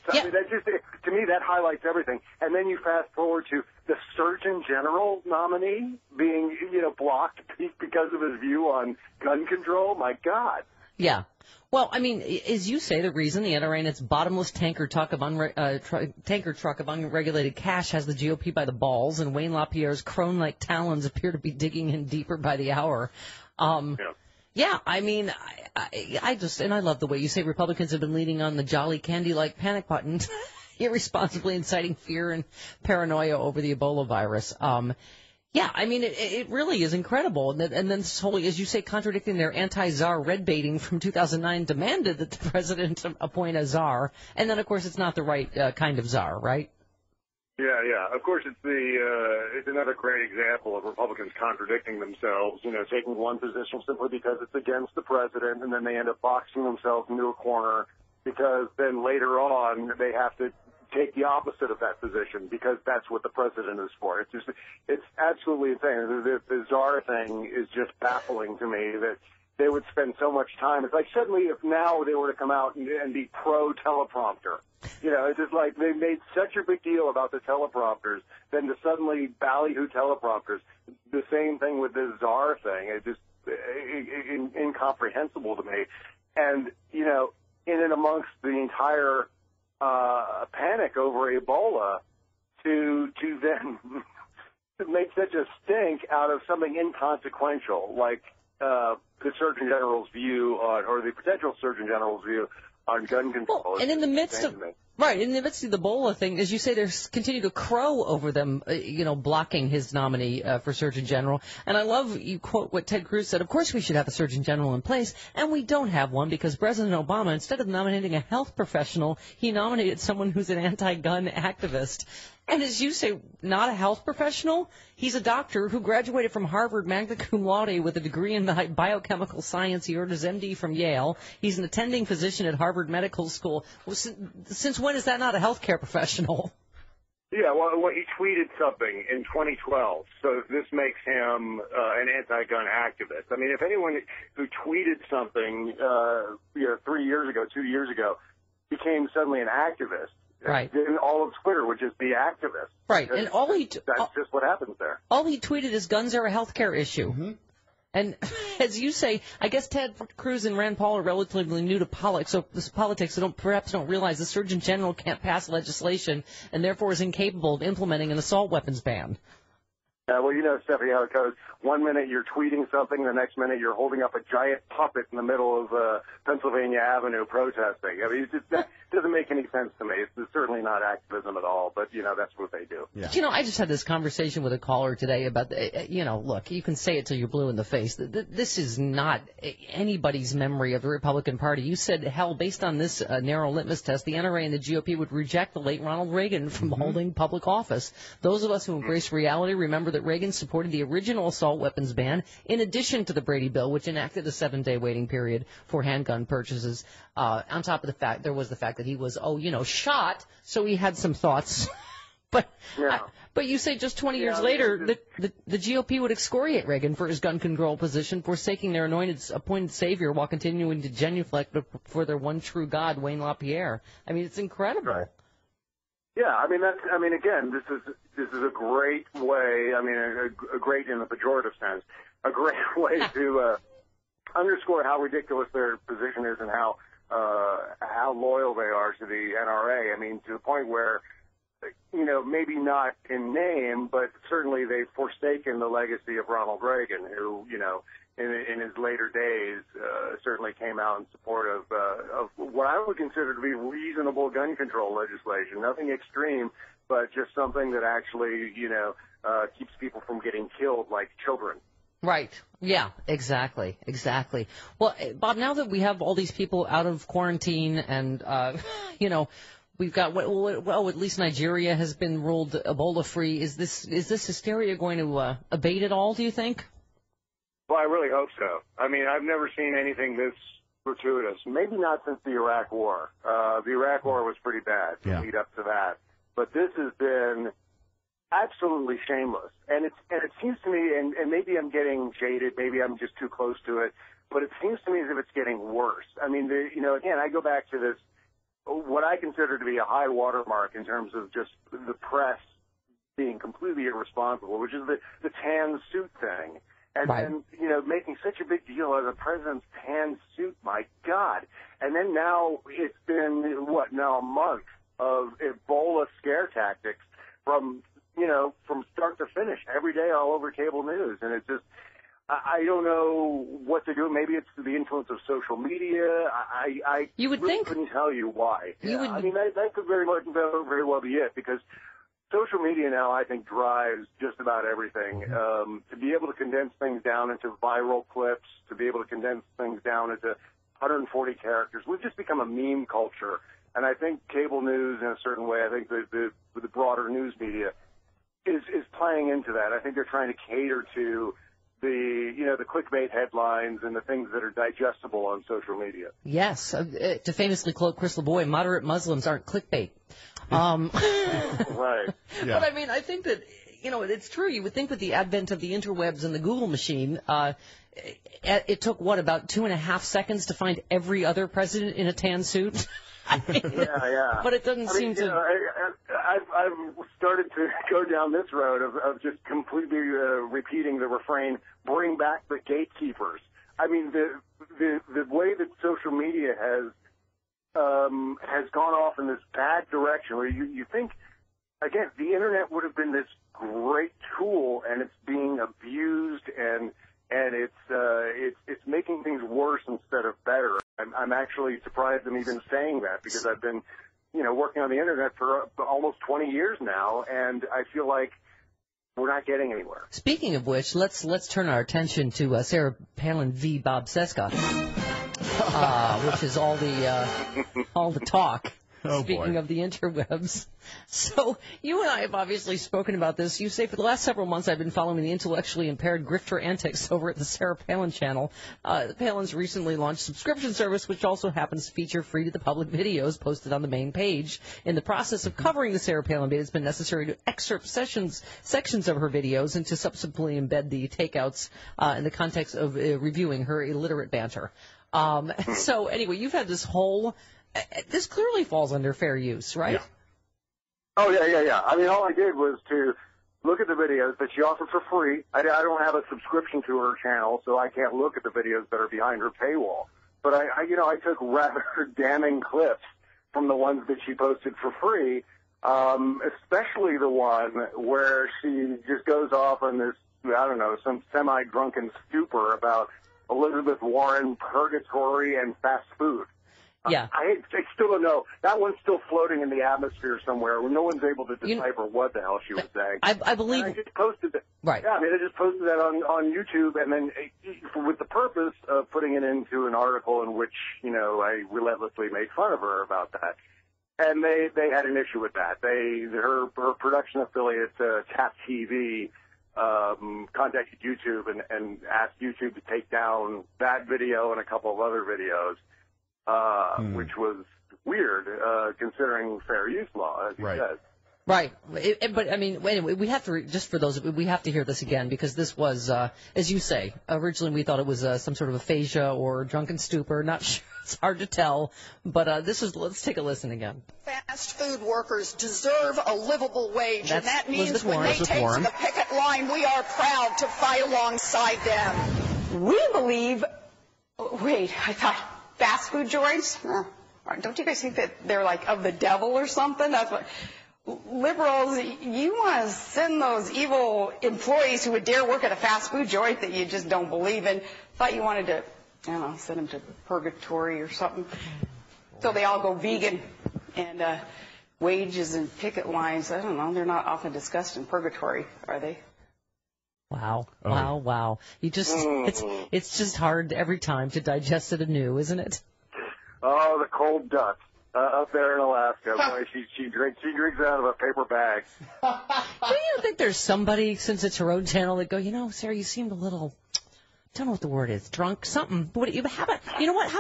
Speaker 10: So, I mean, to me, that highlights everything. And then you fast forward to the Surgeon General nominee being, blocked because of his view on gun control. My God.
Speaker 2: Yeah. Well, I mean, as you say, the reason the NRA and its bottomless tanker truck of unregulated cash has the GOP by the balls, and Wayne LaPierre's crone-like talons appear to be digging in deeper by the hour. Yeah, I mean, I love the way you say Republicans have been leaning on the jolly candy-like panic button, irresponsibly inciting fear and paranoia over the Ebola virus. Yeah, I mean, it really is incredible. And then this whole, as you say, contradicting their anti-czar red baiting from 2009, demanded that the president appoint a czar. And then, of course, it's not the right kind of czar, right?
Speaker 10: Yeah. Of course, it's another great example of Republicans contradicting themselves, taking one position simply because it's against the president, and then they end up boxing themselves into a corner because then later on they have to take the opposite of that position because that's what the president is for. It's absolutely insane. The czar thing is just baffling to me that they would spend so much time. It's like suddenly if now they were to come out and be pro-teleprompter, it's just like they made such a big deal about the teleprompters, then to suddenly ballyhoo teleprompters. The same thing with this czar thing. It's just incomprehensible to me. And, in and amongst the entire panic over Ebola, to then to make such a stink out of something inconsequential like the Surgeon General's view on, or the potential Surgeon General's view on gun control.
Speaker 2: Well, and in the midst of the Ebola thing, as you say, there's continue to crow over them, blocking his nominee for Surgeon General. And I love you quote what Ted Cruz said. Of course, we should have a Surgeon General in place, and we don't have one because President Obama, instead of nominating a health professional, he nominated someone who's an anti-gun activist. And as you say, not a health professional. He's a doctor who graduated from Harvard magna cum laude with a degree in biochemical science. He earned his MD from Yale. He's an attending physician at Harvard Medical School. Well, since when is that not a healthcare professional?
Speaker 10: Yeah, well, he tweeted something in 2012, so this makes him an anti-gun activist. I mean, if anyone who tweeted something 3 years ago, 2 years ago, became suddenly an activist,
Speaker 2: right,
Speaker 10: then all of Twitter would just be activists.
Speaker 2: Right, and
Speaker 10: that's just what happens there.
Speaker 2: All he tweeted is guns are a healthcare issue. Mm-hmm. And as you say, I guess Ted Cruz and Rand Paul are relatively new to politics, so perhaps don't realize the Surgeon General can't pass legislation and therefore is incapable of implementing an assault weapons ban.
Speaker 10: Well, you know, Stephanie, how it goes. 1 minute you're tweeting something, the next minute you're holding up a giant puppet in the middle of Pennsylvania Avenue protesting. I mean, that doesn't make any sense to me. It's certainly not activism at all, but, that's what they do.
Speaker 2: Yeah. But, I just had this conversation with a caller today about, look, you can say it till you're blue in the face. This is not anybody's memory of the Republican Party. You said, hell, based on this narrow litmus test, the NRA and the GOP would reject the late Ronald Reagan from holding public office. Those of us who embrace reality remember that Reagan supported the original assault weapons ban in addition to the Brady Bill, which enacted a 7-day waiting period for handgun purchases. On top of the fact, there was the fact that he was, shot, so he had some thoughts. But you say just 20 years later, the GOP would excoriate Reagan for his gun control position, forsaking their appointed savior while continuing to genuflect for their one true God, Wayne LaPierre. I mean, it's incredible.
Speaker 10: Right. Yeah, again, this is a great way, a great in the pejorative sense, a great way to underscore how ridiculous their position is and how loyal they are to the NRA. I mean, to the point where, maybe not in name, but certainly they've forsaken the legacy of Ronald Reagan, who, in his later days, certainly came out in support of what I would consider to be reasonable gun control legislation. Nothing extreme, but just something that actually, keeps people from getting killed like children.
Speaker 2: Right. Yeah, exactly. Well, Bob, now that we have all these people out of quarantine and, we've got, at least Nigeria has been ruled Ebola-free. Is this hysteria going to abate at all, do you think?
Speaker 10: Well, I really hope so. I mean, I've never seen anything this gratuitous. Maybe not since the Iraq War. The Iraq War was pretty bad to lead up to that. But this has been absolutely shameless. And it seems to me, and maybe I'm getting jaded, maybe I'm just too close to it, but it seems to me as if it's getting worse. I mean, again, I go back to this, what I consider to be a high watermark in terms of just the press being completely irresponsible, which is the tan suit thing. And then, making such a big deal out of the president's tan suit, my God. And then now it's been, a month of Ebola scare tactics from start to finish, every day all over cable news. And it's just, I don't know what to do. Maybe it's the influence of social media. I couldn't tell you why. That could very well be it, because social media now, I think, drives just about everything. To be able to condense things down into viral clips, to be able to condense things down into 140 characters, we've just become a meme culture. And I think cable news, in a certain way, I think the broader news media is playing into that. I think they're trying to cater to the clickbait headlines and the things that are digestible on social media.
Speaker 2: Yes, to famously quote Chris LeBoy, moderate Muslims aren't clickbait.
Speaker 10: Right.
Speaker 2: Yeah. But I think that, it's true. You would think with the advent of the interwebs and the Google machine, it took, about 2.5 seconds to find every other president in a tan suit?
Speaker 10: Yeah.
Speaker 2: But it doesn't seem to...
Speaker 10: I've started to go down this road of just completely repeating the refrain, bring back the gatekeepers. I mean, the way that social media has gone off in this bad direction, where you think again, the internet would have been this great tool, and it's being abused, and it's making things worse instead of better. I'm actually surprised I'm even saying that, because I've been, working on the internet for almost 20 years now, and I feel like we're not getting anywhere.
Speaker 2: Speaking of which, let's turn our attention to Sarah Palin v. Bob Seska, which is all the talk.
Speaker 1: Oh,
Speaker 2: Speaking
Speaker 1: boy.
Speaker 2: of the interwebs. So you and I have obviously spoken about this. You say for the last several months I've been following the intellectually impaired grifter antics over at the Sarah Palin channel. Palin's recently launched subscription service, which also happens to feature free-to-the-public videos posted on the main page. In the process of covering the Sarah Palin debate, it's been necessary to excerpt sections of her videos and to subsequently embed the takeouts in the context of reviewing her illiterate banter. So anyway, you've had this whole... This clearly falls under fair use, right?
Speaker 10: Yeah. Oh, yeah. I mean, all I did was to look at the videos that she offered for free. I don't have a subscription to her channel, so I can't look at the videos that are behind her paywall. But I took rather damning clips from the ones that she posted for free, especially the one where she just goes off on this, some semi-drunken stupor about Elizabeth Warren, purgatory, and fast food.
Speaker 2: Yeah.
Speaker 10: I still don't know. That one's still floating in the atmosphere somewhere where no one's able to decipher what the hell she was saying.
Speaker 2: I believe...
Speaker 10: And I just posted that.
Speaker 2: Right.
Speaker 10: Yeah, I just posted that on YouTube, and then with the purpose of putting it into an article in which, I relentlessly made fun of her about that. And they had an issue with that. Her production affiliate, Tap TV, contacted YouTube and asked YouTube to take down that video and a couple of other videos. Which was weird, considering fair use law, as you said.
Speaker 2: Right. But, I mean, anyway, we have to, just for those, we have to hear this again, because this was, as you say, originally we thought it was some sort of aphasia or drunken stupor. Not sure. It's hard to tell. But let's take a listen again.
Speaker 12: Fast food workers deserve a livable wage, and that means when they take to the picket line, we are proud to fight alongside them. We believe... Wait, I thought... Fast food joints? Don't you guys think that they're like of the devil or something? That's what liberals, you want to send those evil employees who would dare work at a fast food joint that you just don't believe in. Thought you wanted to, send them to purgatory or something. So they all go vegan, and wages and picket lines, I don't know, they're not often discussed in purgatory, are they?
Speaker 2: Wow. Wow. You just, it's just hard every time to digest it anew, isn't it?
Speaker 10: Oh, the cold duck up there in Alaska. Boy, she drinks out of a paper bag.
Speaker 2: Do you think there's somebody, since it's her own channel, that go, Sarah, you seemed a little, don't know what the word is, drunk, something. How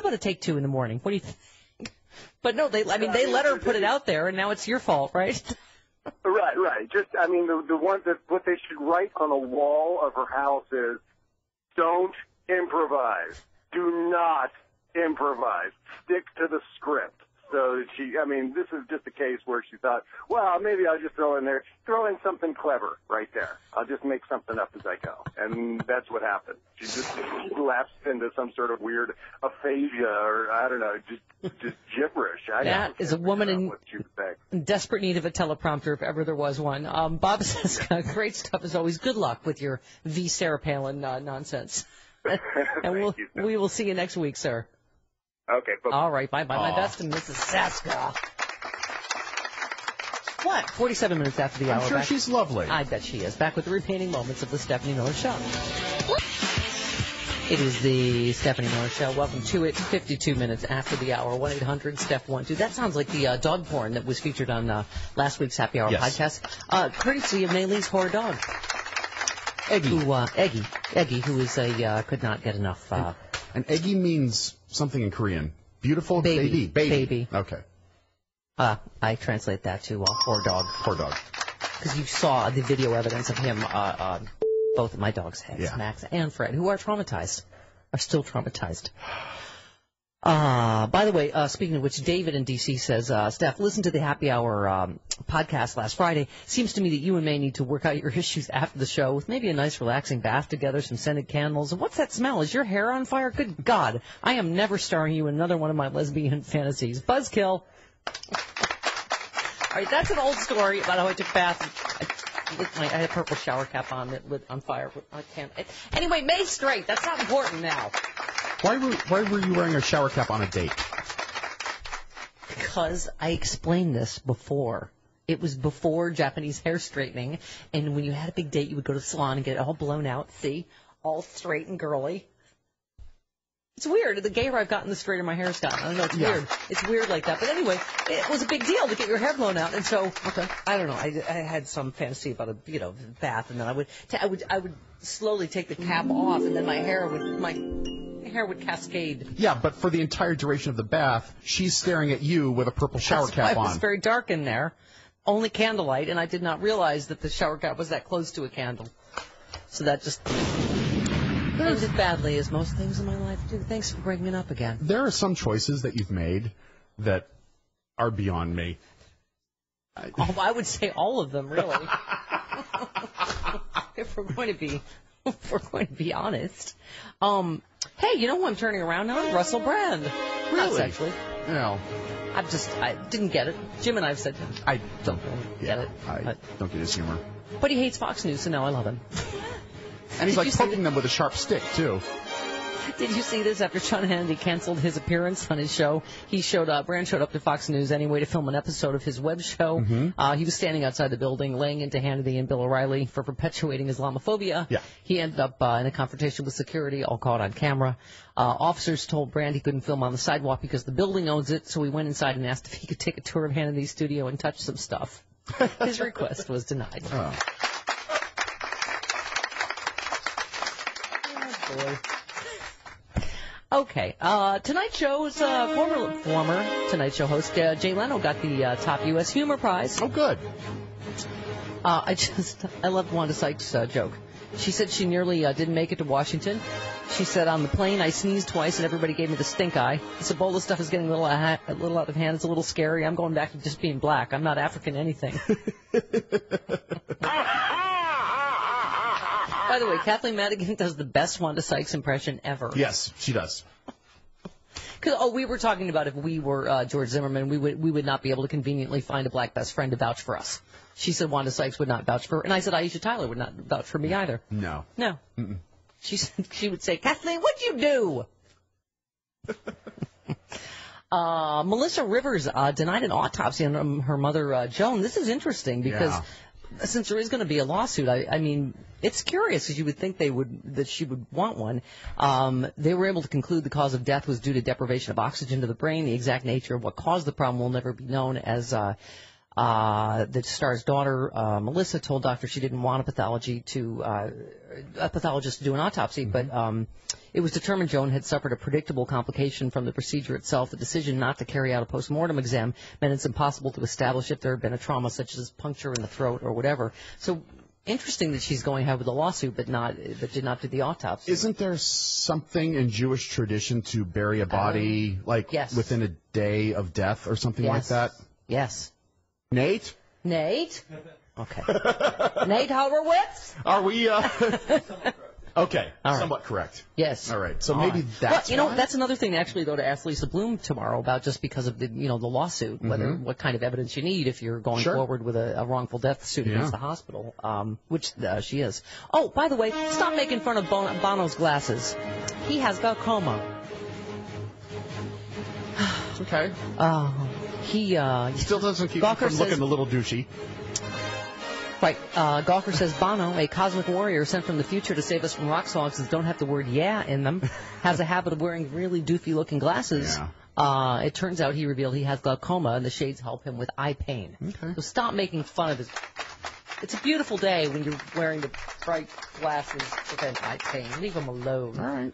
Speaker 2: about a take 2 in the morning? What do you think? But no, they let her put it out there, and now it's your fault, right?
Speaker 10: Right. Just, the one that what they should write on the wall of her house is, don't improvise. Do not improvise. Stick to the script. So this is just a case where she thought, well, maybe I'll just throw in something clever right there. I'll just make something up as I go. And that's what happened. She lapsed into some sort of weird aphasia or, I don't know, just gibberish.
Speaker 2: That is a woman in desperate need of a teleprompter, if ever there was one. Bob says, great stuff as always. Good luck with your V. Sarah Palin nonsense. And we will see you next week, sir.
Speaker 10: Okay.
Speaker 2: All right. Bye. My best to Mrs. Saska. What? 47 minutes after the hour.
Speaker 1: I'm sure she's lovely.
Speaker 2: I bet she is. Back with the remaining moments of the Stephanie Miller Show. It is the Stephanie Miller Show. Welcome to it. 52 minutes after the hour. 1-800-STEPH12. That sounds like the dog porn that was featured on last week's Happy Hour podcast. Courtesy of Maylee's Horror Dog. Eggy, who is could not get enough.
Speaker 1: And Eggy means something in Korean. Beautiful baby. Okay.
Speaker 2: I translate that to horror dog.
Speaker 1: Horror dog.
Speaker 2: Because you saw the video evidence of him both of my dogs' heads, Max and Fred, who are still traumatized. By the way, speaking of which, David in D.C. says, Steph, listen to the Happy Hour podcast last Friday. Seems to me that you and May need to work out your issues after the show with maybe a nice relaxing bath together, some scented candles. And what's that smell? Is your hair on fire? Good God. I am never starring you in another one of my lesbian fantasies. Buzzkill. right, that's an old story about how I took a bath. I had a purple shower cap on that lit on fire. I can't. Anyway, May straight. That's not important now.
Speaker 1: Why were you wearing a shower cap on a date?
Speaker 2: Because I explained this before. It was before Japanese hair straightening, and when you had a big date, you would go to the salon and get it all blown out, see? All straight and girly. It's weird. The gayer I've gotten, the straighter my hair's gotten. I don't know. It's weird. It's weird like that. But anyway, it was a big deal to get your hair blown out. And so, I don't know. I had some fantasy about a bath, and then I would slowly take the cap off, and then my hair would cascade.
Speaker 1: Yeah, but for the entire duration of the bath, she's staring at you with a purple shower cap on.
Speaker 2: It was very dark in there, only candlelight, and I did not realize that the shower cap was that close to a candle. So that just ended badly, as most things in my life do. Thanks for bringing it up again.
Speaker 1: There are some choices that you've made that are beyond me.
Speaker 2: I would say all of them, really. If we're going to be honest. Hey, you know who I'm turning around now? Russell Brand.
Speaker 1: Really?
Speaker 2: Not sexually.
Speaker 1: No.
Speaker 2: I didn't get it. Jim and I have said
Speaker 1: I don't
Speaker 2: get it.
Speaker 1: I don't get his humor.
Speaker 2: But he hates Fox News, so now I love him.
Speaker 1: And he's like poking them with a sharp stick, too.
Speaker 2: Did you see this? After Sean Hannity canceled his appearance on his show, Brand showed up to Fox News anyway to film an episode of his web show.
Speaker 1: Mm-hmm.
Speaker 2: He was standing outside the building, laying into Hannity and Bill O'Reilly for perpetuating Islamophobia.
Speaker 1: Yeah.
Speaker 2: He ended up in a confrontation with security, all caught on camera. Officers told Brand he couldn't film on the sidewalk because the building owns it, so he went inside and asked if he could take a tour of Hannity's studio and touch some stuff. His request was denied.
Speaker 1: Oh.
Speaker 2: Oh, boy. Okay, Tonight Show's former Tonight Show host Jay Leno got the top U.S. Humor Prize.
Speaker 1: Oh, good.
Speaker 2: I loved Wanda Sykes' joke. She said she nearly didn't make it to Washington. She said, on the plane, I sneezed twice and everybody gave me the stink eye. This Ebola stuff is getting a little out of hand. It's a little scary. I'm going back to just being black. I'm not African anything. By the way, Kathleen Madigan does the best Wanda Sykes impression ever.
Speaker 1: Yes, she does.
Speaker 2: We were talking about if we were George Zimmerman, we would not be able to conveniently find a black best friend to vouch for us. She said Wanda Sykes would not vouch for her, and I said Aisha Tyler would not vouch for me either.
Speaker 1: No.
Speaker 2: No.
Speaker 1: Mm-mm.
Speaker 2: She would say, Kathleen, what'd you do? Melissa Rivers denied an autopsy on her mother, Joan. This is interesting because since there is going to be a lawsuit, I mean, it's curious because you would think that she would want one. They were able to conclude the cause of death was due to deprivation of oxygen to the brain. The exact nature of what caused the problem will never be known, as the star's daughter, Melissa, told doctors she didn't want a pathologist to do an autopsy, but it was determined Joan had suffered a predictable complication from the procedure itself. The decision not to carry out a post-mortem exam meant it's impossible to establish if there had been a trauma such as puncture in the throat or whatever. So interesting that she's going ahead with a lawsuit, but did not do the autopsy.
Speaker 1: Isn't there something in Jewish tradition to bury a body within a day of death or something like that?
Speaker 2: Yes.
Speaker 1: Nate?
Speaker 2: Okay. Nate Horowitz?
Speaker 1: Are we, okay,
Speaker 2: right.
Speaker 1: Somewhat correct.
Speaker 2: Yes.
Speaker 1: All right, so maybe that's
Speaker 2: Well, that's another thing, actually, though, to ask Lisa Bloom tomorrow about, just because of the lawsuit, what kind of evidence you need if you're going forward with a wrongful death suit against the hospital, which she is. Oh, by the way, stop making fun of Bono's glasses. He has glaucoma.
Speaker 1: Okay.
Speaker 2: He
Speaker 1: still doesn't keep him from looking a little douchey.
Speaker 2: Right. Gawker says Bono, a cosmic warrior sent from the future to save us from rock songs that don't have the word "yeah" in them, has a habit of wearing really doofy-looking glasses. Yeah. It turns out, he revealed, he has glaucoma, and the shades help him with eye pain.
Speaker 1: Okay.
Speaker 2: So stop making fun of his... It's a beautiful day when you're wearing the bright glasses to prevent eye pain. Leave him alone.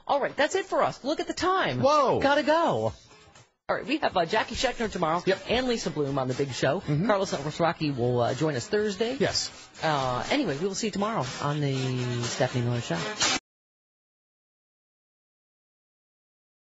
Speaker 2: All right, that's it for us. Look at the time.
Speaker 1: Whoa.
Speaker 2: Gotta go. All right, we have Jackie Schechtner tomorrow and Lisa Bloom on the big show. Carlos Alvarez-Rocky will join us Thursday.
Speaker 1: Yes.
Speaker 2: Anyway, we will see you tomorrow on the Stephanie Miller Show.